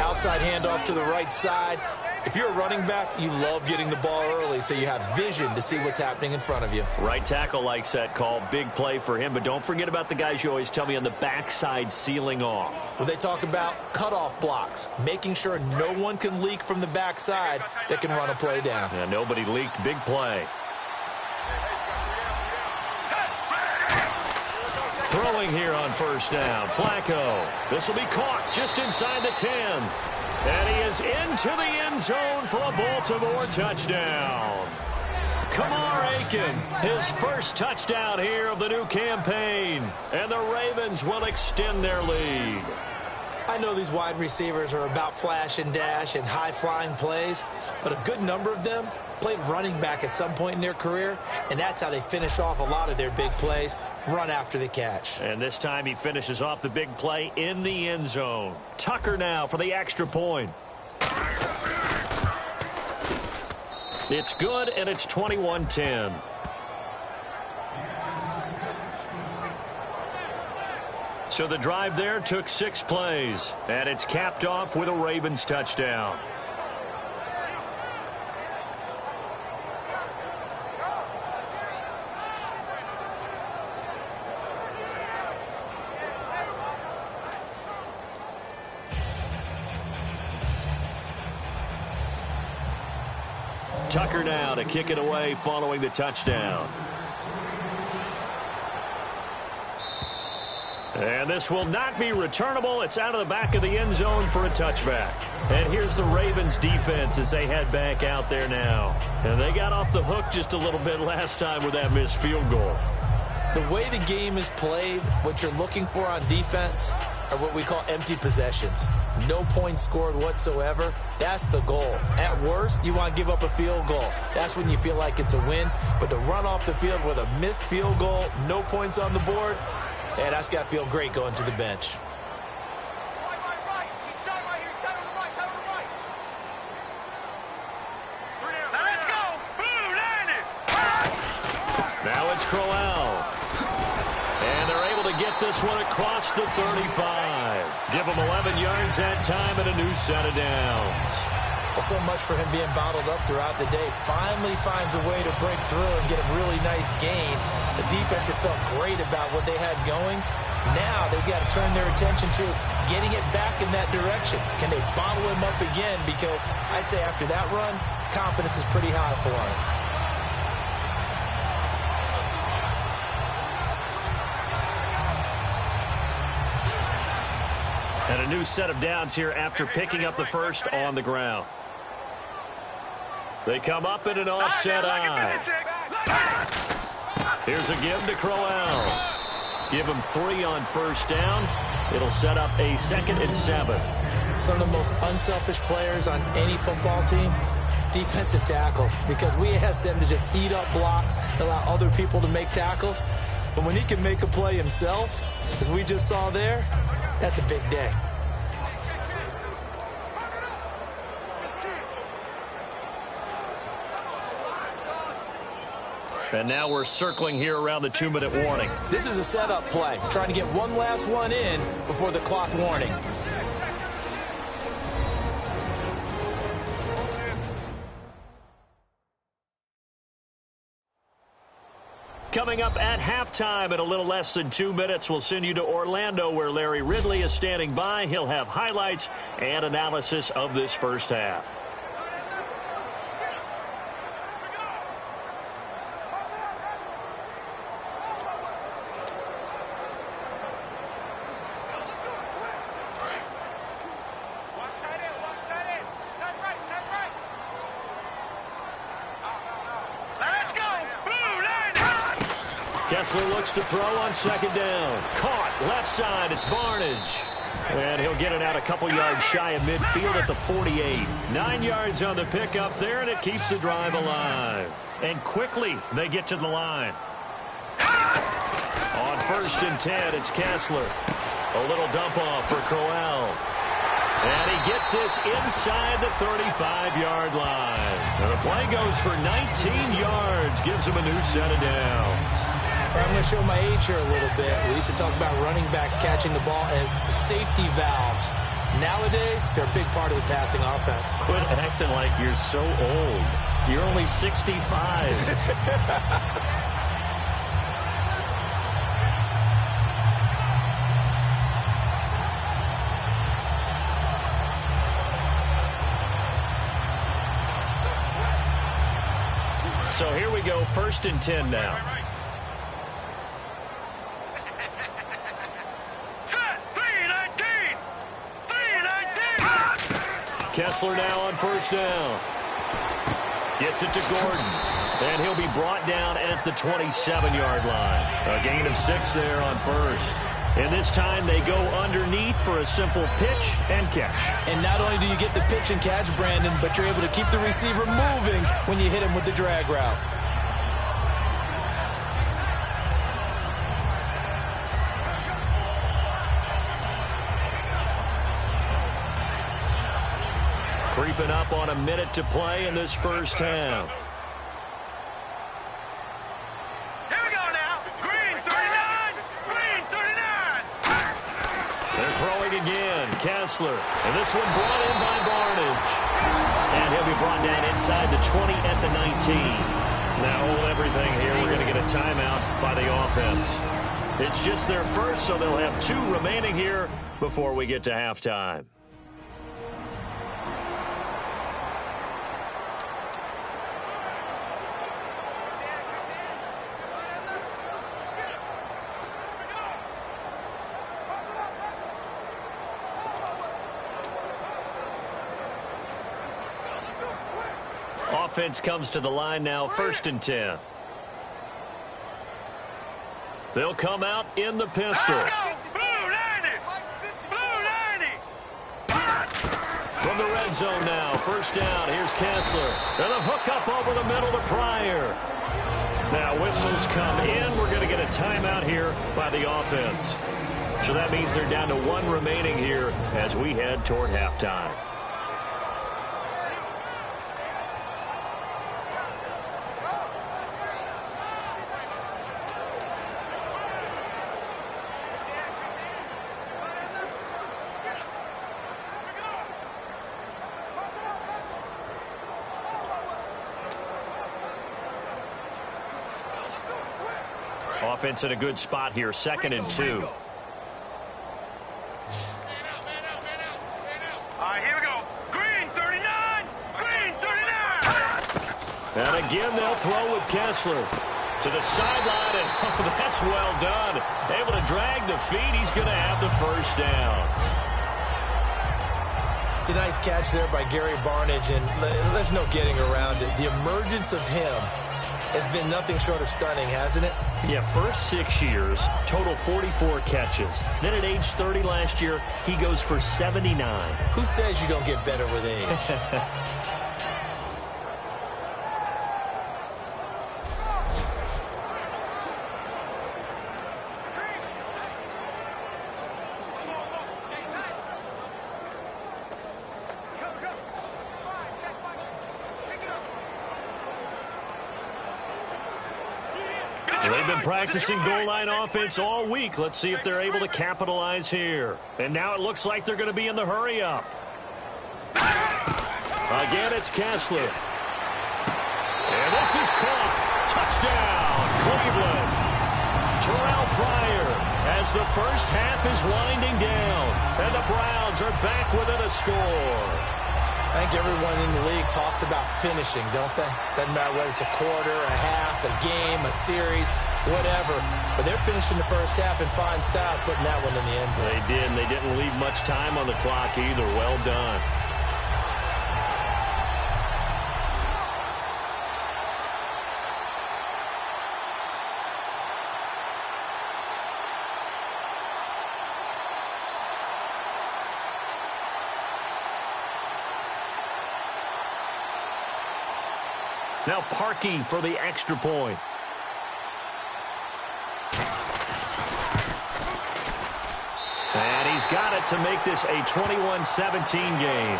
Outside handoff to the right side. If you're a running back, you love getting the ball early so you have vision to see what's happening in front of you. Right tackle likes that call. Big play for him. But don't forget about the guys you always tell me on the backside sealing off. Well, they talk about cutoff blocks, making sure no one can leak from the backside that can run a play down. Yeah, nobody leaked. Big play. Throwing here on first down. Flacco. This will be caught just inside the 10. And he is into the end zone for a Baltimore touchdown. Kamar Aiken, his first touchdown here of the new campaign. And the Ravens will extend their lead. I know these wide receivers are about flash and dash and high-flying plays, but a good number of them played running back at some point in their career, and that's how they finish off a lot of their big plays, run after the catch. And this time he finishes off the big play in the end zone. Tucker now for the extra point. It's good, and it's 21-10. So the drive there took 6 plays, and it's capped off with a Ravens touchdown. Tucker now to kick it away following the touchdown. And this will not be returnable. It's out of the back of the end zone for a touchback. And here's the Ravens defense as they head back out there now. And they got off the hook just a little bit last time with that missed field goal. The way the game is played, what you're looking for on defense are what we call empty possessions. No points scored whatsoever. That's the goal. At worst, you want to give up a field goal. That's when you feel like it's a win. But to run off the field with a missed field goal, no points on the board, yeah, that's got to feel great going to the bench. Now it's Crowell. And they're able to get this one across the 35. Give him 11 yards that time and a new set of downs. Well, so much for him being bottled up throughout the day. Finally finds a way to break through and get a really nice gain. The defense had felt great about what they had going. Now they've got to turn their attention to getting it back in that direction. Can they bottle him up again? Because I'd say after that run, confidence is pretty high for him. And a new set of downs here after picking up the first on the ground. They come up in an offset eye. Here's a give to Crowell. Give him 3 on first down. It'll set up a 2nd and 7. Some of the most unselfish players on any football team defensive tackles, because we asked them to just eat up blocks, allow other people to make tackles. But when he can make a play himself, as we just saw there, that's a big day. And now we're circling here around the 2-minute warning. This is a setup play, trying to get one last one in before the clock warning. Coming up at halftime in a little less than 2 minutes, we'll send you to Orlando, where Larry Ridley is standing by. He'll have highlights and analysis of this first half. Kessler looks to throw on second down. Caught left side. It's Barnage. And he'll get it out a couple yards shy of midfield at the 48. 9 yards on the pickup there, and it keeps the drive alive. And quickly they get to the line. On 1st and 10, it's Kessler. A little dump off for Crowell. And he gets this inside the 35-yard line. And the play goes for 19 yards. Gives him a new set of downs. I'm going to show my age here a little bit. We used to talk about running backs catching the ball as safety valves. Nowadays, they're a big part of the passing offense. Quit acting like you're so old. You're only 65. So here we go, 1st and 10 now. Kessler now on 1st down. Gets it to Gordon. And he'll be brought down at the 27-yard line. A gain of 6 there on 1st. And this time they go underneath for a simple pitch and catch. And not only do you get the pitch and catch, Brandon, but you're able to keep the receiver moving when you hit him with the drag route. Creeping up on a minute to play in this first half. Here we go now. Green 39. Green 39. They're throwing again. Kessler. And this one brought in by Barnage. And he'll be brought down inside the 20 at the 19. Now hold everything here. We're going to get a timeout by the offense. It's just their first, so they'll have 2 remaining here before we get to halftime. Offense comes to the line now, 1st and 10. They'll come out in the pistol. Let's go. Blue 90. Blue 90. From the red zone now, 1st down. Here's Kessler. And a hook up over the middle to Pryor. Now whistles come in. We're going to get a timeout here by the offense. So that means they're down to 1 remaining here as we head toward halftime. Offense in a good spot here, 2nd and 2. All right, here we go. Green 39. Green 39. And again, they'll throw with Kessler to the sideline, and oh, that's well done. Able to drag the feet. He's going to have the 1st down. It's a nice catch there by Gary Barnage, and there's no getting around it. The emergence of him has been nothing short of stunning, hasn't it? Yeah, first 6 years, total 44 catches. Then at age 30 last year, he goes for 79. Who says you don't get better with age? They've been practicing goal line offense all week. Let's see if they're able to capitalize here. And now it looks like they're going to be in the hurry-up. Again, it's Kessler. And this is caught. Touchdown, Cleveland. Terrell Pryor as the first half is winding down. And the Browns are back within a score. I think everyone in the league talks about finishing, don't they? Doesn't matter whether it's a quarter, a half, a game, a series, whatever. But they're finishing the first half in fine style, putting that one in the end zone. They did, and they didn't leave much time on the clock either. Well done. Now Parkey for the extra point. And he's got it to make this a 21-17 game.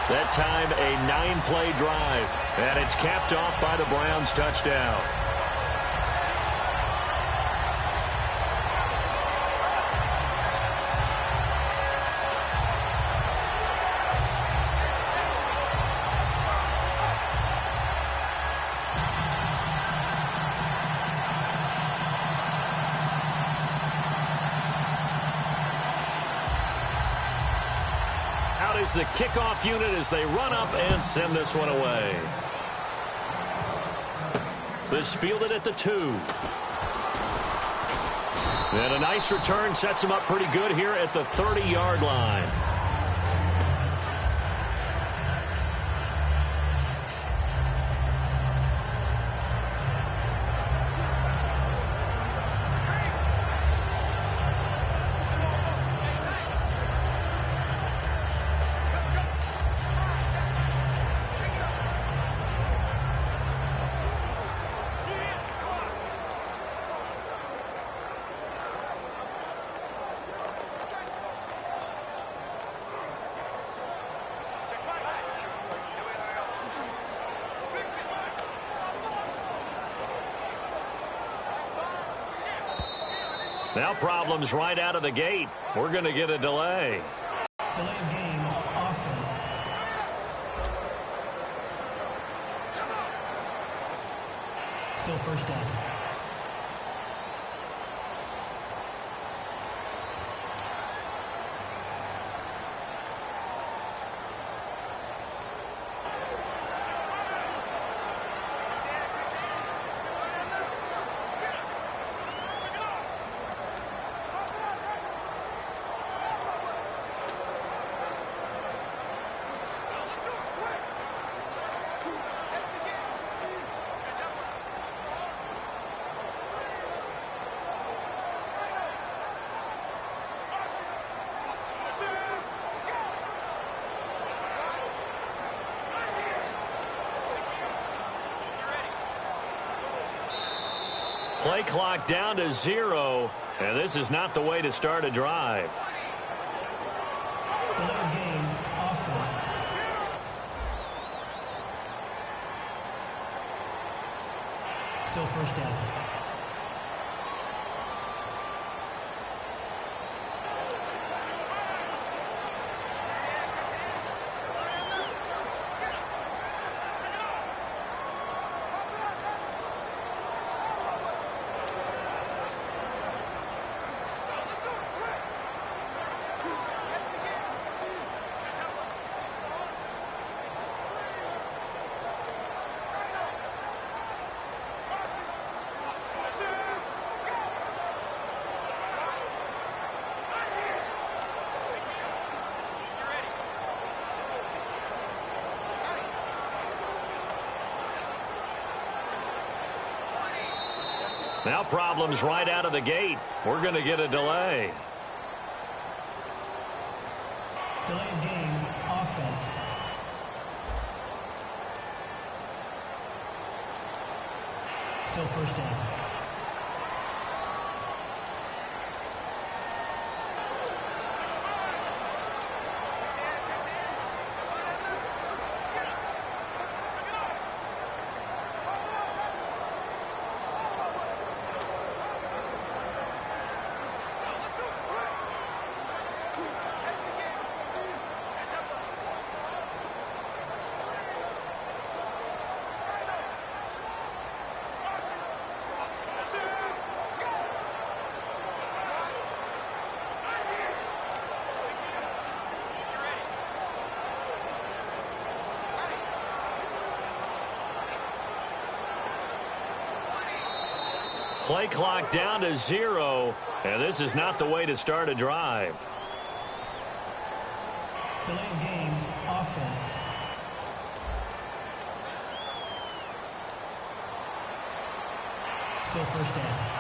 That time a 9-play drive. And it's capped off by the Browns' touchdown. Is the kickoff unit as they run up and send this one away. This fielded at the 2. And a nice return sets him up pretty good here at the 30-yard line. Now problems right out of the gate. We're going to get a delay. Delay of game, offense. Still first down. Play clock down to 0, and this is not the way to start a drive. Delay of game, offense. Still first down. Now problems right out of the gate. We're going to get a delay. Delay of game, offense. Still first down. play clock down to 0, and this is not the way to start a drive. Delay of game, offense. Still first down.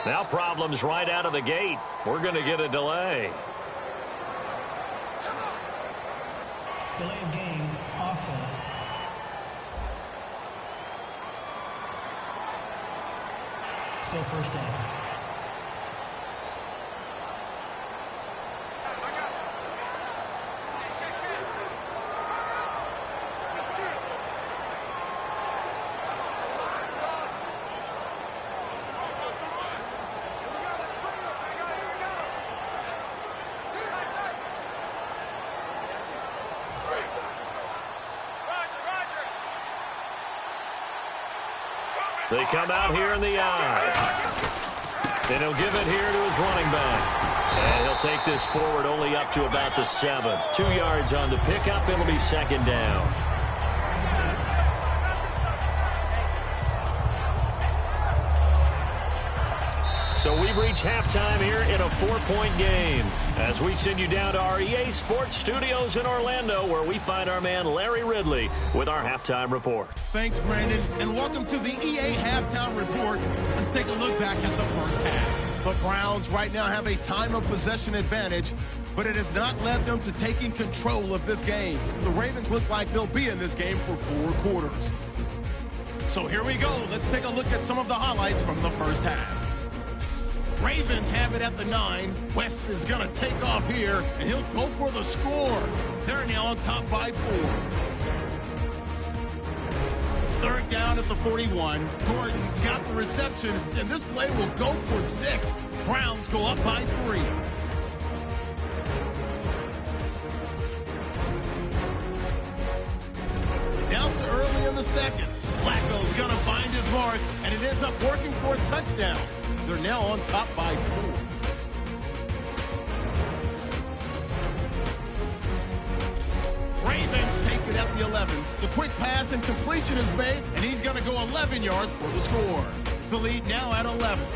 Now problems right out of the gate. We're going to get a delay. Delay of game, offense. Still first down. They come out here in the eye. And he'll give it here to his running back. And he'll take this forward only up to about the 7. 2 yards on the pickup. It'll be second down. So we've reached halftime here in a 4-point game as we send you down to our EA Sports Studios in Orlando, where we find our man Larry Ridley with our halftime report. Thanks, Brandon, and welcome to the EA Halftime Report. Let's take a look back at the first half. The Browns right now have a time of possession advantage, but it has not led them to taking control of this game. The Ravens look like they'll be in this game for 4 quarters. So here we go. Let's take a look at some of the highlights from the first half. Ravens have it at the 9. West is going to take off here, and he'll go for the score. They're now on top by 4. Third down at the 41. Gordon's got the reception, and this play will go for 6. Browns go up by 3. Now to early in the second. Flacco's going to find his mark, and it ends up working for a touchdown. They're now on top by 4. Ravens take it at the 11. The quick pass and completion is made, and he's going to go 11 yards for the score. The lead now at 11.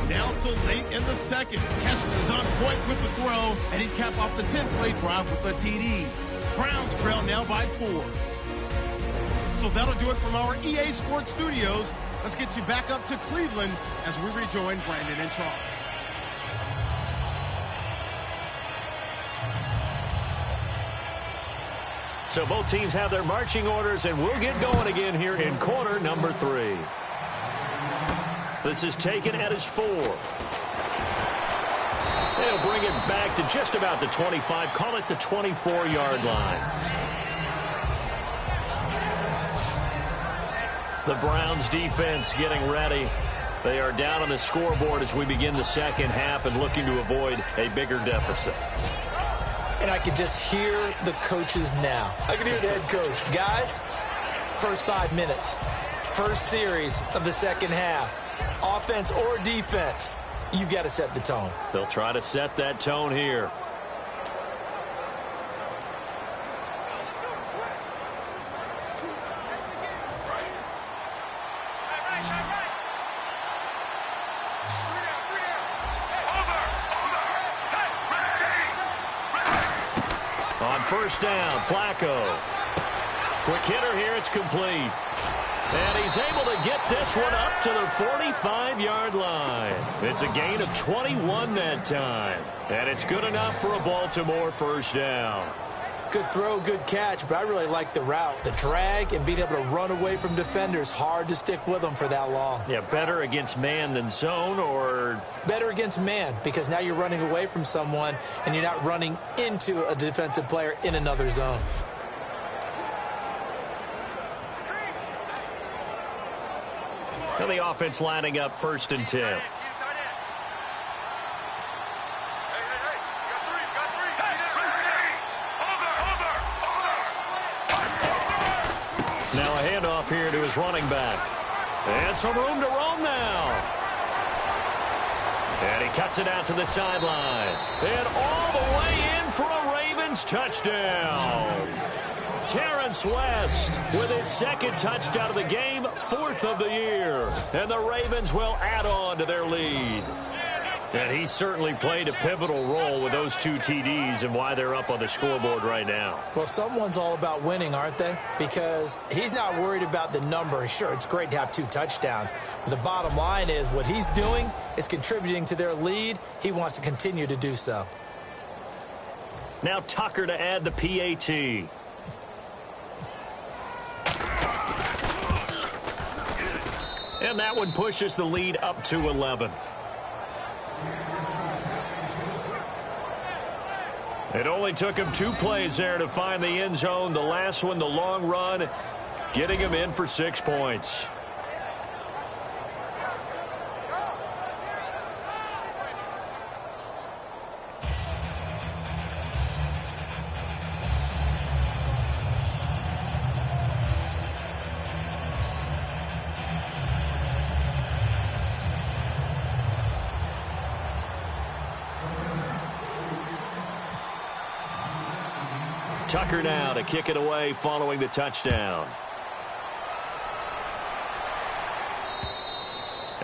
Now to late in the second. Kessler's on point with the throw, and he'd cap off the 10-play drive with a TD. Browns trail now by 4. So that'll do it from our EA Sports Studios. Let's get you back up to Cleveland as we rejoin Brandon and Charles. So both teams have their marching orders, and we'll get going again here in quarter number 3. This is taken at his 4. They'll bring it back to just about the 25, call it the 24-yard line. The Browns defense getting ready. They are down on the scoreboard as we begin the second half and looking to avoid a bigger deficit. And I can just hear the coaches now. I can hear the head coach. Guys, first 5 minutes, first series of the second half, offense or defense, you've got to set the tone. They'll try to set that tone here. First down, Flacco. Quick hitter here, it's complete. And he's able to get this one up to the 45-yard line. It's a gain of 21 that time. And it's good enough for a Baltimore first down. Good throw, good catch, but I really like the route. The drag and being able to run away from defenders, hard to stick with them for that long. Yeah, better against man than zone, or? Better against man, because now you're running away from someone and you're not running into a defensive player in another zone. Now the offense lining up 1st and 10. Now a handoff here to his running back. And some room to roam now. And he cuts it out to the sideline. And all the way in for a Ravens touchdown. Terrence West with his 2nd touchdown of the game, 4th of the year. And the Ravens will add on to their lead. And he certainly played a pivotal role with those 2 TDs and why they're up on the scoreboard right now. Well, someone's all about winning, aren't they? Because he's not worried about the number. Sure, it's great to have 2 touchdowns. But the bottom line is what he's doing is contributing to their lead. He wants to continue to do so. Now Tucker to add the PAT. And that one pushes the lead up to 11. It only took him 2 plays there to find the end zone. The last one, the long run, getting him in for 6 points. Tucker now to kick it away following the touchdown.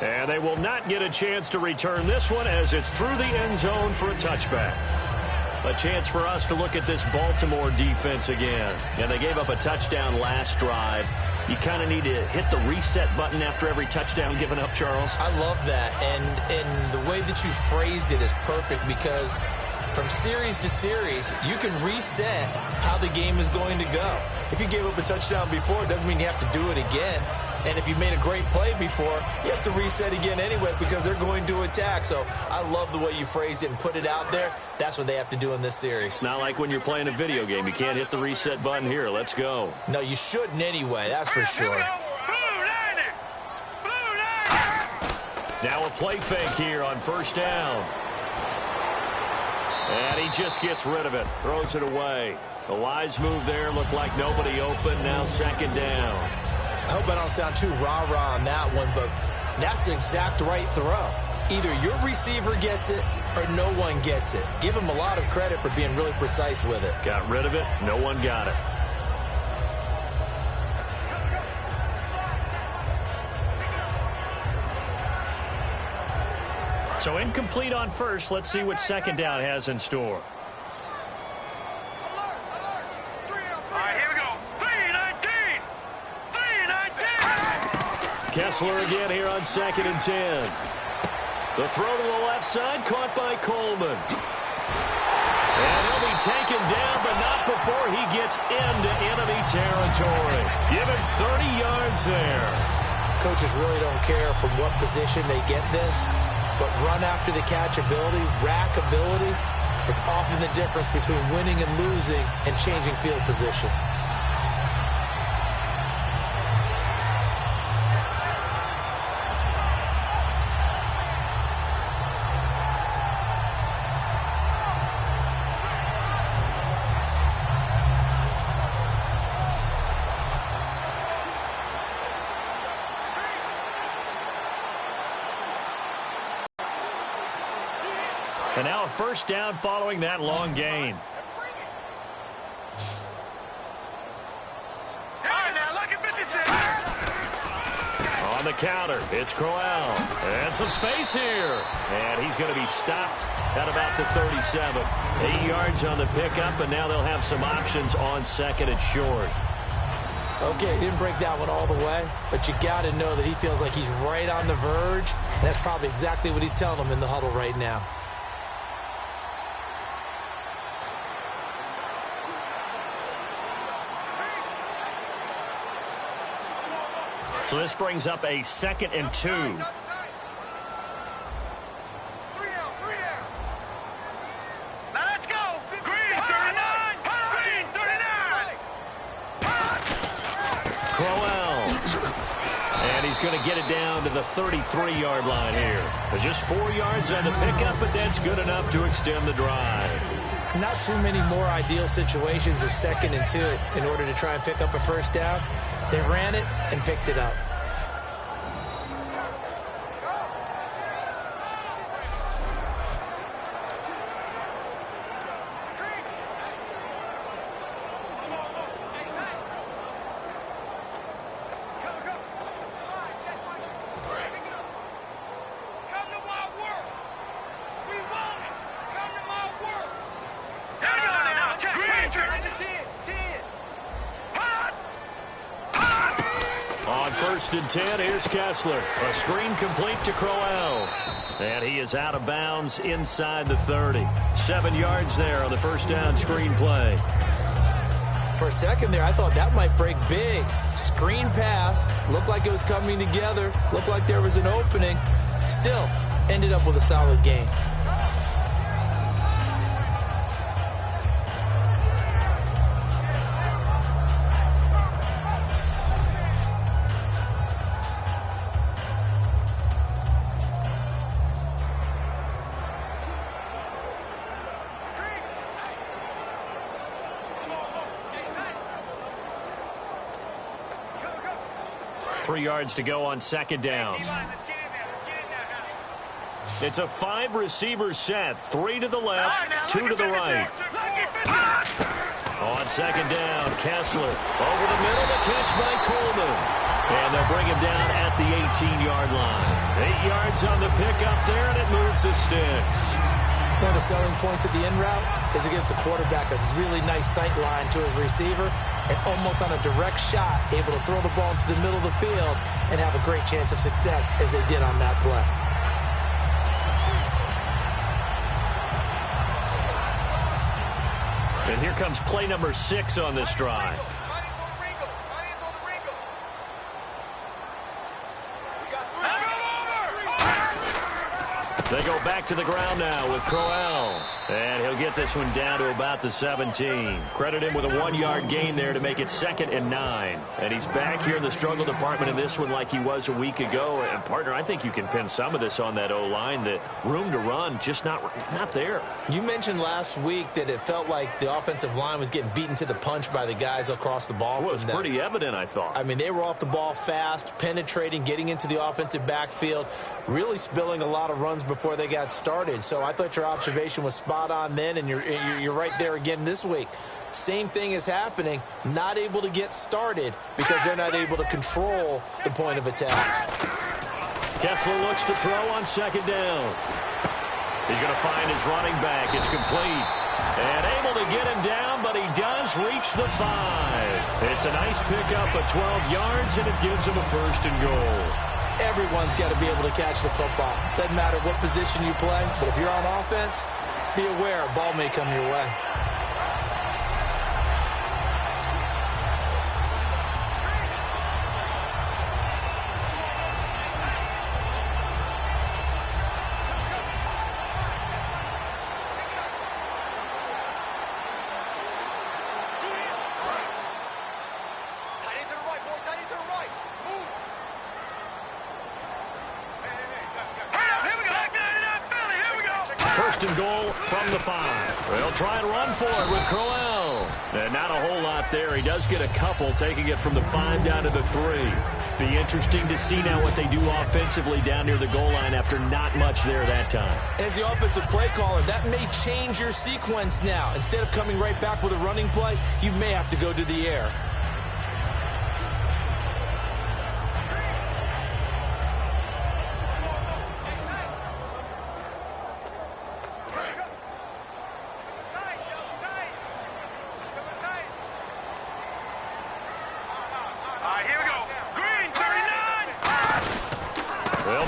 And they will not get a chance to return this one as it's through the end zone for a touchback. A chance for us to look at this Baltimore defense again. And they gave up a touchdown last drive. You kind of need to hit the reset button after every touchdown given up, Charles. I love that. And the way that you phrased it is perfect because from series to series, you can reset how the game is going to go. If you gave up a touchdown before, it doesn't mean you have to do it again. And if you made a great play before, you have to reset again anyway because they're going to attack. So I love the way you phrased it and put it out there. That's what they have to do in this series. Not like when you're playing a video game. You can't hit the reset button here. Let's go. No, you shouldn't anyway. That's for sure. Now a play fake here on 1st down. And he just gets rid of it. Throws it away. The wise move there. Looked like nobody open. Now 2nd down. I hope I don't sound too rah-rah on that one, but that's the exact right throw. Either your receiver gets it or no one gets it. Give him a lot of credit for being really precise with it. Got rid of it. No one got it. So incomplete on 1st. Let's see what 2nd down has in store. Kessler again here on 2nd and 10. The throw to the left side, caught by Coleman. And he'll be taken down, but not before he gets into enemy territory. Give him 30 yards there. Coaches really don't care from what position they get this, but run after the catch ability, rack ability, is often the difference between winning and losing and changing field position. And now a 1st down following that long gain. On the counter, it's Crowell. And some space here. And he's going to be stopped at about the 37. 8 yards on the pickup, and now they'll have some options on 2nd and short. Okay, he didn't break that one all the way, but you got to know that he feels like he's right on the verge, and that's probably exactly what he's telling them in the huddle right now. So this brings up a 2nd and 2. And he's going to get it down to the 33-yard line here. There's just 4 yards on the pickup, but that's good enough to extend the drive. Not too many more ideal situations at 2nd and 2 in order to try and pick up a first down. They ran it and picked it up. On 1st and 10, here's Kessler. A screen complete to Crowell. And he is out of bounds inside the 30. 7 yards there on the first down screen play. For a second there, I thought that might break big. Screen pass. Looked like it was coming together. Looked like there was an opening. Still, ended up with a solid gain. Three yards to go on 2nd down. It's a 5-receiver set. 3 to the left, 2 to the right. On 2nd down, Kessler over the middle, the catch by Coleman. And they'll bring him down at the 18-yard line. 8 yards on the pickup there, and it moves the sticks. One of the selling points of the in route is it gives the quarterback a really nice sight line to his receiver and almost on a direct shot able to throw the ball into the middle of the field and have a great chance of success as they did on that play. And here comes play number 6 on this drive. They go back to the ground now with Crowell. And he'll get this one down to about the 17. Credit him with a 1-yard gain there to make it 2nd and 9. And he's back here in the struggle department in this one like he was a week ago. And, partner, I think you can pin some of this on that O-line. The room to run just not there. You mentioned last week that it felt like the offensive line was getting beaten to the punch by the guys across the ball. Well, it was pretty evident, I thought. I mean, they were off the ball fast, penetrating, getting into the offensive backfield, really spilling a lot of runs before they got started. So I thought your observation was spot on then, and you're right there again this week. Same thing is happening. Not able to get started because they're not able to control the point of attack. Kessler looks to throw on 2nd down. He's going to find his running back. It's complete. And able to get him down, but he does reach the 5. It's a nice pickup of 12 yards, and it gives him a 1st and goal. Everyone's got to be able to catch the football. Doesn't matter what position you play, but if you're on offense, be aware a ball may come your way. And goal from the 5. They'll try and run for it with Crowell. And not a whole lot there. He does get a couple, taking it from the 5 down to the 3. Be interesting to see now what they do offensively down near the goal line after not much there that time. As the offensive play caller, that may change your sequence now. Instead of coming right back with a running play, you may have to go to the air.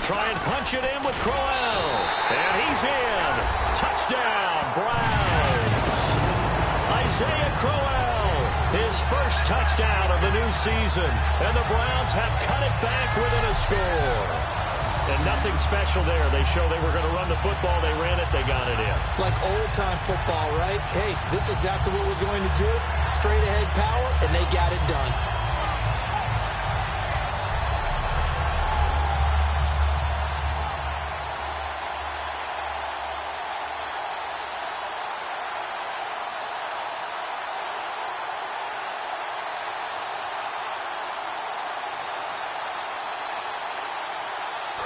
Try and punch it in with Crowell. And he's in. Touchdown, Browns. Isaiah Crowell His first touchdown of the new season. And the Browns have cut it back within a score. And nothing special there. They show they were going to run the football. They ran it. They got it in. Like old-time football, right? Hey, this is exactly what we're going to do. Straight-ahead power, and they got it done.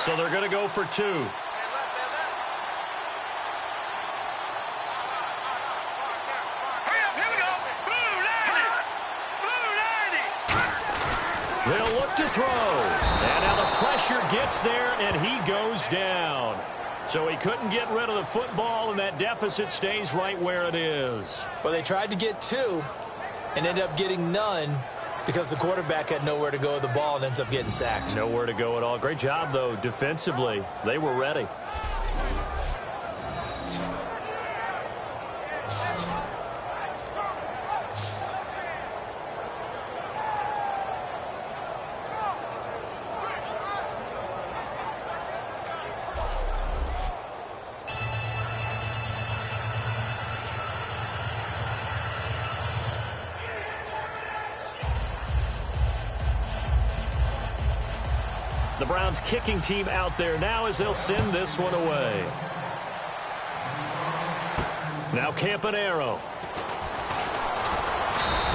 So they're going to go for 2. Here we go. Blue 90. They'll look to throw. And now the pressure gets there, and he goes down. So he couldn't get rid of the football, and that deficit stays right where it is. Well, they tried to get 2 and ended up getting none because the quarterback had nowhere to go with the ball and ends up getting sacked. Nowhere to go at all. Great job, though, defensively. They were ready. The Browns kicking team out there now as they'll send this one away. Now Campanaro.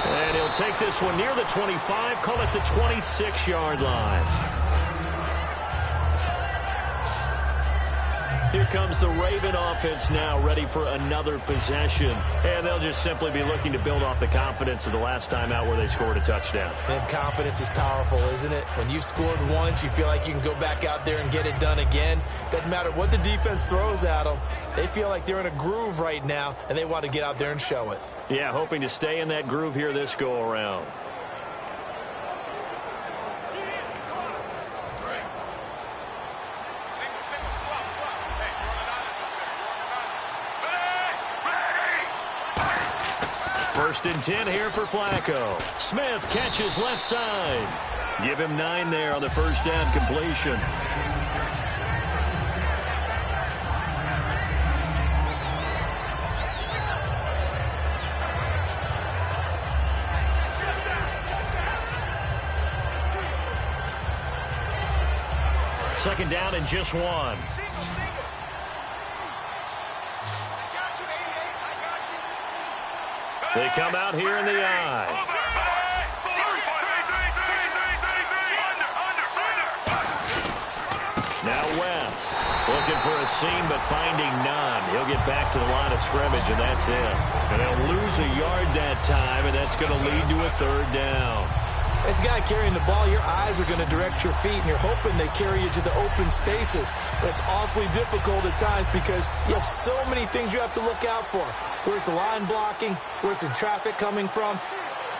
And he'll take this one near the 25, call it the 26-yard line. Here comes the Raven offense now, ready for another possession. And they'll just simply be looking to build off the confidence of the last time out where they scored a touchdown. And confidence is powerful, isn't it? When you've scored once, you feel like you can go back out there and get it done again. Doesn't matter what the defense throws at them. They feel like they're in a groove right now, and they want to get out there and show it. Yeah, hoping to stay in that groove here this go-around. First and 10 here for Flacco. Smith catches left side. Give him 9 there on the first down completion. Second down and just 1. They come out here in the I. Now West, looking for a seam but finding none. He'll get back to the line of scrimmage, and that's it. And they'll lose a yard that time, and that's going to lead to a third down. This guy carrying the ball, your eyes are going to direct your feet, and you're hoping they carry you to the open spaces. But it's awfully difficult at times because you have so many things you have to look out for. Where's the line blocking? Where's the traffic coming from?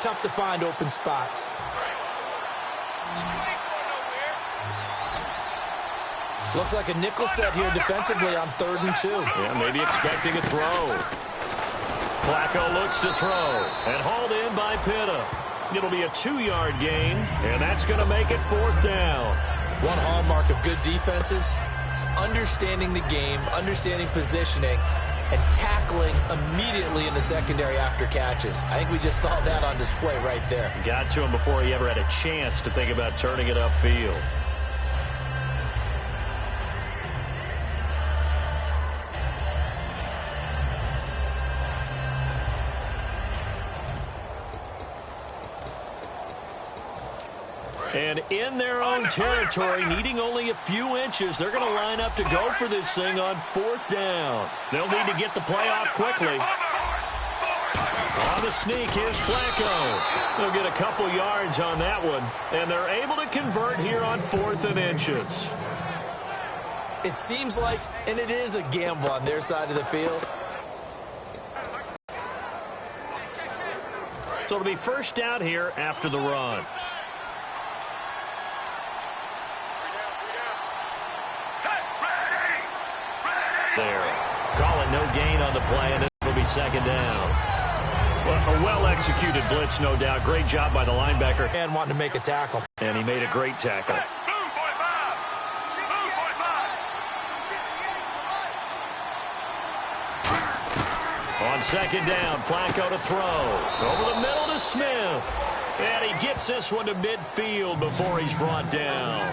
Tough to find open spots. Looks like a nickel set here defensively on 3rd and 2. Yeah, maybe expecting a throw. Flacco looks to throw and hauled in by Pitta. It'll be a 2-yard gain, and that's going to make it 4th down. One hallmark of good defenses is understanding the game, understanding positioning, and tackling immediately in the secondary after catches. I think we just saw that on display right there. Got to him before he ever had a chance to think about turning it upfield. And in their own territory, needing only a few inches, they're going to line up to go for this thing on 4th down. They'll need to get the play off quickly. On the sneak, here's Flacco. They'll get a couple yards on that one, and they're able to convert here on 4th and inches. It seems like, and it is a gamble on their side of the field. So it'll be first down here after the run. There. Call it no gain on the play, and it'll be 2nd down. Well, a well-executed blitz, no doubt. Great job by the linebacker. And wanting to make a tackle. And he made a great tackle. Move 45. Move 45. On second down, Flacco to throw. Over the middle to Smith. And he gets this one to midfield before he's brought down.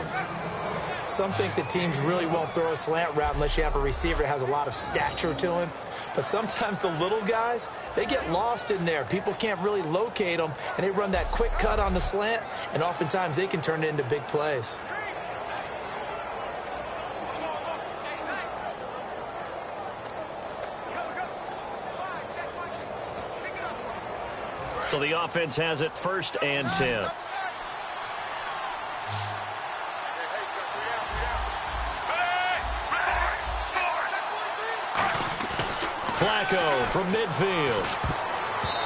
Some think that teams really won't throw a slant route unless you have a receiver that has a lot of stature to him. But sometimes the little guys, they get lost in there. People can't really locate them, and they run that quick cut on the slant, and oftentimes they can turn it into big plays. So the offense has it 1st and 10. Flacco from midfield.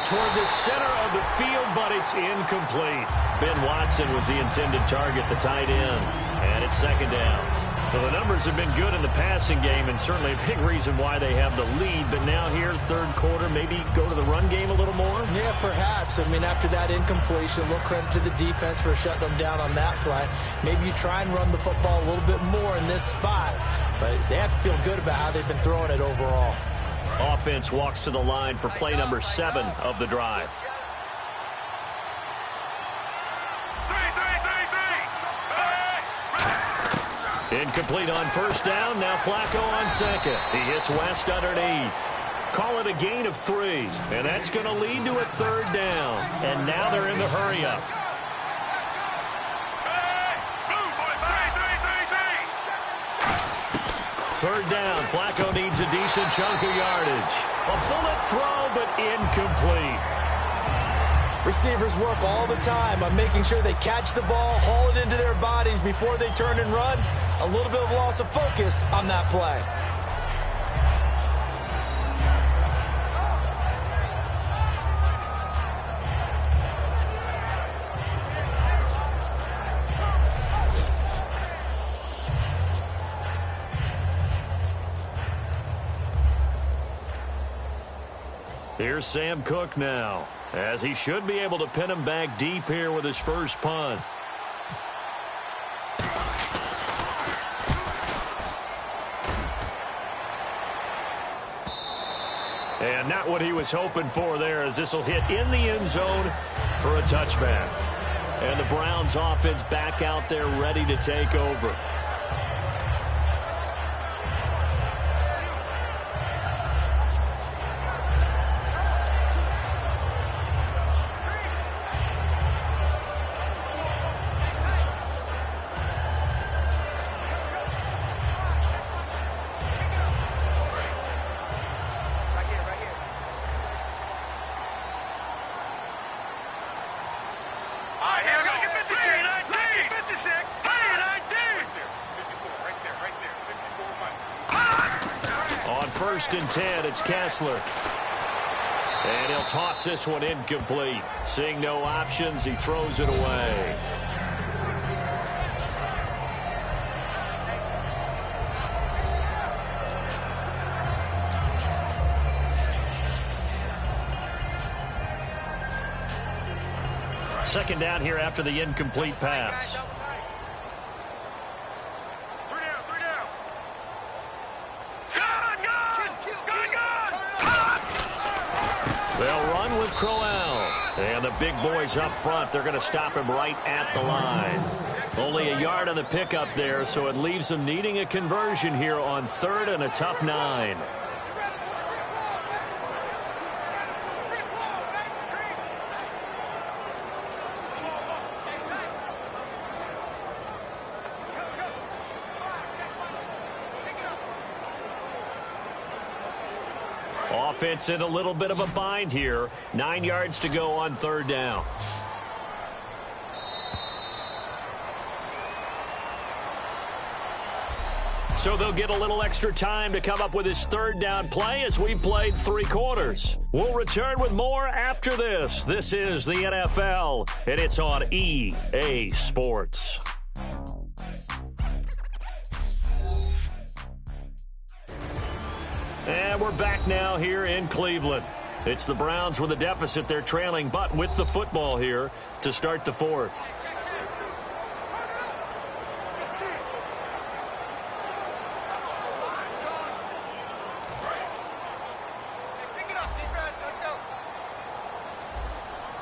Toward the center of the field, but it's incomplete. Ben Watson was the intended target, the tight end. And it's second down. Well, the numbers have been good in the passing game, and certainly a big reason why they have the lead. But now here, third quarter, maybe go to the run game a little more? Yeah, perhaps. I mean, after that incompletion, a little credit to the defense for shutting them down on that play. Maybe you try and run the football a little bit more in this spot, but they have to feel good about how they've been throwing it overall. Offense walks to the line for play number 7 of the drive. Incomplete on first down. Now Flacco on second. He hits West underneath. Call it a gain of 3. And that's going to lead to a third down. And now they're in the hurry-up. Third down. Flacco needs a decent chunk of yardage. A bullet throw, but incomplete. Receivers work all the time on making sure they catch the ball, haul it into their bodies before they turn and run. A little bit of loss of focus on that play. Here's Sam Cook now, as he should be able to pin him back deep here with his first punt. And not what he was hoping for there, as this will hit in the end zone for a touchback. And the Browns offense back out there ready to take over. First and 10, it's Kessler. And he'll toss this one incomplete. Seeing no options, he throws it away. Second down here after the incomplete pass. They'll run with Crowell. And the big boys up front, they're going to stop him right at the line. Only a yard on the pickup there, so it leaves them needing a conversion here on 3rd and a tough 9. Offense in a little bit of a bind here. 9 yards to go on 3rd down. So they'll get a little extra time to come up with his 3rd down play as we played 3 quarters. We'll return with more after this. This is the NFL, and it's on EA Sports. And we're back now here in Cleveland. It's the Browns with a deficit. They're trailing, but with the football here to start the fourth.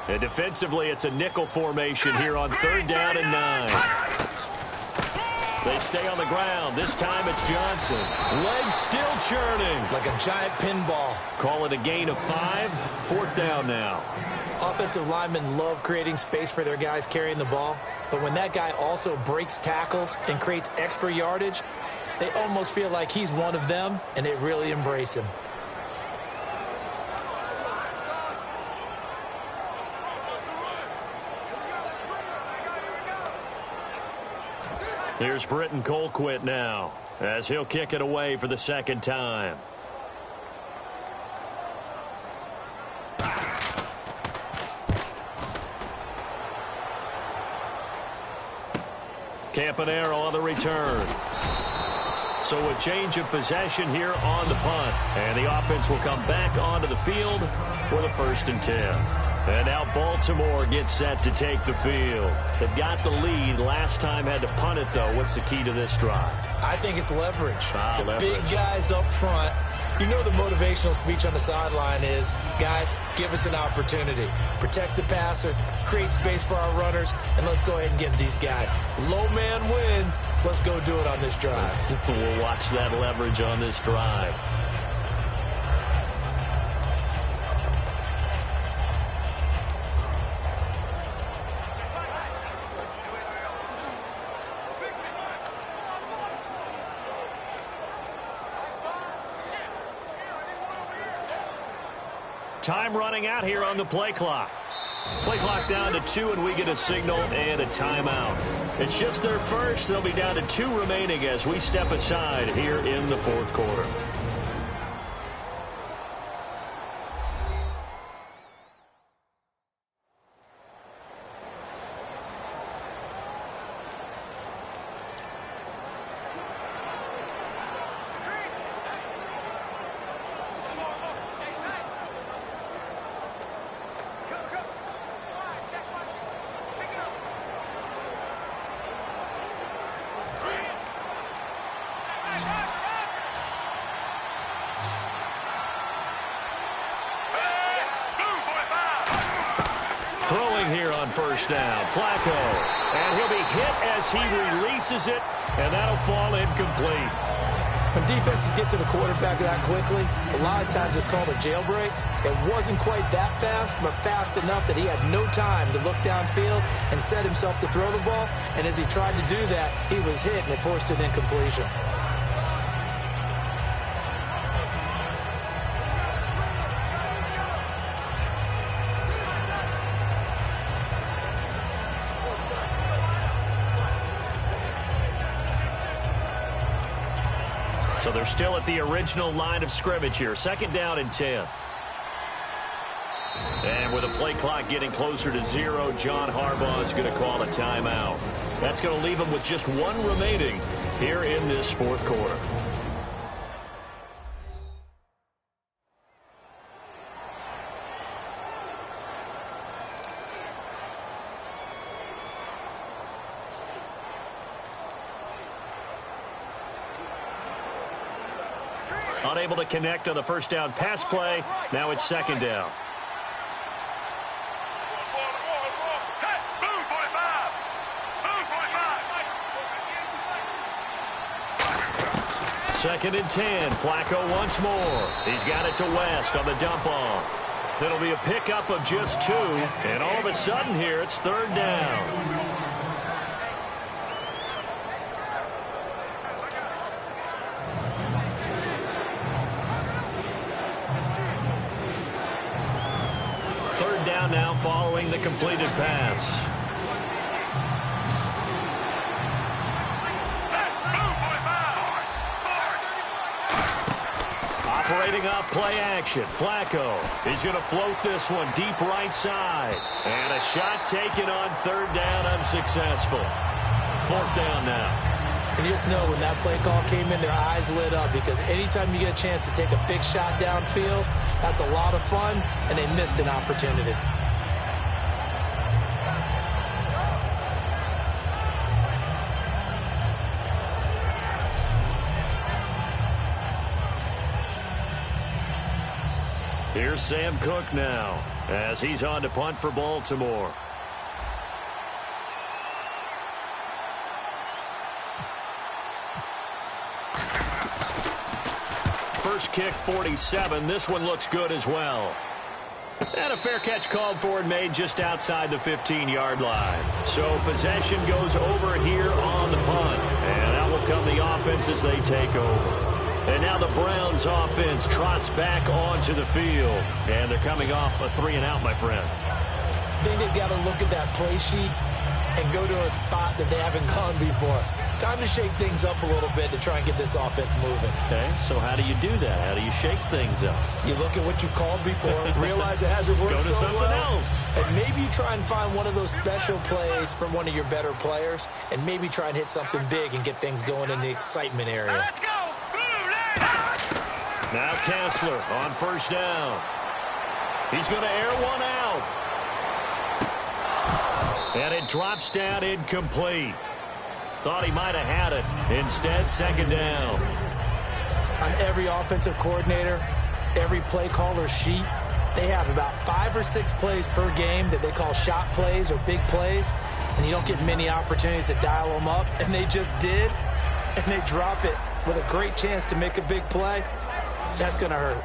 And defensively, it's a nickel formation here on 3rd down and 9. They stay on the ground. This time it's Johnson. Legs still churning. Like a giant pinball. Call it a gain of 5. 4th down now. Offensive linemen love creating space for their guys carrying the ball. But when that guy also breaks tackles and creates extra yardage, they almost feel like he's one of them, and they really embrace him. Here's Britton Colquitt now, as he'll kick it away for the 2nd time. Campanaro on the return. So a change of possession here on the punt. And the offense will come back onto the field for the 1st and 10. And now Baltimore gets set to take the field. They've got the lead. Last time had to punt it, though. What's the key to this drive? I think it's leverage. Leverage. Big guys up front. You know the motivational speech on the sideline is, guys, give us an opportunity. Protect the passer, create space for our runners, and let's go ahead and get these guys. Low man wins. Let's go do it on this drive. We'll watch that leverage on this drive. Time running out here on the play clock. Play clock down to 2, and we get a signal and a timeout. It's just their first. They'll be down to 2 remaining as we step aside here in the 4th quarter. Here on 1st down, Flacco, and he'll be hit as he releases it, and that'll fall incomplete. When defenses get to the quarterback that quickly, a lot of times it's called a jailbreak. It wasn't quite that fast, but fast enough that he had no time to look downfield and set himself to throw the ball, and as he tried to do that, he was hit, and it forced an incompletion. So they're still at the original line of scrimmage here. 2nd down and 10. And with the play clock getting closer to 0, John Harbaugh is going to call a timeout. That's going to leave him with just 1 remaining here in this 4th quarter. Unable to connect on the 1st down pass play. Now it's 2nd down. Move 45. Move 45. 2nd and 10. Flacco once more. He's got it to West on the dump off. It'll be a pickup of just 2. And all of a sudden here, it's 3rd down. Now following the completed pass. Operating off play action. Flacco. He's going to float this one deep right side. And a shot taken on 3rd down, unsuccessful. 4th down now. And you just know when that play call came in, their eyes lit up, because anytime you get a chance to take a big shot downfield, that's a lot of fun, and they missed an opportunity. Here's Sam Cook now as he's on to punt for Baltimore. First kick, 47. This one looks good as well. And a fair catch called for and made just outside the 15-yard line. So possession goes over here on the punt. And out will come the offense as they take over. And now the Browns offense trots back onto the field. And they're coming off a 3-and-out, my friend. I think they've got to look at that play sheet and go to a spot that they haven't gone before. Time to shake things up a little bit to try and get this offense moving. Okay, so how do you do that? How do you shake things up? You look at what you called before, realize it hasn't worked Go to so something well, else. and maybe you try and find one of those special plays from one of your better players, and maybe try and hit something big and get things going in the excitement area. Let's go! Now Kessler on first down. He's going to air one out. And it drops down incomplete. Thought he might have had it. Instead, second down. On every offensive coordinator, every play caller sheet, they have about 5 or 6 plays per game that they call shot plays or big plays, and you don't get many opportunities to dial them up, and they just did, and they drop it with a great chance to make a big play. That's going to hurt.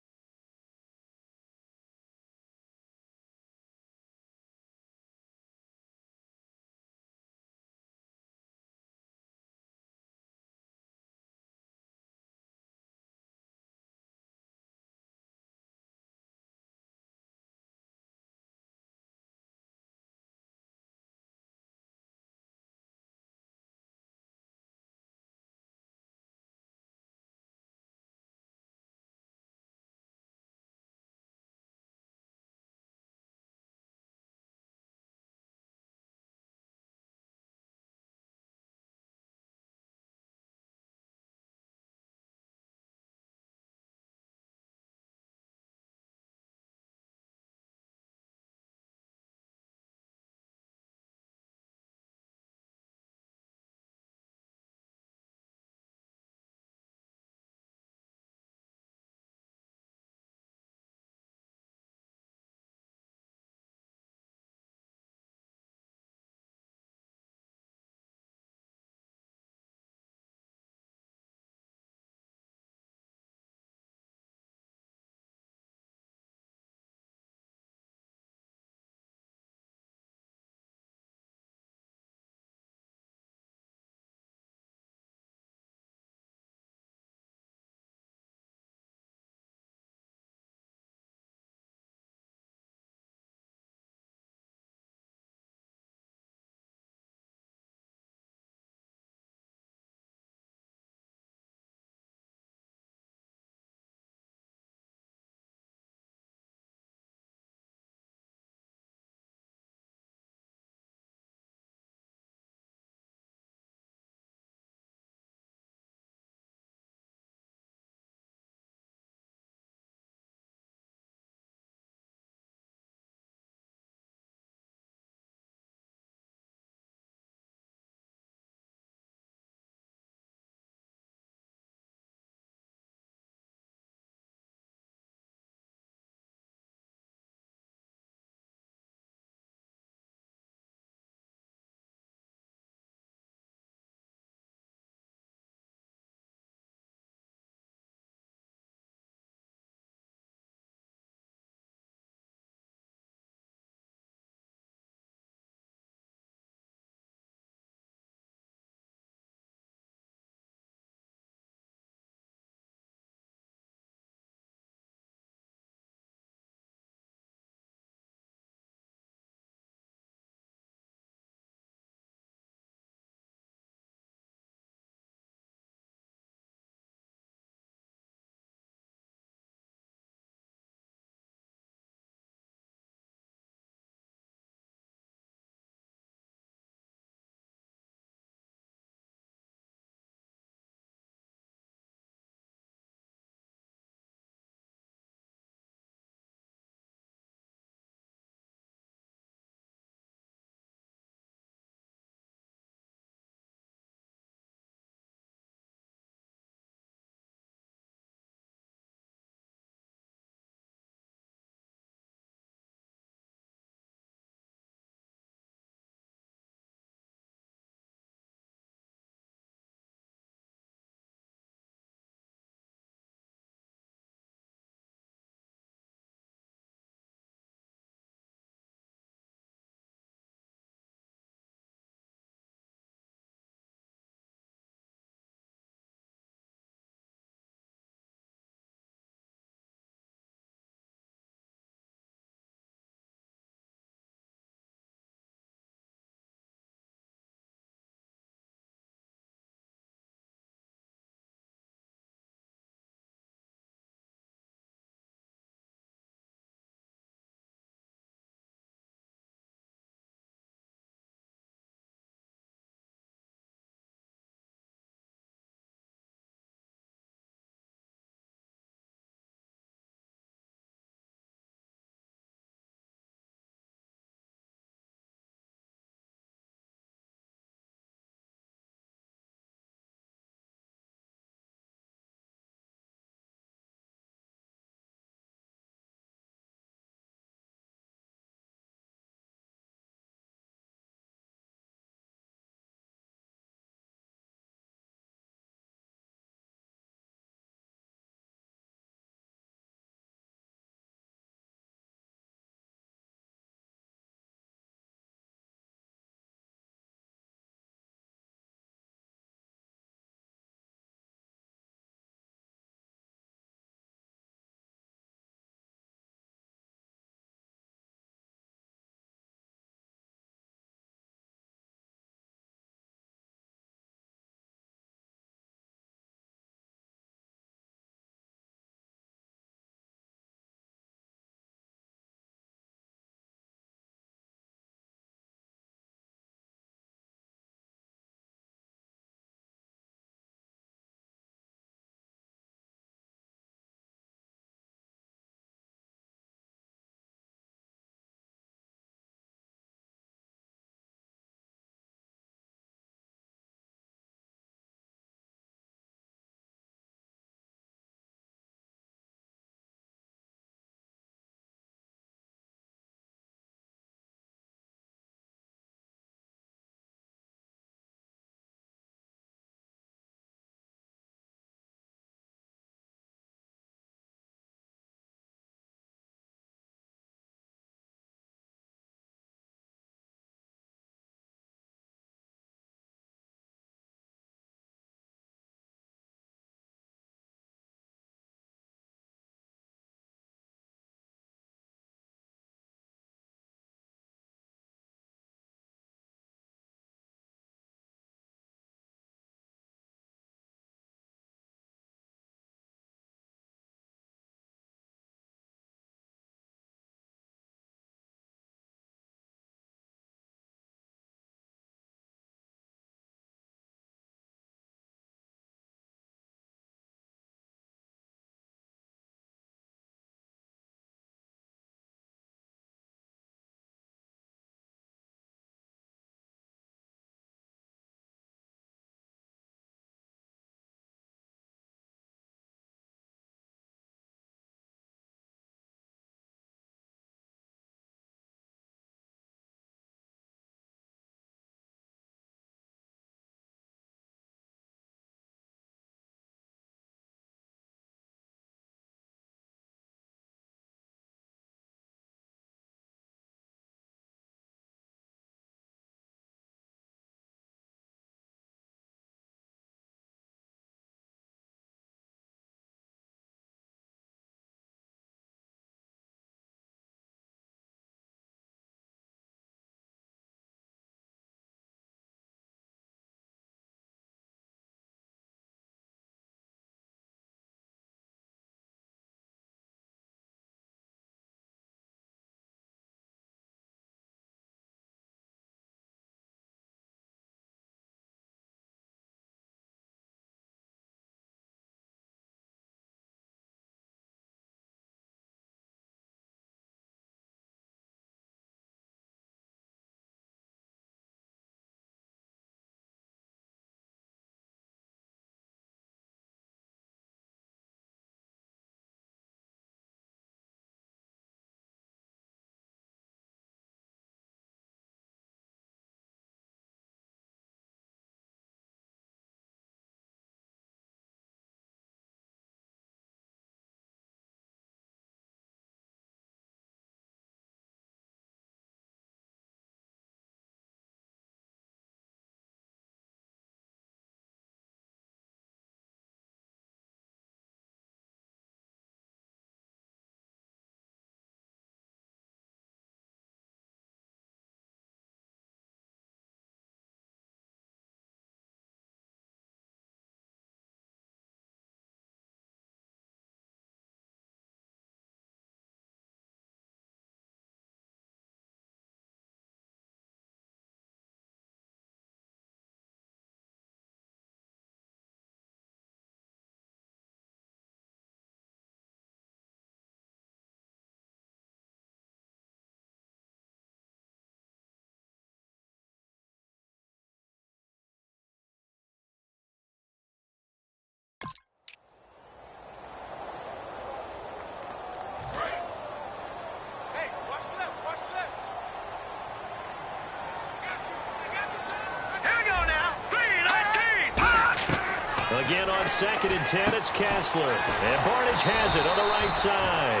second and 10, it's Kessler. And Barnidge has it on the right side.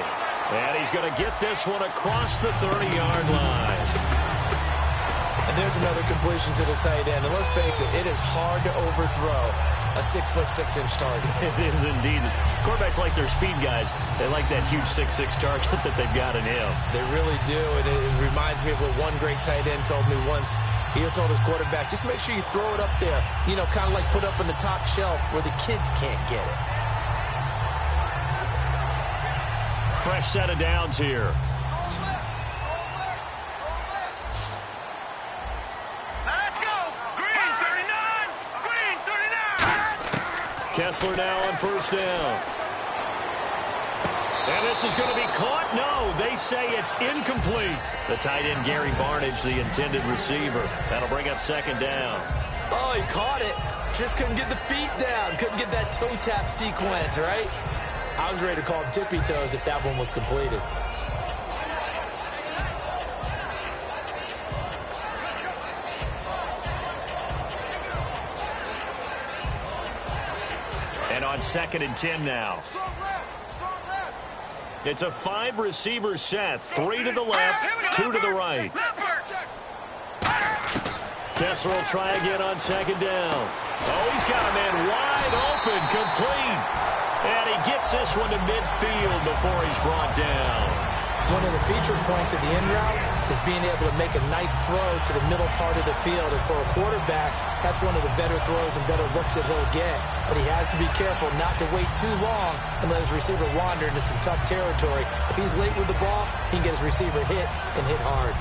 And he's going to get this one across the 30-yard line. And there's another completion to the tight end. And let's face it, it is hard to overthrow a 6'6" target. It is indeed. Quarterbacks like their speed guys. They like that huge 6'6" target that they've got in him. They really do. And it reminds me of what one great tight end told me once. He told his quarterback, just make sure you throw it up there, you know, kind of like put up on the top shelf where the kids can't get it. Fresh set of downs here. Let's go! Green 39! Green 39! Kessler now on first down. And this is going to be caught? No, they say it's incomplete. The tight end, Gary Barnidge, the intended receiver. That'll bring up second down. Oh, he caught it. Just couldn't get the feet down. Couldn't get that toe tap sequence, right? I was ready to call him tippy toes if that one was completed. And on second and 10 now. It's a 5-receiver set. 3 to the left, 2 to the right. Kessler will try again on second down. Oh, he's got a man wide open, complete. And he gets this one to midfield before he's brought down. One of the feature points of the in route is being able to make a nice throw to the middle part of the field. And for a quarterback, that's one of the better throws and better looks that he'll get. But he has to be careful not to wait too long and let his receiver wander into some tough territory. If he's late with the ball, he can get his receiver hit and hit hard.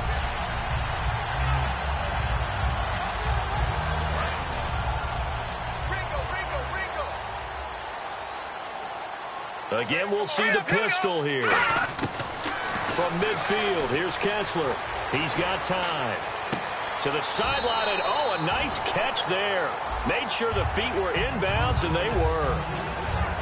Again, we'll see the pistol here. From midfield, here's Kessler. He's got time. To the sideline, and oh, a nice catch there. Made sure the feet were inbounds, and they were.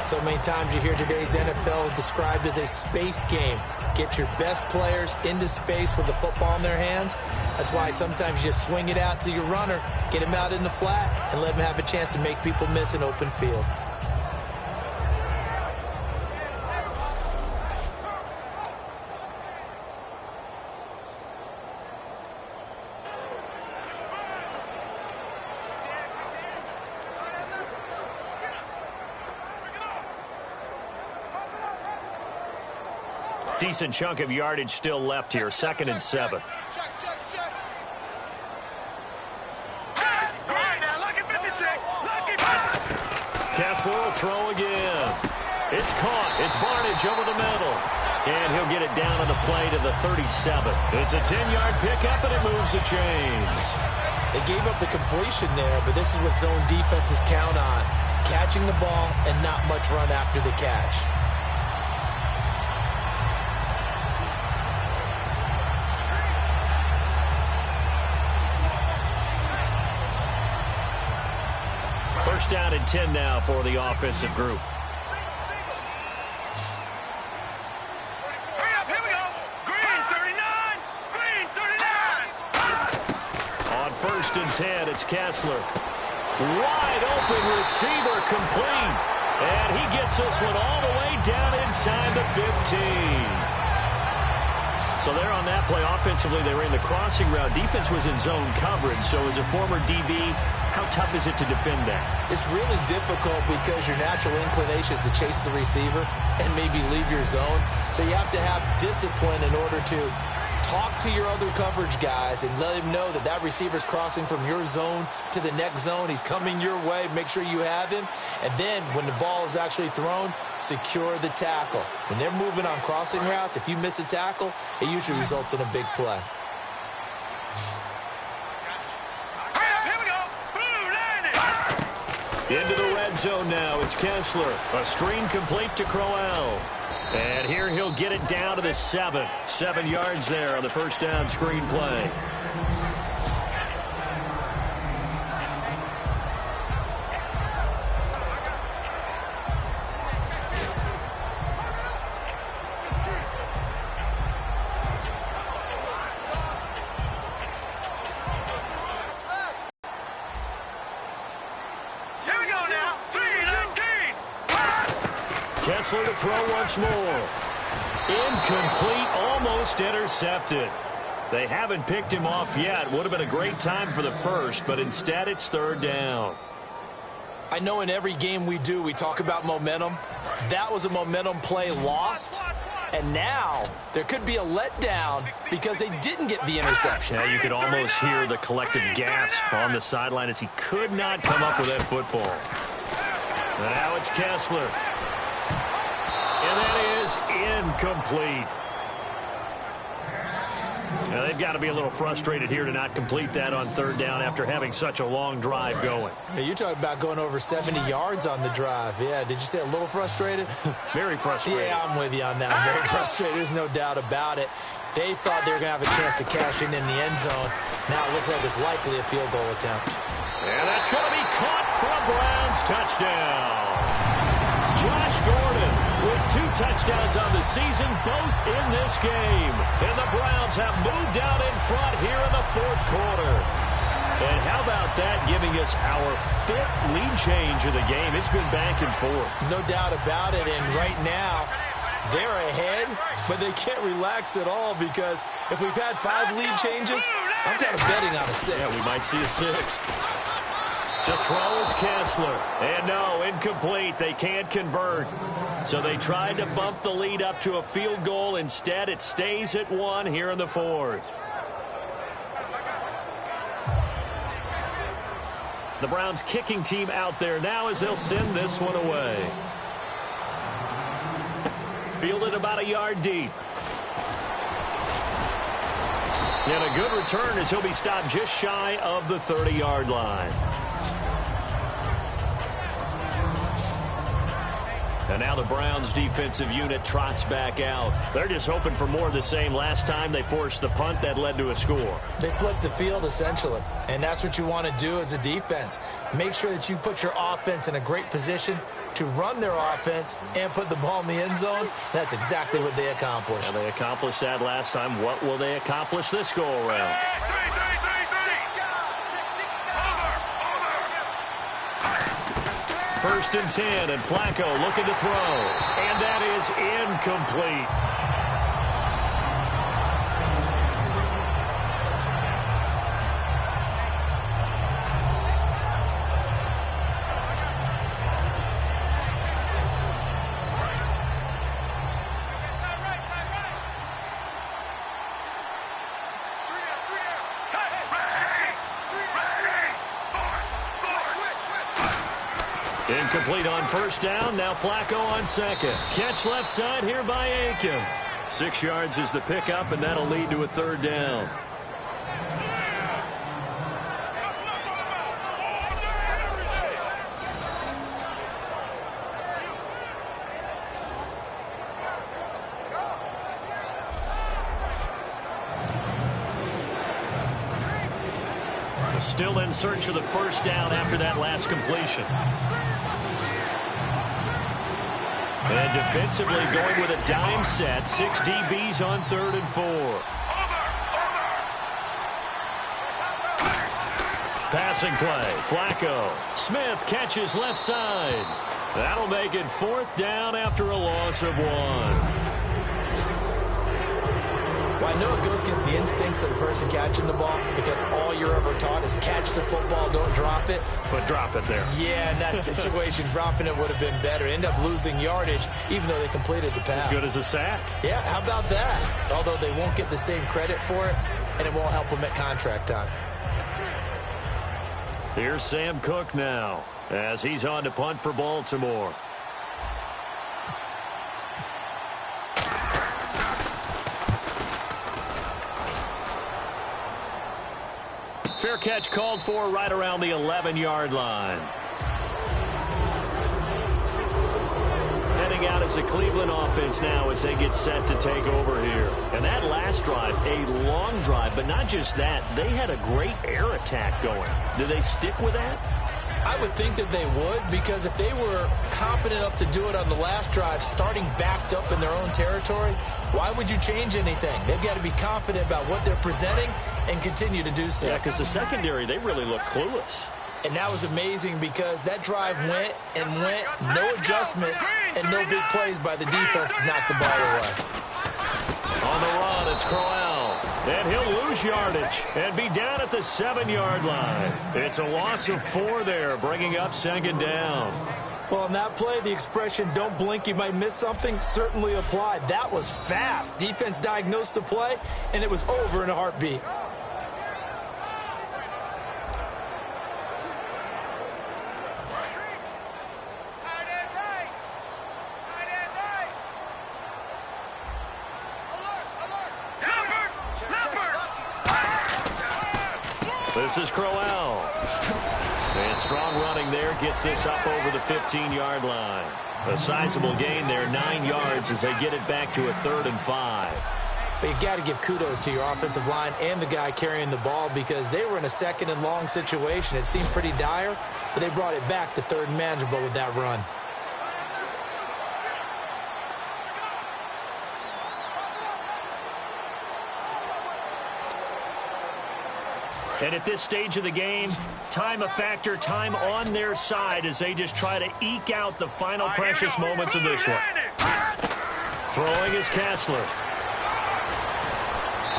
So many times you hear today's NFL described as a space game. Get your best players into space with the football in their hands. That's why sometimes you just swing it out to your runner, get him out in the flat, and let him have a chance to make people miss an open field. Decent chunk of yardage still left here. Second and 7. Kessler will throw again. It's caught. It's Barnidge over the middle. And he'll get it down on the play to the 37. It's a 10-yard pickup, and it moves the chains. They gave up the completion there, but this is what zone defenses count on. Catching the ball and not much run after the catch. First down and 10 now for the offensive group. Here we go. Green 39. Green 39. On first and 10, it's Kessler. Wide open receiver, complete. And he gets this one all the way down inside the 15. So there on that play, offensively, they ran the crossing route. Defense was in zone coverage. So as a former DB, how tough is it to defend that? It's really difficult because your natural inclination is to chase the receiver and maybe leave your zone. So you have to have discipline in order to talk to your other coverage guys and let him know that that receiver's crossing from your zone to the next zone. He's coming your way. Make sure you have him. And then when the ball is actually thrown, secure the tackle. When they're moving on crossing routes, if you miss a tackle, it usually results in a big play. Into the red zone now. It's Kessler. A screen complete to Crowell. And here he'll get it down to the 7. 7 yards there on the first down screen play. Kessler to throw once more. Incomplete, almost intercepted. They haven't picked him off yet. Would have been a great time for the first, but instead it's third down. I know in every game we do, we talk about momentum. That was a momentum play lost. And now there could be a letdown because they didn't get the interception. Yeah, you could almost hear the collective gasp on the sideline as he could not come up with that football. And now it's Kessler. And that is incomplete. Now, they've got to be a little frustrated here to not complete that on third down after having such a long drive going. Yeah, you're talking about going over 70 yards on the drive. Yeah, did you say a little frustrated? Very frustrated. Yeah, I'm with you on that. Very frustrated. There's no doubt about it. They thought they were going to have a chance to cash in the end zone. Now it looks like it's likely a field goal attempt. And that's going to be caught for a Browns touchdown. Josh Gordon with 2 touchdowns on the season, both in this game. And the Browns have moved out in front here in the fourth quarter. And how about that, giving us our 5th lead change of the game? It's been back and forth. No doubt about it. And right now, they're ahead, but they can't relax at all because if we've had 5 lead changes, I'm kind of betting on a 6th. Yeah, we might see a 6th. To throw is Kessler. And no, incomplete. They can't convert. So they tried to bump the lead up to a field goal. Instead, it stays at 1 here in the fourth. The Browns kicking team out there now as they'll send this one away. Fielded about a yard deep. And a good return as he'll be stopped just shy of the 30-yard line. And now the Browns defensive unit trots back out. They're just hoping for more of the same. Last time they forced the punt that led to a score. They flipped the field essentially, and that's what you want to do as a defense. Make sure that you put your offense in a great position to run their offense and put the ball in the end zone. That's exactly what they accomplished. And they accomplished that last time. What will they accomplish this go-around? First and 10, and Flacco looking to throw. And that is incomplete. Incomplete on first down. Now Flacco on second. Catch left side here by Aiken. 6 yards is the pickup, and that'll lead to a third down. Still in search of the first down after that last completion. And defensively going with a dime set. 6 DBs on 3rd and 4. Passing play. Flacco. Smith catches left side. That'll make it 4th down after a loss of 1. Well, I know it goes against the instincts of the person catching the ball because all you're ever taught is catch the football, don't drop it. But drop it there. Yeah, in that situation, dropping it would have been better. End up losing yardage, even though they completed the pass. As good as a sack. Yeah, how about that? Although they won't get the same credit for it, and it won't help them at contract time. Here's Sam Cook now as he's on to punt for Baltimore. Fair catch called for right around the 11-yard line. Heading out as the Cleveland offense now as they get set to take over here. And that last drive, a long drive, but not just that. They had a great air attack going. Do they stick with that? I would think that they would, because if they were competent enough to do it on the last drive, starting backed up in their own territory, why would you change anything? They've got to be confident about what they're presenting and continue to do so. Yeah, because the secondary, they really look clueless. And that was amazing because that drive went and went, no adjustments and no big plays by the defense to knock the ball away. On the run, it's Crowell. And he'll lose yardage and be down at the 7-yard line. It's a loss of 4 there, bringing up 2nd down. Well, on that play, the expression, don't blink, you might miss something, certainly applied. That was fast. Defense diagnosed the play, and it was over in a heartbeat. This is Crowell. And strong running there gets this up over the 15-yard line. A sizable gain there, 9 yards as they get it back to a 3rd and 5. But you got to give kudos to your offensive line and the guy carrying the ball because they were in a 2nd and long situation. It seemed pretty dire, but they brought it back to 3rd and manageable with that run. And at this stage of the game, time a factor, time on their side as they just try to eke out the final precious moments of this one. Throwing is Kessler.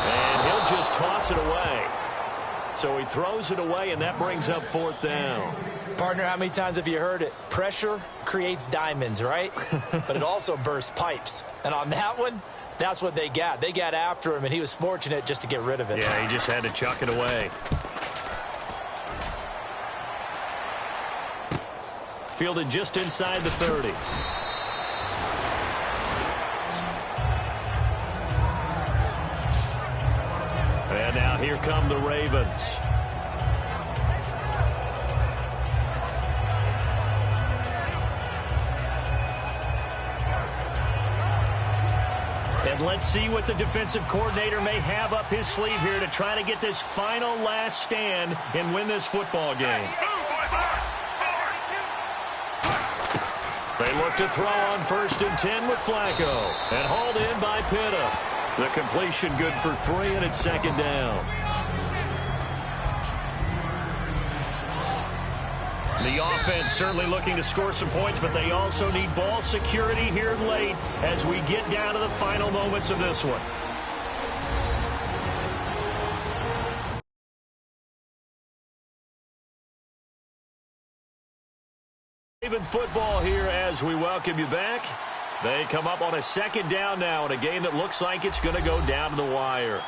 And he'll just toss it away. So he throws it away, and that brings up 4th down. Partner, how many times have you heard it? Pressure creates diamonds, right? But it also bursts pipes. And on that one, that's what they got. They got after him, and he was fortunate just to get rid of it. Yeah, he just had to chuck it away. Fielded just inside the 30. And now here come the Ravens. And let's see what the defensive coordinator may have up his sleeve here to try to get this final last stand and win this football game. They look to throw on 1st and 10 with Flacco. And hauled in by Pitta. The completion good for 3, and it's 2nd down. The offense certainly looking to score some points, but they also need ball security here late as we get down to the final moments of this one. Raven football here as we welcome you back. They come up on a 2nd down now in a game that looks like it's going to go down to the wire.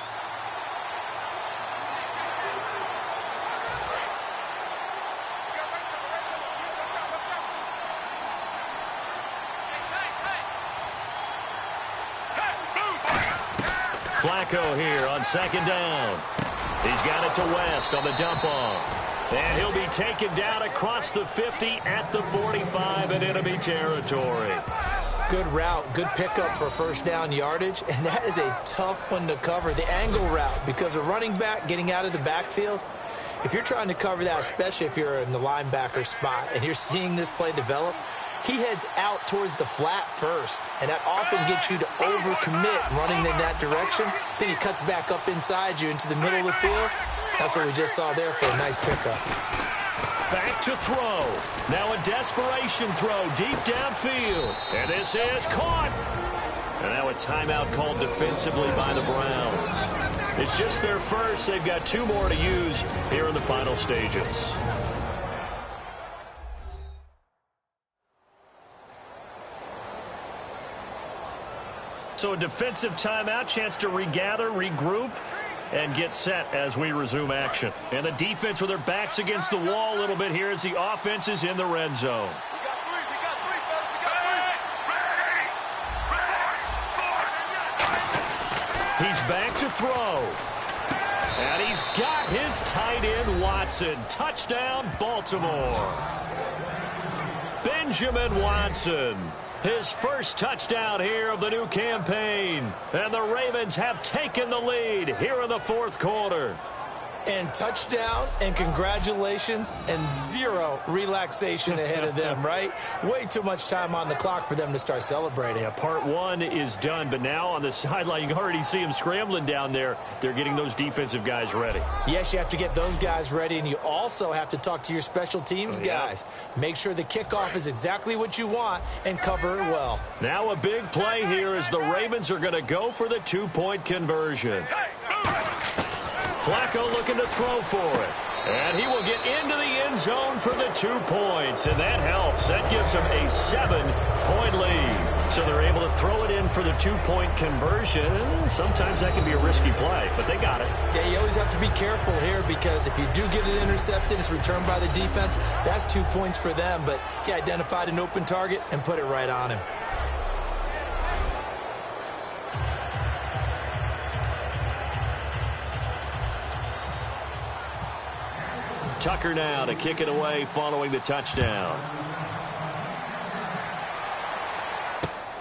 Flacco here on 2nd down. He's got it to West on the dump off. And he'll be taken down across the 50 at the 45 in enemy territory. Good route, good pickup for 1st down yardage, and that is a tough one to cover. The angle route, because a running back getting out of the backfield, if you're trying to cover that, especially if you're in the linebacker spot and you're seeing this play develop, he heads out towards the flat first, and that often gets you to overcommit running in that direction. Then he cuts back up inside you into the middle of the field. That's what we just saw there for a nice pickup. Back to throw. Now a desperation throw deep downfield. And this is caught. And now a timeout called defensively by the Browns. It's just their first. They've got 2 more to use here in the final stages. So a defensive timeout, chance to regather, regroup, and get set as we resume action. And the defense with their backs against the wall a little bit here as the offense is in the red zone. He's back to throw. And he's got his tight end, Watson. Touchdown, Baltimore. Benjamin Watson. His first touchdown here of the new campaign. And the Ravens have taken the lead here in the 4th quarter. And touchdown, and congratulations, and zero relaxation ahead of them, right? Way too much time on the clock for them to start celebrating. Yeah, part one is done, but now on the sideline, you can already see them scrambling down there. They're getting those defensive guys ready. Yes, you have to get those guys ready, and you also have to talk to your special teams guys. Make sure the kickoff is exactly what you want and cover it well. Now a big play here as the Ravens are going to go for the two-point conversion. Flacco looking to throw for it. And he will get into the end zone for the 2 points. And that helps. That gives them a 7-point lead. So they're able to throw it in for the 2-point conversion. Sometimes that can be a risky play, but they got it. Yeah, you always have to be careful here because if you do get it intercepted, it's returned by the defense. That's 2 points for them, but he identified an open target and put it right on him. Tucker now to kick it away following the touchdown.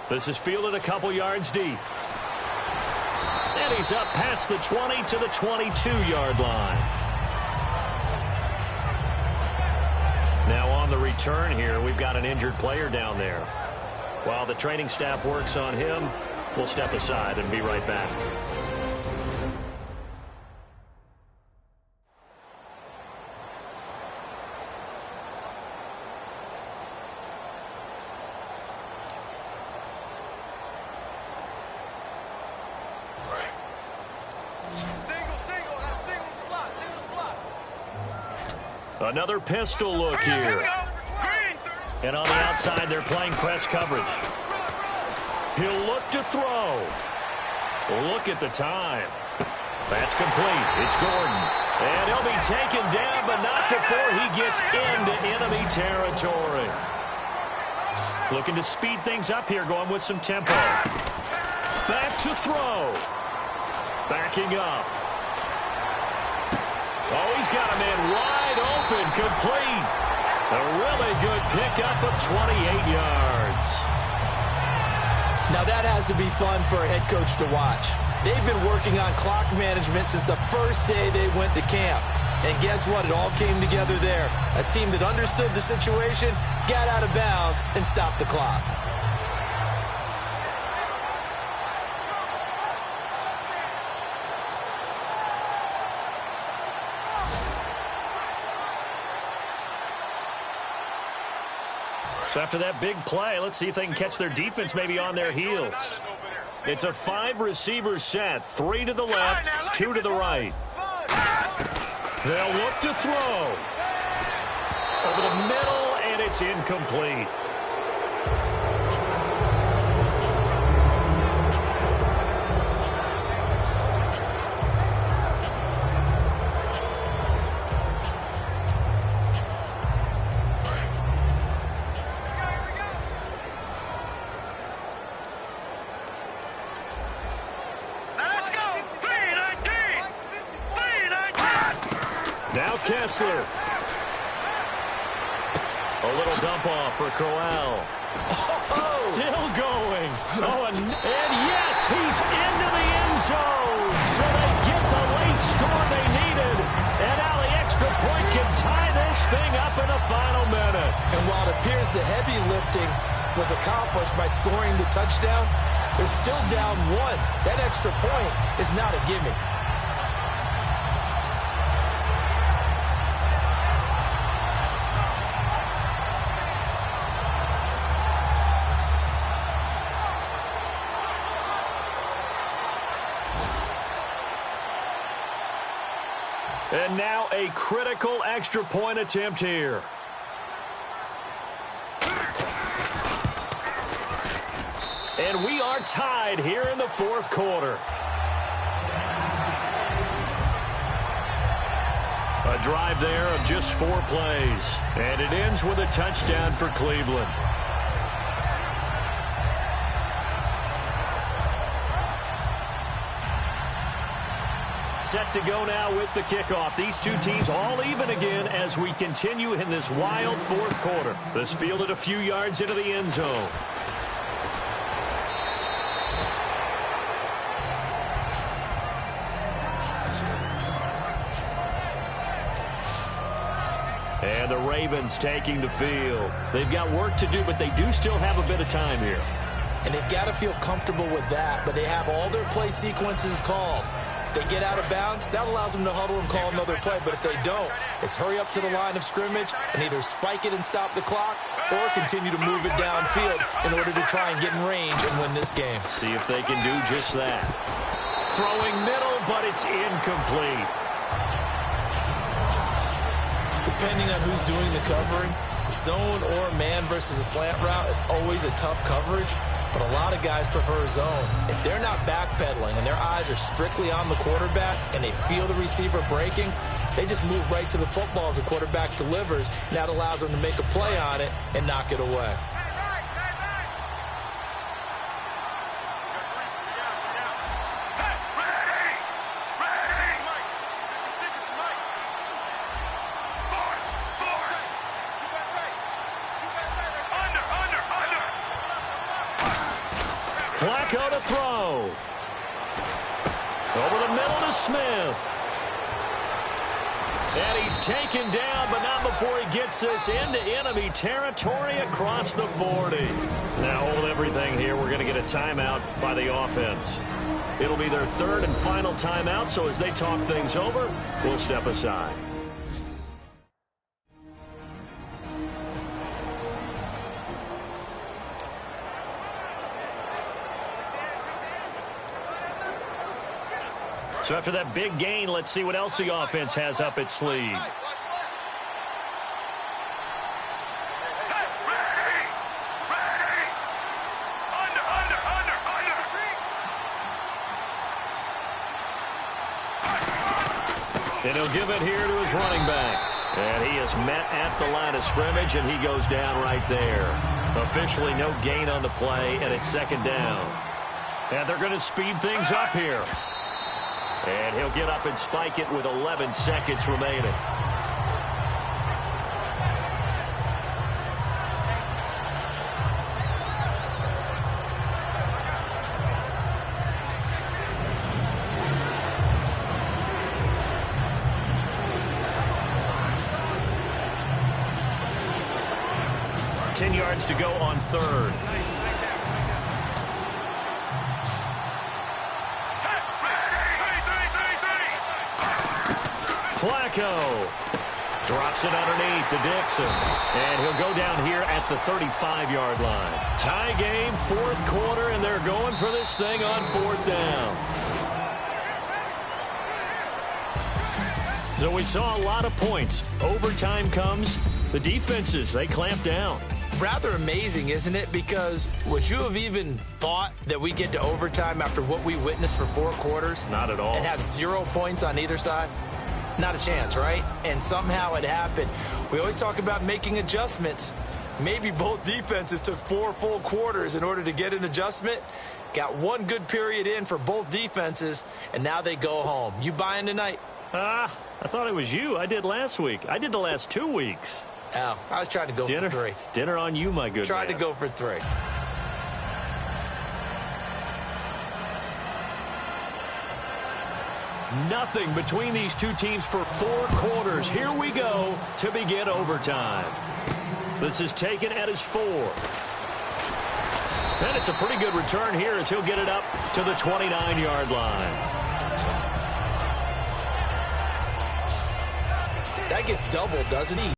This is fielded a couple yards deep. And he's up past the 20 to the 22-yard line. Now on the return here, we've got an injured player down there. While the training staff works on him, we'll step aside and be right back. Another pistol look here. And on the outside, they're playing press coverage. He'll look to throw. Look at the time. That's complete. It's Gordon. And he'll be taken down, but not before he gets into enemy territory. Looking to speed things up here, going with some tempo. Back to throw. Backing up. Oh, he's got a man wide open, complete. A really good pickup of 28 yards. Now that has to be fun for a head coach to watch. They've been working on clock management since the first day they went to camp. And guess what? It all came together there. A team that understood the situation, got out of bounds, and stopped the clock. So after that big play, let's see if they can catch their defense maybe on their heels. It's a 5-receiver set, 3 to the left, 2 to the right. They'll look to throw. Over the middle, and it's incomplete. Now Kessler. A little dump off for Crowell. Oh! Still going. Oh, and yes, he's into the end zone. So they get the late score they needed. And now the extra point can tie this thing up in the final minute. And while it appears the heavy lifting was accomplished by scoring the touchdown, they're still down 1. That extra point is not a gimme. And now a critical extra point attempt here. And we are tied here in the fourth quarter. A drive there of just 4 plays. And it ends with a touchdown for Cleveland. Set to go now with the kickoff. These two teams all even again as we continue in this wild fourth quarter. This fielded a few yards into the end zone. And the Ravens taking the field. They've got work to do, but they do still have a bit of time here. And they've got to feel comfortable with that, but they have all their play sequences called. If they get out of bounds, that allows them to huddle and call another play, but if they don't, it's hurry up to the line of scrimmage and either spike it and stop the clock or continue to move it downfield in order to try and get in range and win this game. See if they can do just that. Throwing middle, but it's incomplete. Depending on who's doing the covering, zone or man versus a slant route is always a tough coverage, but a lot of guys prefer zone. If they're not backpedaling and their eyes are strictly on the quarterback and they feel the receiver breaking, they just move right to the football as the quarterback delivers, and that allows them to make a play on it and knock it away. Flacco to throw. Over the middle to Smith. And he's taken down, but not before he gets us into enemy territory across the 40. Now hold everything here. We're going to get a timeout by the offense. It'll be their third and final timeout, so as they talk things over, we'll step aside. So after that big gain, let's see what else the offense has up its sleeve. And he'll give it here to his running back. And he is met at the line of scrimmage, and he goes down right there. Officially no gain on the play, and it's second down. And they're going to speed things up here. And he'll get up and spike it with 11 seconds remaining. Ten yards to go on third. Flacco drops it underneath to Dixon. And he'll go down here at the 35-yard line. Tie game, fourth quarter, and they're going for this thing on fourth down. So we saw a lot of points. Overtime comes. The defenses, they clamp down. Rather amazing, isn't it? Because would you have even thought that we get to overtime after what we witnessed for 4 quarters? Not at all. And have 0 points on either side? Not a chance, right? And somehow it happened. We always talk about making adjustments. Maybe both defenses took 4 full quarters in order to get an adjustment. Got 1 good period in for both defenses, and now they go home. You buying tonight? I thought it was you. I did last week. I did the last 2 weeks. Oh, I was trying to go for 3. Dinner on you, my good Tried man. to go for 3. Nothing between these two teams for 4 quarters. Here we go to begin overtime. This is taken at his 4. And it's a pretty good return here as he'll get it up to the 29-yard line. That gets doubled, doesn't he?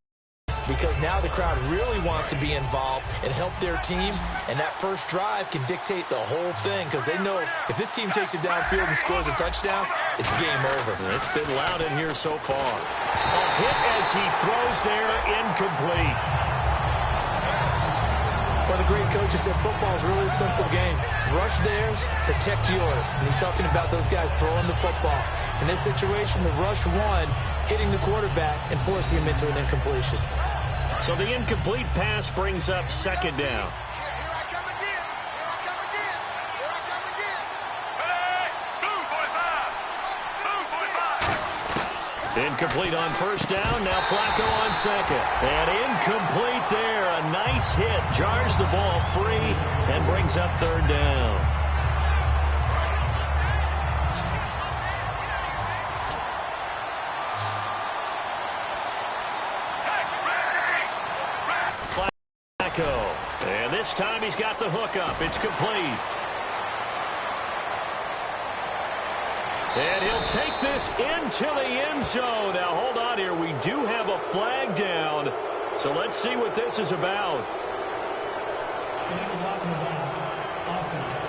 Because now the crowd really wants to be involved and help their team, and that first drive can dictate the whole thing because they know if this team takes it downfield and scores a touchdown, it's game over. It's been loud in here so far. A hit as he throws there, incomplete. Well, the great coach has said football is really a simple game. Rush theirs, protect yours. And he's talking about those guys throwing the football. In this situation, the rush won, hitting the quarterback and forcing him into an incompletion. So the incomplete pass brings up second down. Incomplete on first down. Now Flacco on second. And incomplete there. A nice hit. Jars the ball free and brings up third down. Flacco. And this time he's got the hook up. It's complete. And he'll take this into the end zone. Now, hold on here. We do have a flag down. So let's see what this is about. Illegal blocking the ball. Offense.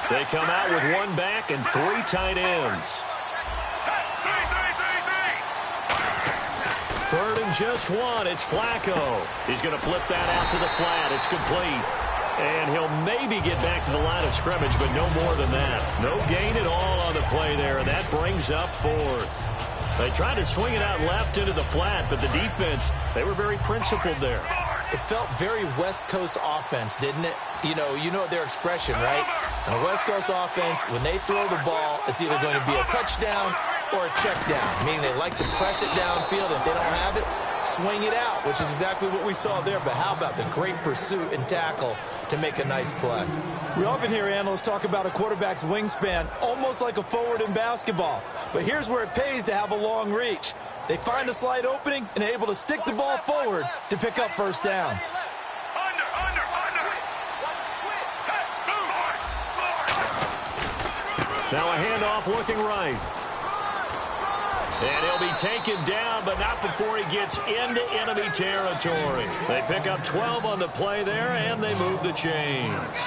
They come out with one back and three tight ends. Third and just one. It's Flacco. He's going to flip that out to the flat. It's complete. And he'll maybe get back to the line of scrimmage, but no more than that. No gain at all on the play there, and that brings up fourth. They tried to swing it out left into the flat, but the defense, they were very principled there. It felt very West Coast offense, didn't it? You know their expression, right? On a West Coast offense, when they throw the ball, it's either going to be a touchdown or a check down, meaning they like to press it downfield. If they don't have it, swing it out, which is exactly what we saw there. But how about the great pursuit and tackle to make a nice play? We often hear analysts talk about a quarterback's wingspan, almost like a forward in basketball. But here's where it pays to have a long reach. They find a slight opening and are able to stick the ball forward to pick up first downs. Now a handoff looking right. And he'll be taken down, but not before he gets into enemy territory. They pick up 12 on the play there, and they move the chains.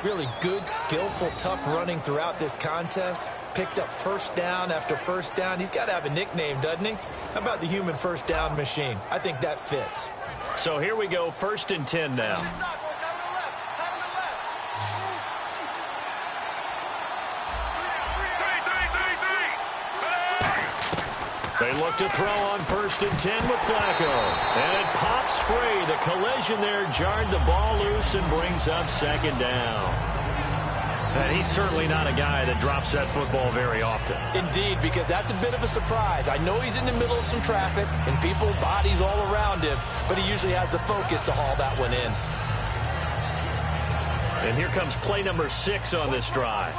Really good, skillful, tough running throughout this contest. Picked up first down after first down. He's got to have a nickname, doesn't he? How about the human first down machine? I think that fits. So here we go, 1st and 10 now. They look to throw on 1st and 10 with Flacco. And it pops free. The collision there jarred the ball loose and brings up 2nd down. And he's certainly not a guy that drops that football very often. Indeed, because that's a bit of a surprise. I know he's in the middle of some traffic and people, bodies all around him, but he usually has the focus to haul that one in. And here comes play number 6 on this drive.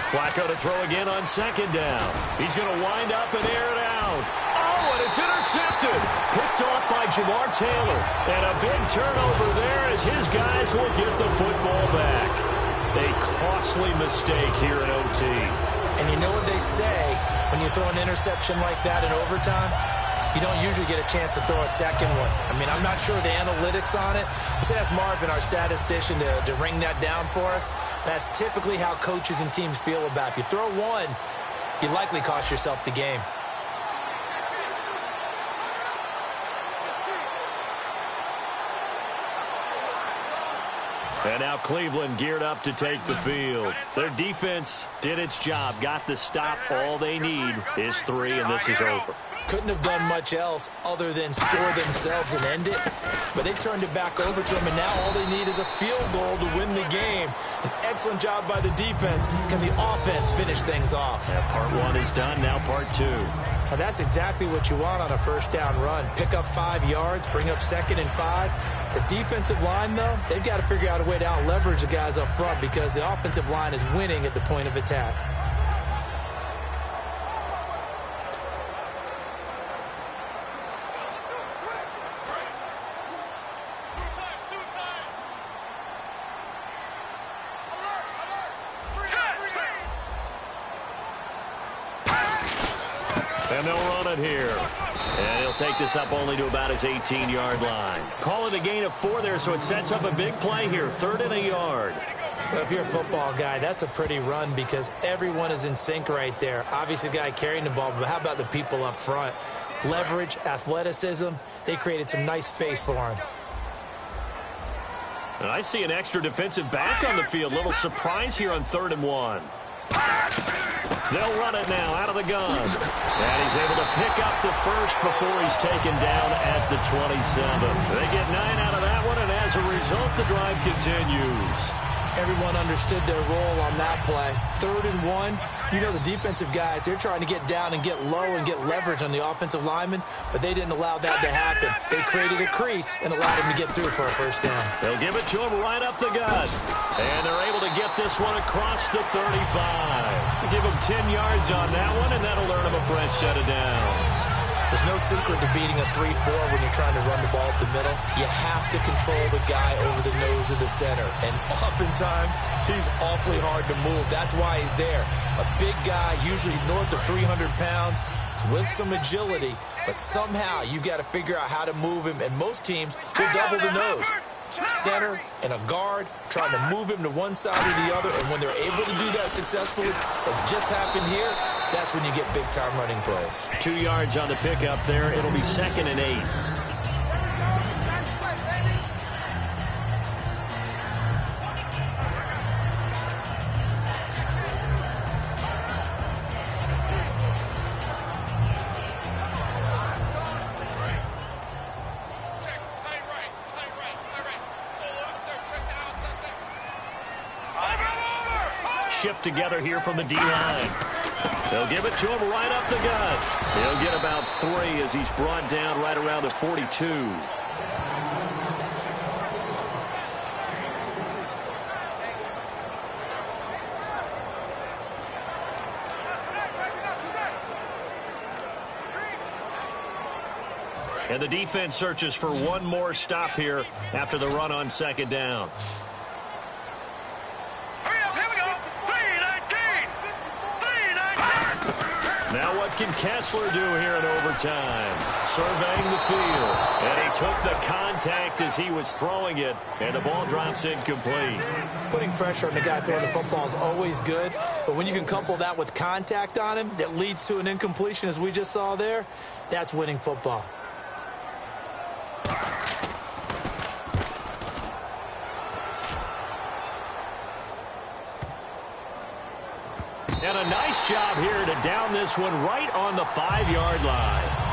Flacco to throw again on 2nd down. He's going to wind up and air it out. Oh, and it's intercepted. Picked off by Jamar Taylor. And a big turnover there as his guys will get the football back. A costly mistake here in OT. And you know what they say when you throw an interception like that in overtime? You don't usually get a chance to throw a second one. I mean, I'm not sure the analytics on it. Let's ask Marvin, our statistician, to ring that down for us. That's typically how coaches and teams feel about it. If you throw one, you likely cost yourself the game. And now Cleveland geared up to take the field. Their defense did its job, got the stop. All they need is 3, and this is over. Couldn't have done much else other than score themselves and end it. But they turned it back over to them, and now all they need is a field goal to win the game. An excellent job by the defense. Can the offense finish things off? Yeah, part 1 is done, now part 2. Now that's exactly what you want on a first down run. Pick up 5 yards, bring up 2nd and 5. The defensive line, though, they've got to figure out a way to out-leverage the guys up front because the offensive line is winning at the point of attack. And they'll run it here. And he'll take this up only to about his 18-yard line. Call it a gain of 4 there, so it sets up a big play here. 3rd and a yard. Well, if you're a football guy, that's a pretty run because everyone is in sync right there. Obviously, the guy carrying the ball, but how about the people up front? Leverage, athleticism, they created some nice space for him. And I see an extra defensive back on the field. Little surprise here on 3rd and 1. They'll run it now out of the gun. And he's able to pick up the first before he's taken down at the 27. They get 9 out of that one, and as a result, the drive continues. Everyone understood their role on that play. 3rd and 1. You know the defensive guys, they're trying to get down and get low and get leverage on the offensive lineman, but they didn't allow that to happen. They created a crease and allowed him to get through for a first down. They'll give it to him right up the gut. And they're able to get this one across the 35. Give him 10 yards on that one, and that'll earn him a fresh set of downs. There's no secret to beating a 3-4 when you're trying to run the ball up the middle. You have to control the guy over the nose of the center. And oftentimes, he's awfully hard to move. That's why he's there. A big guy, usually north of 300 pounds, with some agility. But somehow, you got to figure out how to move him. And most teams will double the nose. Center and a guard trying to move him to one side or the other. And when they're able to do that successfully, as just happened here, that's when you get big-time running plays. 2 yards on the pickup there. It'll be 2nd and 8. Shift together here from the D-line. They'll give it to him right up the gut. He'll get about 3 as he's brought down right around the 42. And the defense searches for one more stop here after the run on 2nd down. Now what can Kessler do here in overtime? Surveying the field. And he took the contact as he was throwing it. And the ball drops incomplete. Putting pressure on the guy throwing the football is always good. But when you can couple that with contact on him that leads to an incompletion, as we just saw there, that's winning football. And a nice job here to down this one right on the 5-yard line.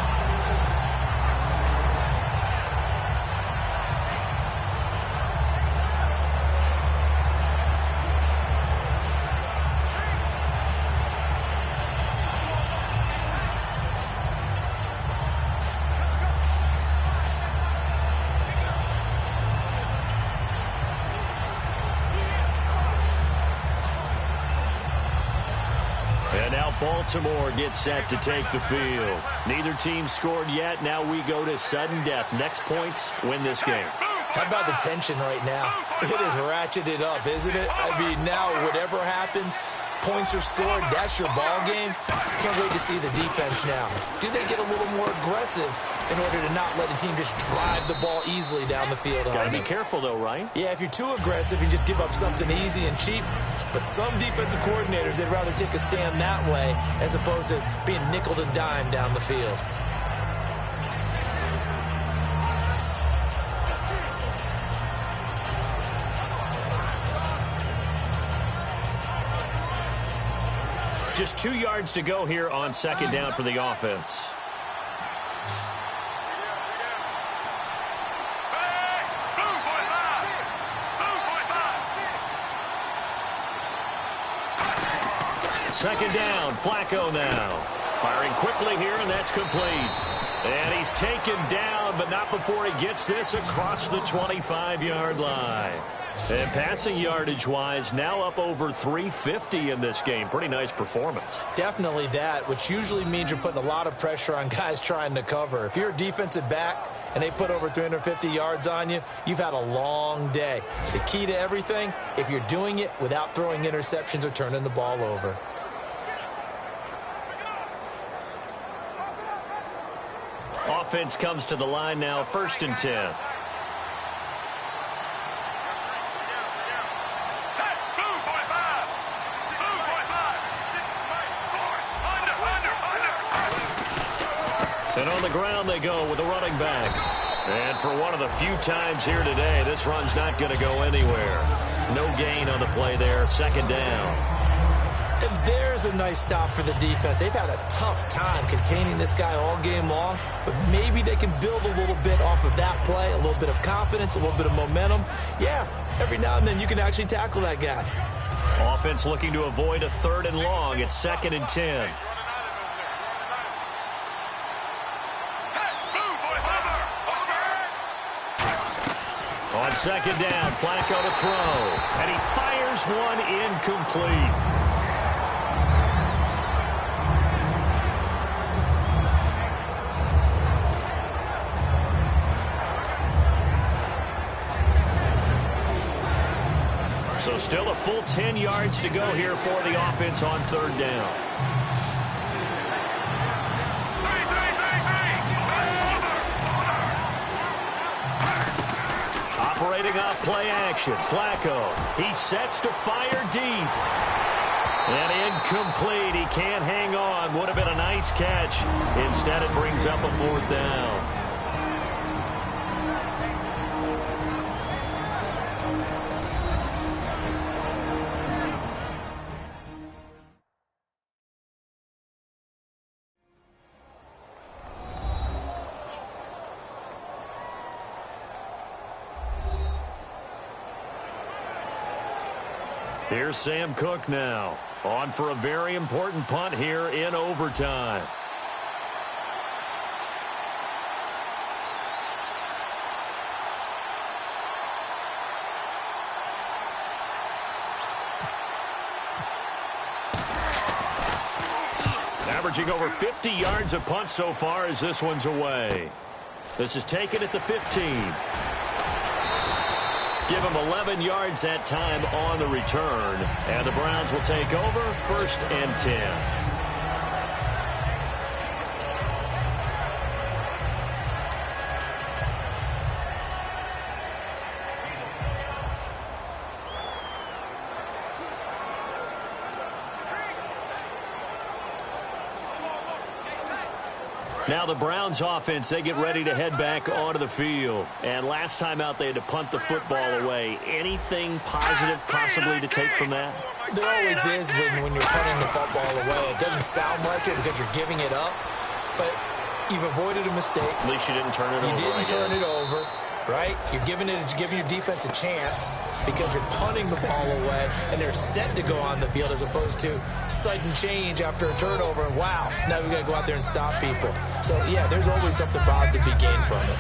Baltimore gets set to take the field. Neither team scored yet. Now we go to sudden death. Next points win this game. How about the tension right now? It is ratcheted up, isn't it? I mean, now whatever happens, points are scored. That's your ball game. Can't wait to see the defense now. Do they get a little more aggressive in order to not let a team just drive the ball easily down the field? Got to be careful, though, right? Yeah, if you're too aggressive, you just give up something easy and cheap. But some defensive coordinators, they'd rather take a stand that way as opposed to being nickeled and dimed down the field. Just 2 yards to go here on 2nd down for the offense. Second down, Flacco now. Firing quickly here, and that's complete. And he's taken down, but not before he gets this across the 25-yard line. And passing yardage-wise, now up over 350 in this game. Pretty nice performance. Definitely that, which usually means you're putting a lot of pressure on guys trying to cover. If you're a defensive back and they put over 350 yards on you, you've had a long day. The key to everything, if you're doing it without throwing interceptions or turning the ball over. Offense comes to the line now, 1st and 10. And on the ground they go with the running back. And for one of the few times here today, this run's not going to go anywhere. No gain on the play there, 2nd down. And there's was a nice stop for the defense. They've had a tough time containing this guy all game long, but maybe they can build a little bit off of that play, a little bit of confidence, a little bit of momentum. Yeah, every now and then you can actually tackle that guy. Offense looking to avoid a 3rd and long. It's 2nd and 10. On 2nd down, Flacco to throw, and he fires one incomplete. So still a full 10 yards to go here for the offense on 3rd down. Operating off play action, Flacco. He sets to fire deep. And incomplete. He can't hang on. Would have been a nice catch. Instead, it brings up a 4th down. Here's Sam Cook now, on for a very important punt here in overtime. Averaging over 50 yards a punt so far as this one's away. This is taken at the 15. Give him 11 yards that time on the return. And the Browns will take over 1st and 10. Now the Browns offense, they get ready to head back onto the field. And last time out, they had to punt the football away. Anything positive possibly to take from that? There always is when you're punting the football away. It doesn't sound like it because you're giving it up, but you've avoided a mistake. At least you didn't turn it over. You didn't turn it over, right? You're giving your defense a chance because you're punting the ball away, and they're set to go on the field as opposed to sudden change after a turnover. And wow, now we got to go out there and stop people. So, yeah, there's always something positive to be gained from it.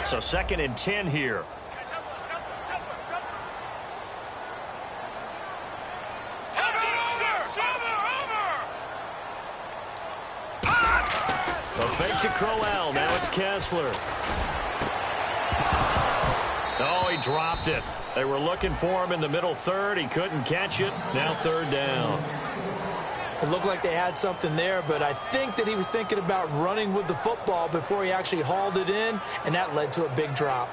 So 2nd and 10 here. A fake to Crowell. Now it's Kessler. Oh, he dropped it. They were looking for him in the middle 3rd. He couldn't catch it. Now 3rd down. It looked like they had something there, but I think that he was thinking about running with the football before he actually hauled it in, and that led to a big drop.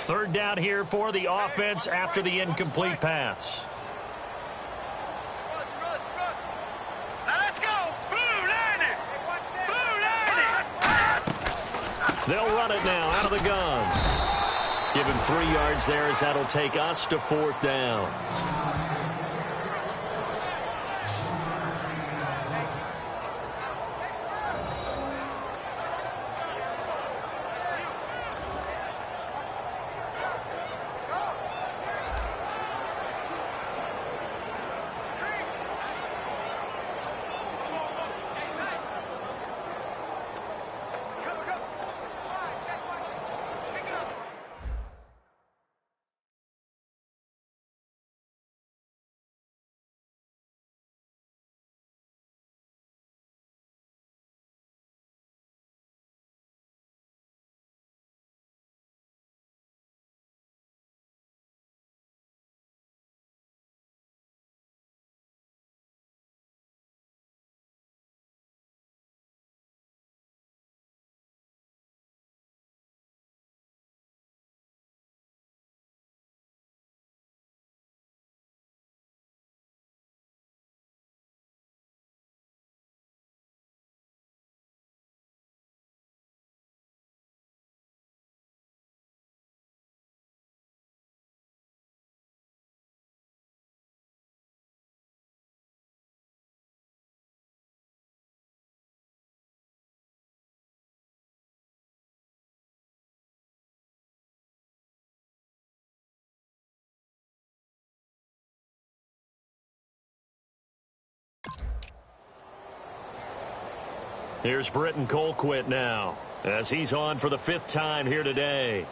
Third down here for the offense after the incomplete pass. They'll run it now out of the gun. Give him 3 yards there as that'll take us to 4th down. Here's Britton Colquitt now, as he's on for the 5th time here today.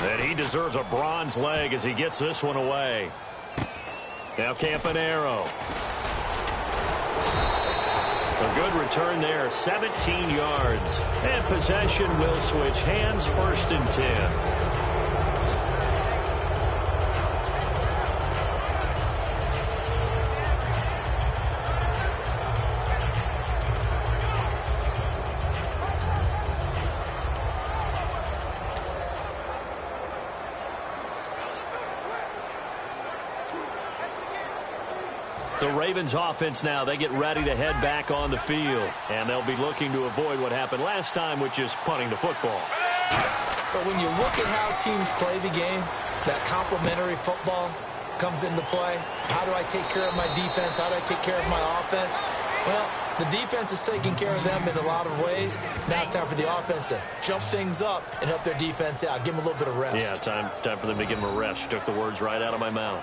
And he deserves a bronze leg as he gets this one away. Now Campanero. A good return there, 17 yards. And possession will switch hands, 1st and 10. The Ravens offense now, they get ready to head back on the field. And they'll be looking to avoid what happened last time, which is punting the football. But when you look at how teams play the game, that complementary football comes into play. How do I take care of my defense? How do I take care of my offense? Well, the defense is taking care of them in a lot of ways. Now it's time for the offense to jump things up and help their defense out. Give them a little bit of rest. Yeah, time for them to give them a rest. You took the words right out of my mouth.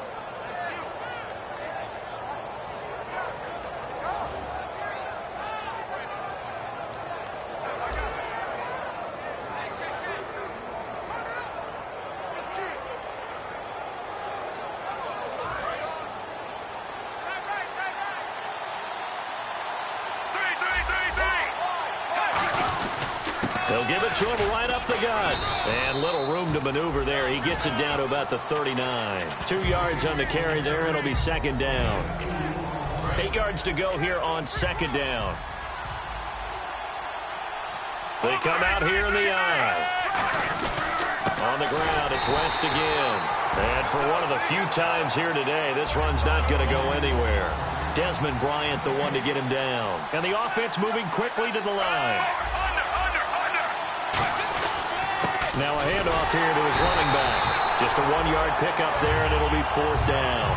They'll give it to him right up the gut. And little room to maneuver there. He gets it down to about the 39. 2 yards on the carry there. It'll be 2nd down. 8 yards to go here on 2nd down. They come out here in the eye. On the ground, it's West again. And for one of the few times here today, this run's not going to go anywhere. Desmond Bryant, the one to get him down. And the offense moving quickly to the line. Now a handoff here to his running back. Just a 1-yard pickup there, and it'll be 4th down.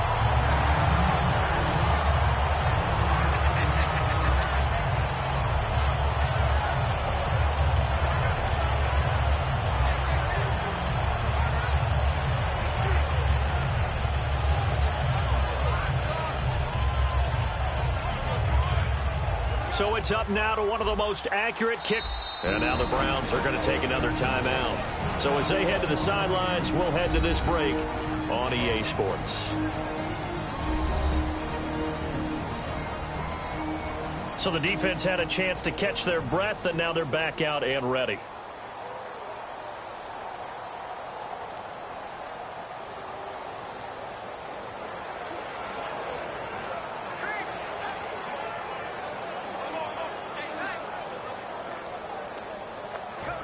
So it's up now to one of the most accurate kick. And now the Browns are going to take another timeout. So as they head to the sidelines, we'll head to this break on EA Sports. So the defense had a chance to catch their breath, and now they're back out and ready.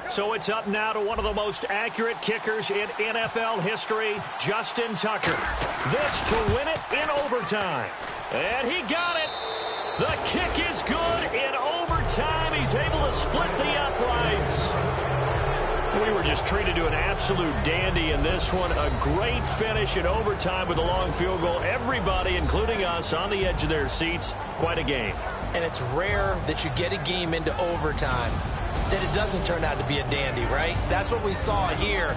So it's up now to one of the most accurate kickers in NFL history, Justin Tucker. This to win it in overtime. And he got it. The kick is good in overtime. He's able to split the uprights. We were just treated to an absolute dandy in this one. A great finish in overtime with a long field goal. Everybody, including us, on the edge of their seats. Quite a game. And it's rare that you get a game into overtime that it doesn't turn out to be a dandy, right? That's what we saw here.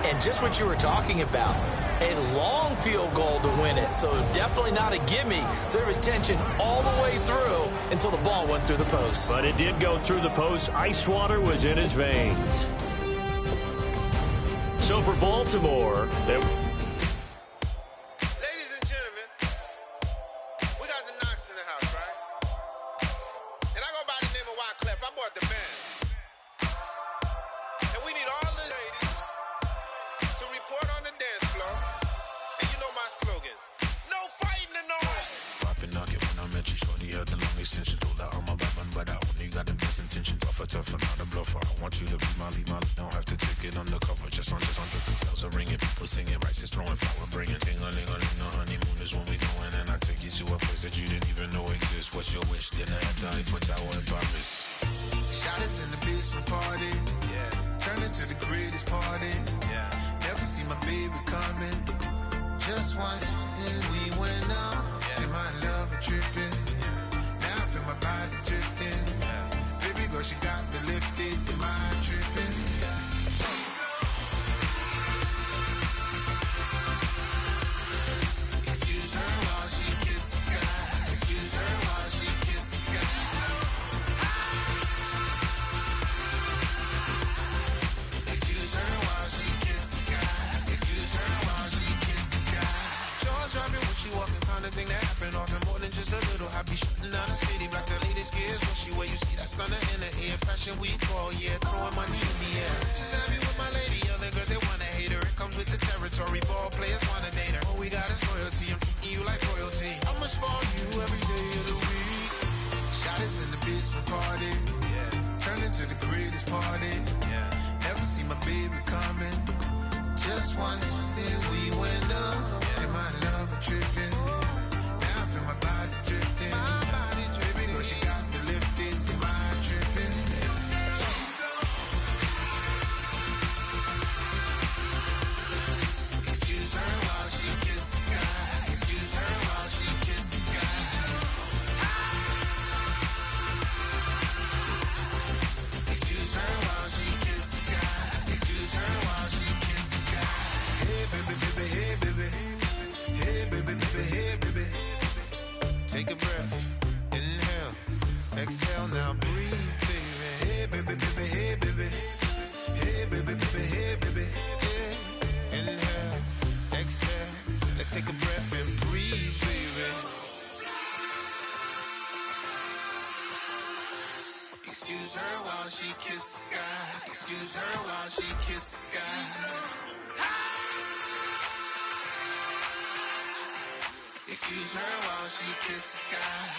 And just what you were talking about, a long field goal to win it. So definitely not a gimme. So there was tension all the way through until the ball went through the post. But it did go through the post. Ice water was in his veins. So for Baltimore, Ladies and gentlemen, we got the Knox in the house, right? And I go by the name of Wyclef. I bought the band. And we need all the ladies to report on the dance floor. And you know my slogan, no fighting tonight. Popping knock it when I met you, shorty had the long extension. Told her I'm a bad man, but I only got the best intention. Tougher, not a bluffer. I want you to be my lead, don't have to take it undercover. Just on the bells are ringing, people singing, rice is throwing, flower bringing. Ting-a-ling-a-ling, the honeymoon is when we going, and I take you to a place that you didn't even know exists. What's your wish? Dinner at the Eiffel Tower in Paris. Shot us in the basement party, yeah. Turn into the greatest party, yeah. Never see my baby coming. Just once, and we went up, yeah. And my love a tripping, yeah. Now I feel my body drifting, yeah. Baby girl, she got me lifted, the mind tripping, yeah. Excuse her while she kisses. only thing that happen often more than just a little. I be shutting down the city, block the latest gears. When she where you see that sun in the air. Fashion week all year, throwing money in the air. She's happy with my lady, other girls they wanna hate her. It comes with the territory, ball players wanna date her. All we got is loyalty, I'm treating you like royalty. I'ma spoil you every day of the week. Shot is in the basement party, yeah. Turn into the greatest party, yeah. Never see my baby coming. Just once, then we went up. Yeah, my love tripping. Now I feel my body drifting. My body dripping. But she got me lifted. Your mind tripping. She's so. Excuse her while she kisses the sky. Excuse her while she kisses the sky. Excuse her while she kisses the sky. Excuse her while she kisses the sky. Hey baby, baby, hey baby. Hey baby, baby, hey baby. Take a breath, inhale, exhale, now breathe, baby. Hey baby, baby, hey baby. Hey baby, baby, hey baby. Yeah. Inhale, exhale, let's take a breath and breathe, baby. Excuse her while she kisses the sky. Excuse her while she kisses the sky. Excuse her while she kisses the sky.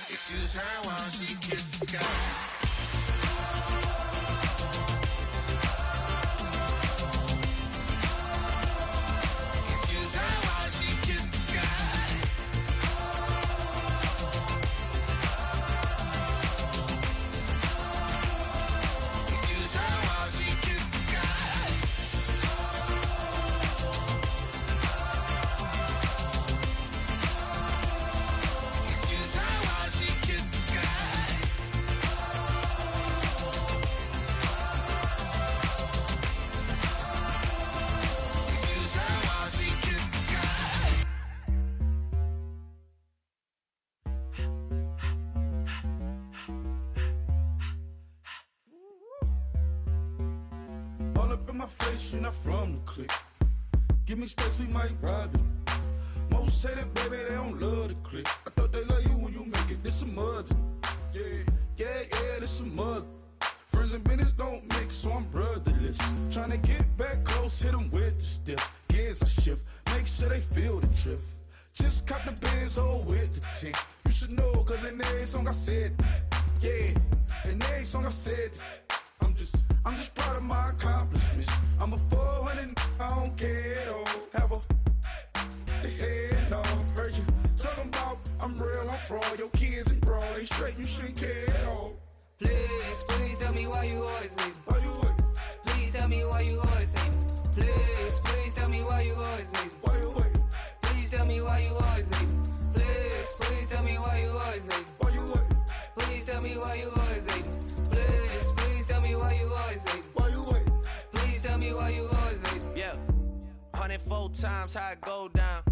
Excuse her while she kisses the sky. Excuse her while she kisses the sky. Excuse her while she kisses the sky. Excuse her while she kisses the sky. Excuse her while she kisses the sky. All up in my face, you're not from the clique. Give me space, we might ride it. Most say that, baby, they don't love the clique. I thought they love you when you make it. This some mother. Yeah, yeah, yeah, this some mother. Friends and business don't mix, so I'm brotherless. Tryna get back close, hit them with the stiff. Gears I shift, make sure they feel the drift. Just caught the Benz, oh, with the tint. You should know, cause in every song I said, yeah, in every song I said, I'm just proud of my accomplishments. I'm a 400, I don't care at all. Have a head on. Heard you talking about I'm real, I'm fraud. Your kids and broad ain't straight, you shouldn't care at all. Please, please tell me why you always leave. Why you wait? Please tell me why you always leave. Please, please tell me why you always leave. Why you wait? Please tell me why you always leave. Please, please tell me why you always leave. Why you wait? Please tell me why you always leave. Please, please tell me why you always leave. Why you wait? Please tell me why you always leave. Yeah, 104 times how it go down.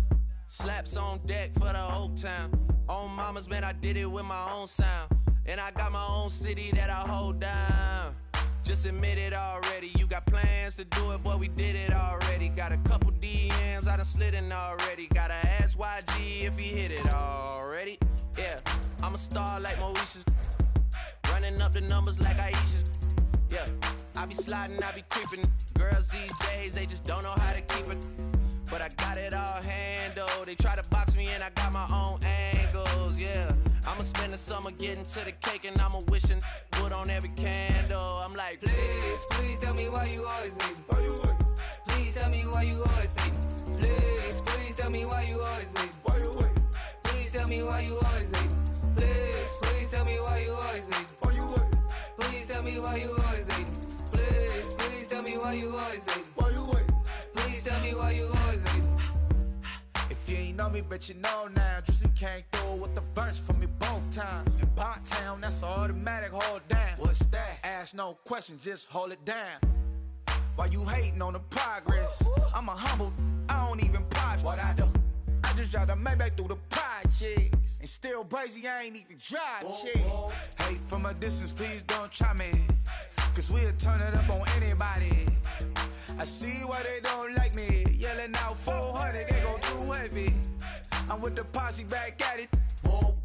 Slaps on deck for the Oak Town. On mamas, man, I did it with my own sound. And I got my own city that I hold down. Just admit it already. You got plans to do it, boy, we did it already. Got a couple DMs, I done slid in already. Gotta ask YG if he hit it already. Yeah, I'm a star like Moesha's. Running up the numbers like Aisha's. Yeah, I be sliding, I be creeping. Girls these days, they just don't know how to keep it. But I got it all handled. They try to box me and I got my own angles, yeah. I'ma spend the summer getting to the cake and I'ma wishing wood on every candle. I'm like, Please, please tell me why you always leave. Why you wait? Please tell me why you always leave. Please, please tell me why you always leave. Why you wait? Please tell me why you always leave. Please, please tell me why you always leave. Why you wait? Please tell me why you always leave. Please, please tell me why you always leave. Why you wait? Please tell me why you always leave. If you ain't know me, bet you know now. Juicy came through with the verse for me both times. In Pot Town, that's automatic, hold down. What's that? Ask no question, just hold it down. Why you hating on the progress? I'm a humble, I don't even pop what I do. I just drive the Maybach through the projects. And still brazy, I ain't even drive shit. Hate from a distance, please don't try me. Cause we'll turn it up on anybody. I see why they don't like me. Yelling out 400, they go too heavy. I'm with the posse back at it. Whoa.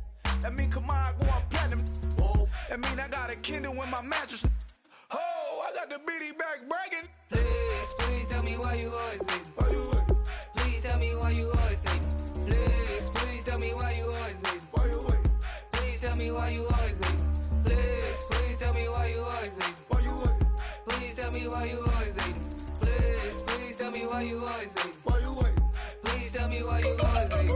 That mean Kamar going platinum. Whoa. That mean I got a Kindle in my mattress. Oh, I got the bitty back bragging. Please tell me why you always hate. Why you wait? Please tell me why you always hate. Please tell me why you always hate. Why you wait? Please tell me why you always hate. Please tell me why you always hate. Why you wait? Please tell me why you always hate. Please tell me why you always hate. Why you wait? Please tell me why you always hate.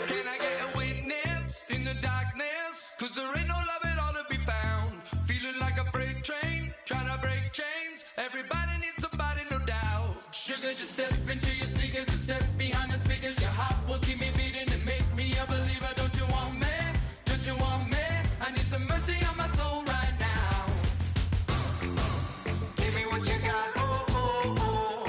Can I get a witness in the darkness? 'Cause there ain't no love at all to be found. Feeling like a freight train, trying to break chains. Everybody needs somebody, no doubt. Sugar, just step into your sneakers and step behind the speakers. Your heart will keep me beating and make me a believer. Don't you want me? Don't you want me? I need some mercy on my soul right now. Give me what you got, oh, oh, oh.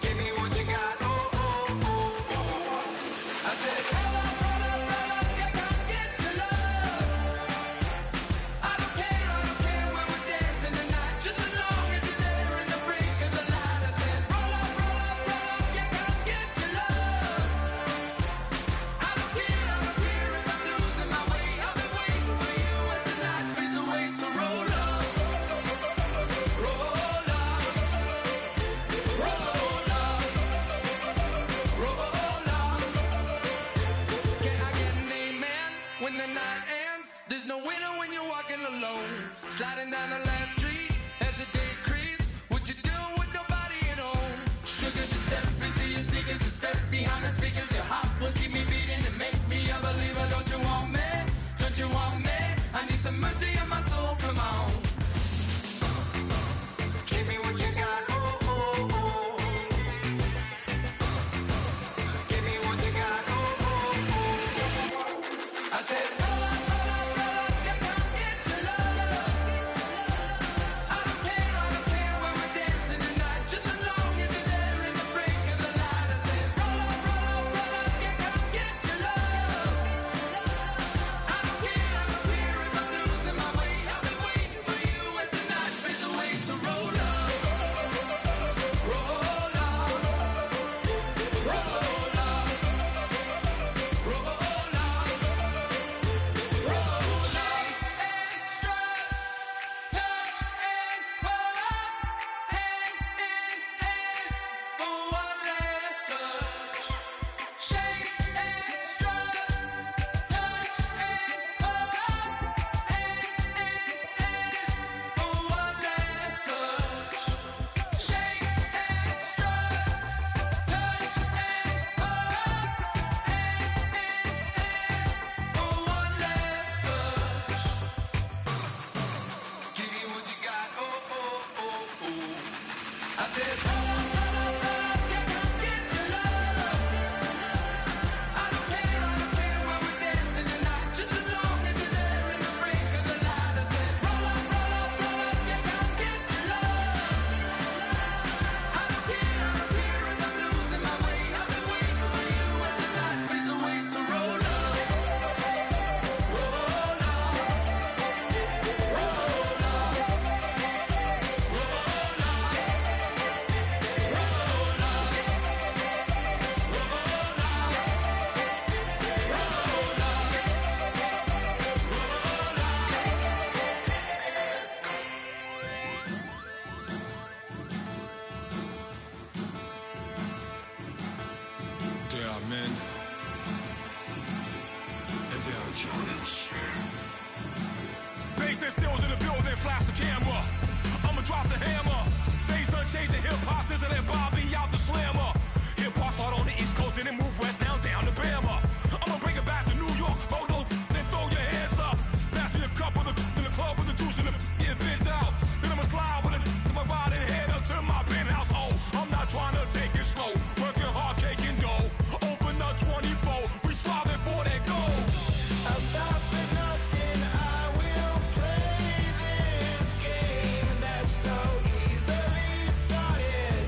Give me what you got, oh, oh, oh, oh. I said, roll up, yeah, come get your love. I don't care when we're dancing tonight, just as long as you're there in the break of the light. I said, roll up, yeah, come get your love. I don't care if I'm losing my way. I've been waiting for you as the night fades away. So roll up, roll up, roll up, roll up. Can I get an amen when the night ends? There's no winner when you're walking alone. Sliding down the last street as the day creeps. What you doing with nobody at home? Sugar, just step into your sneakers and step behind the speakers. Your heart will keep me beating and make me a believer. Don't you want me? Don't you want me? I need some mercy on my soul, come on. Give me what you got, oh, oh, oh. Give me what you got, oh, oh, oh. I said, roll up, yeah, come get your love. I don't care when we're dancing tonight, just as long as you're there in the break of the light. I said, roll up, yeah, come get your love. I don't care if I'm losing my way. I've been waiting for you as the night fades away. So roll up, roll up, roll up, roll up, roll up. Extra touch and pull up, hand in hand for one last touch. Shake extra touch and pull up, hand in hand for one last touch. Shake extra touch and pull up, hand in hand for one last touch. Give me what you got, oh, oh, oh, oh. I said, roll up, yeah, come get your love. I don't care when we're dancing tonight, just as long as you're there in the break of the light. I said, roll up, yeah, come get your love. I don't care if I'm losing my way. I've been waiting for you as the night fades away. So roll up, roll up, roll up, roll up, There are men, and there are giants. Bass and stills in the building, flash the camera. I'ma drop the hammer. Things done changed the hip hop since that Bobby out the slammer. Hip hop start on the East Coast and then move west now down to Bama. I'ma bring it back to New York. Hold on, then throw your hands up. Pass me a cup of the in the club with the juice and the get bent out. Then I'ma slide with it to my ride and head up to my penthouse. Oh, I'm not trying to take it slow. Working hard, caking dough. Open up 24. We striving for that goal. I'll stop for nothing. I will play this game that's so easily started.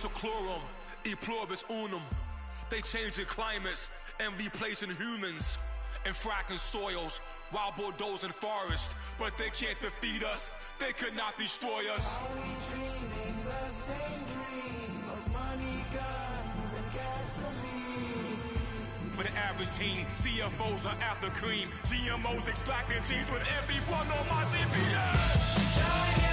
seclorum, e pluribus unum. They changing climates and replacing humans and fracking soils while bulldozing forests. But they can't defeat us, they could not destroy us. Are we dreaming the same dream of money, guns, and gasoline? For the average team, CFOs are after cream. GMOs extracting genes with everyone on my TV.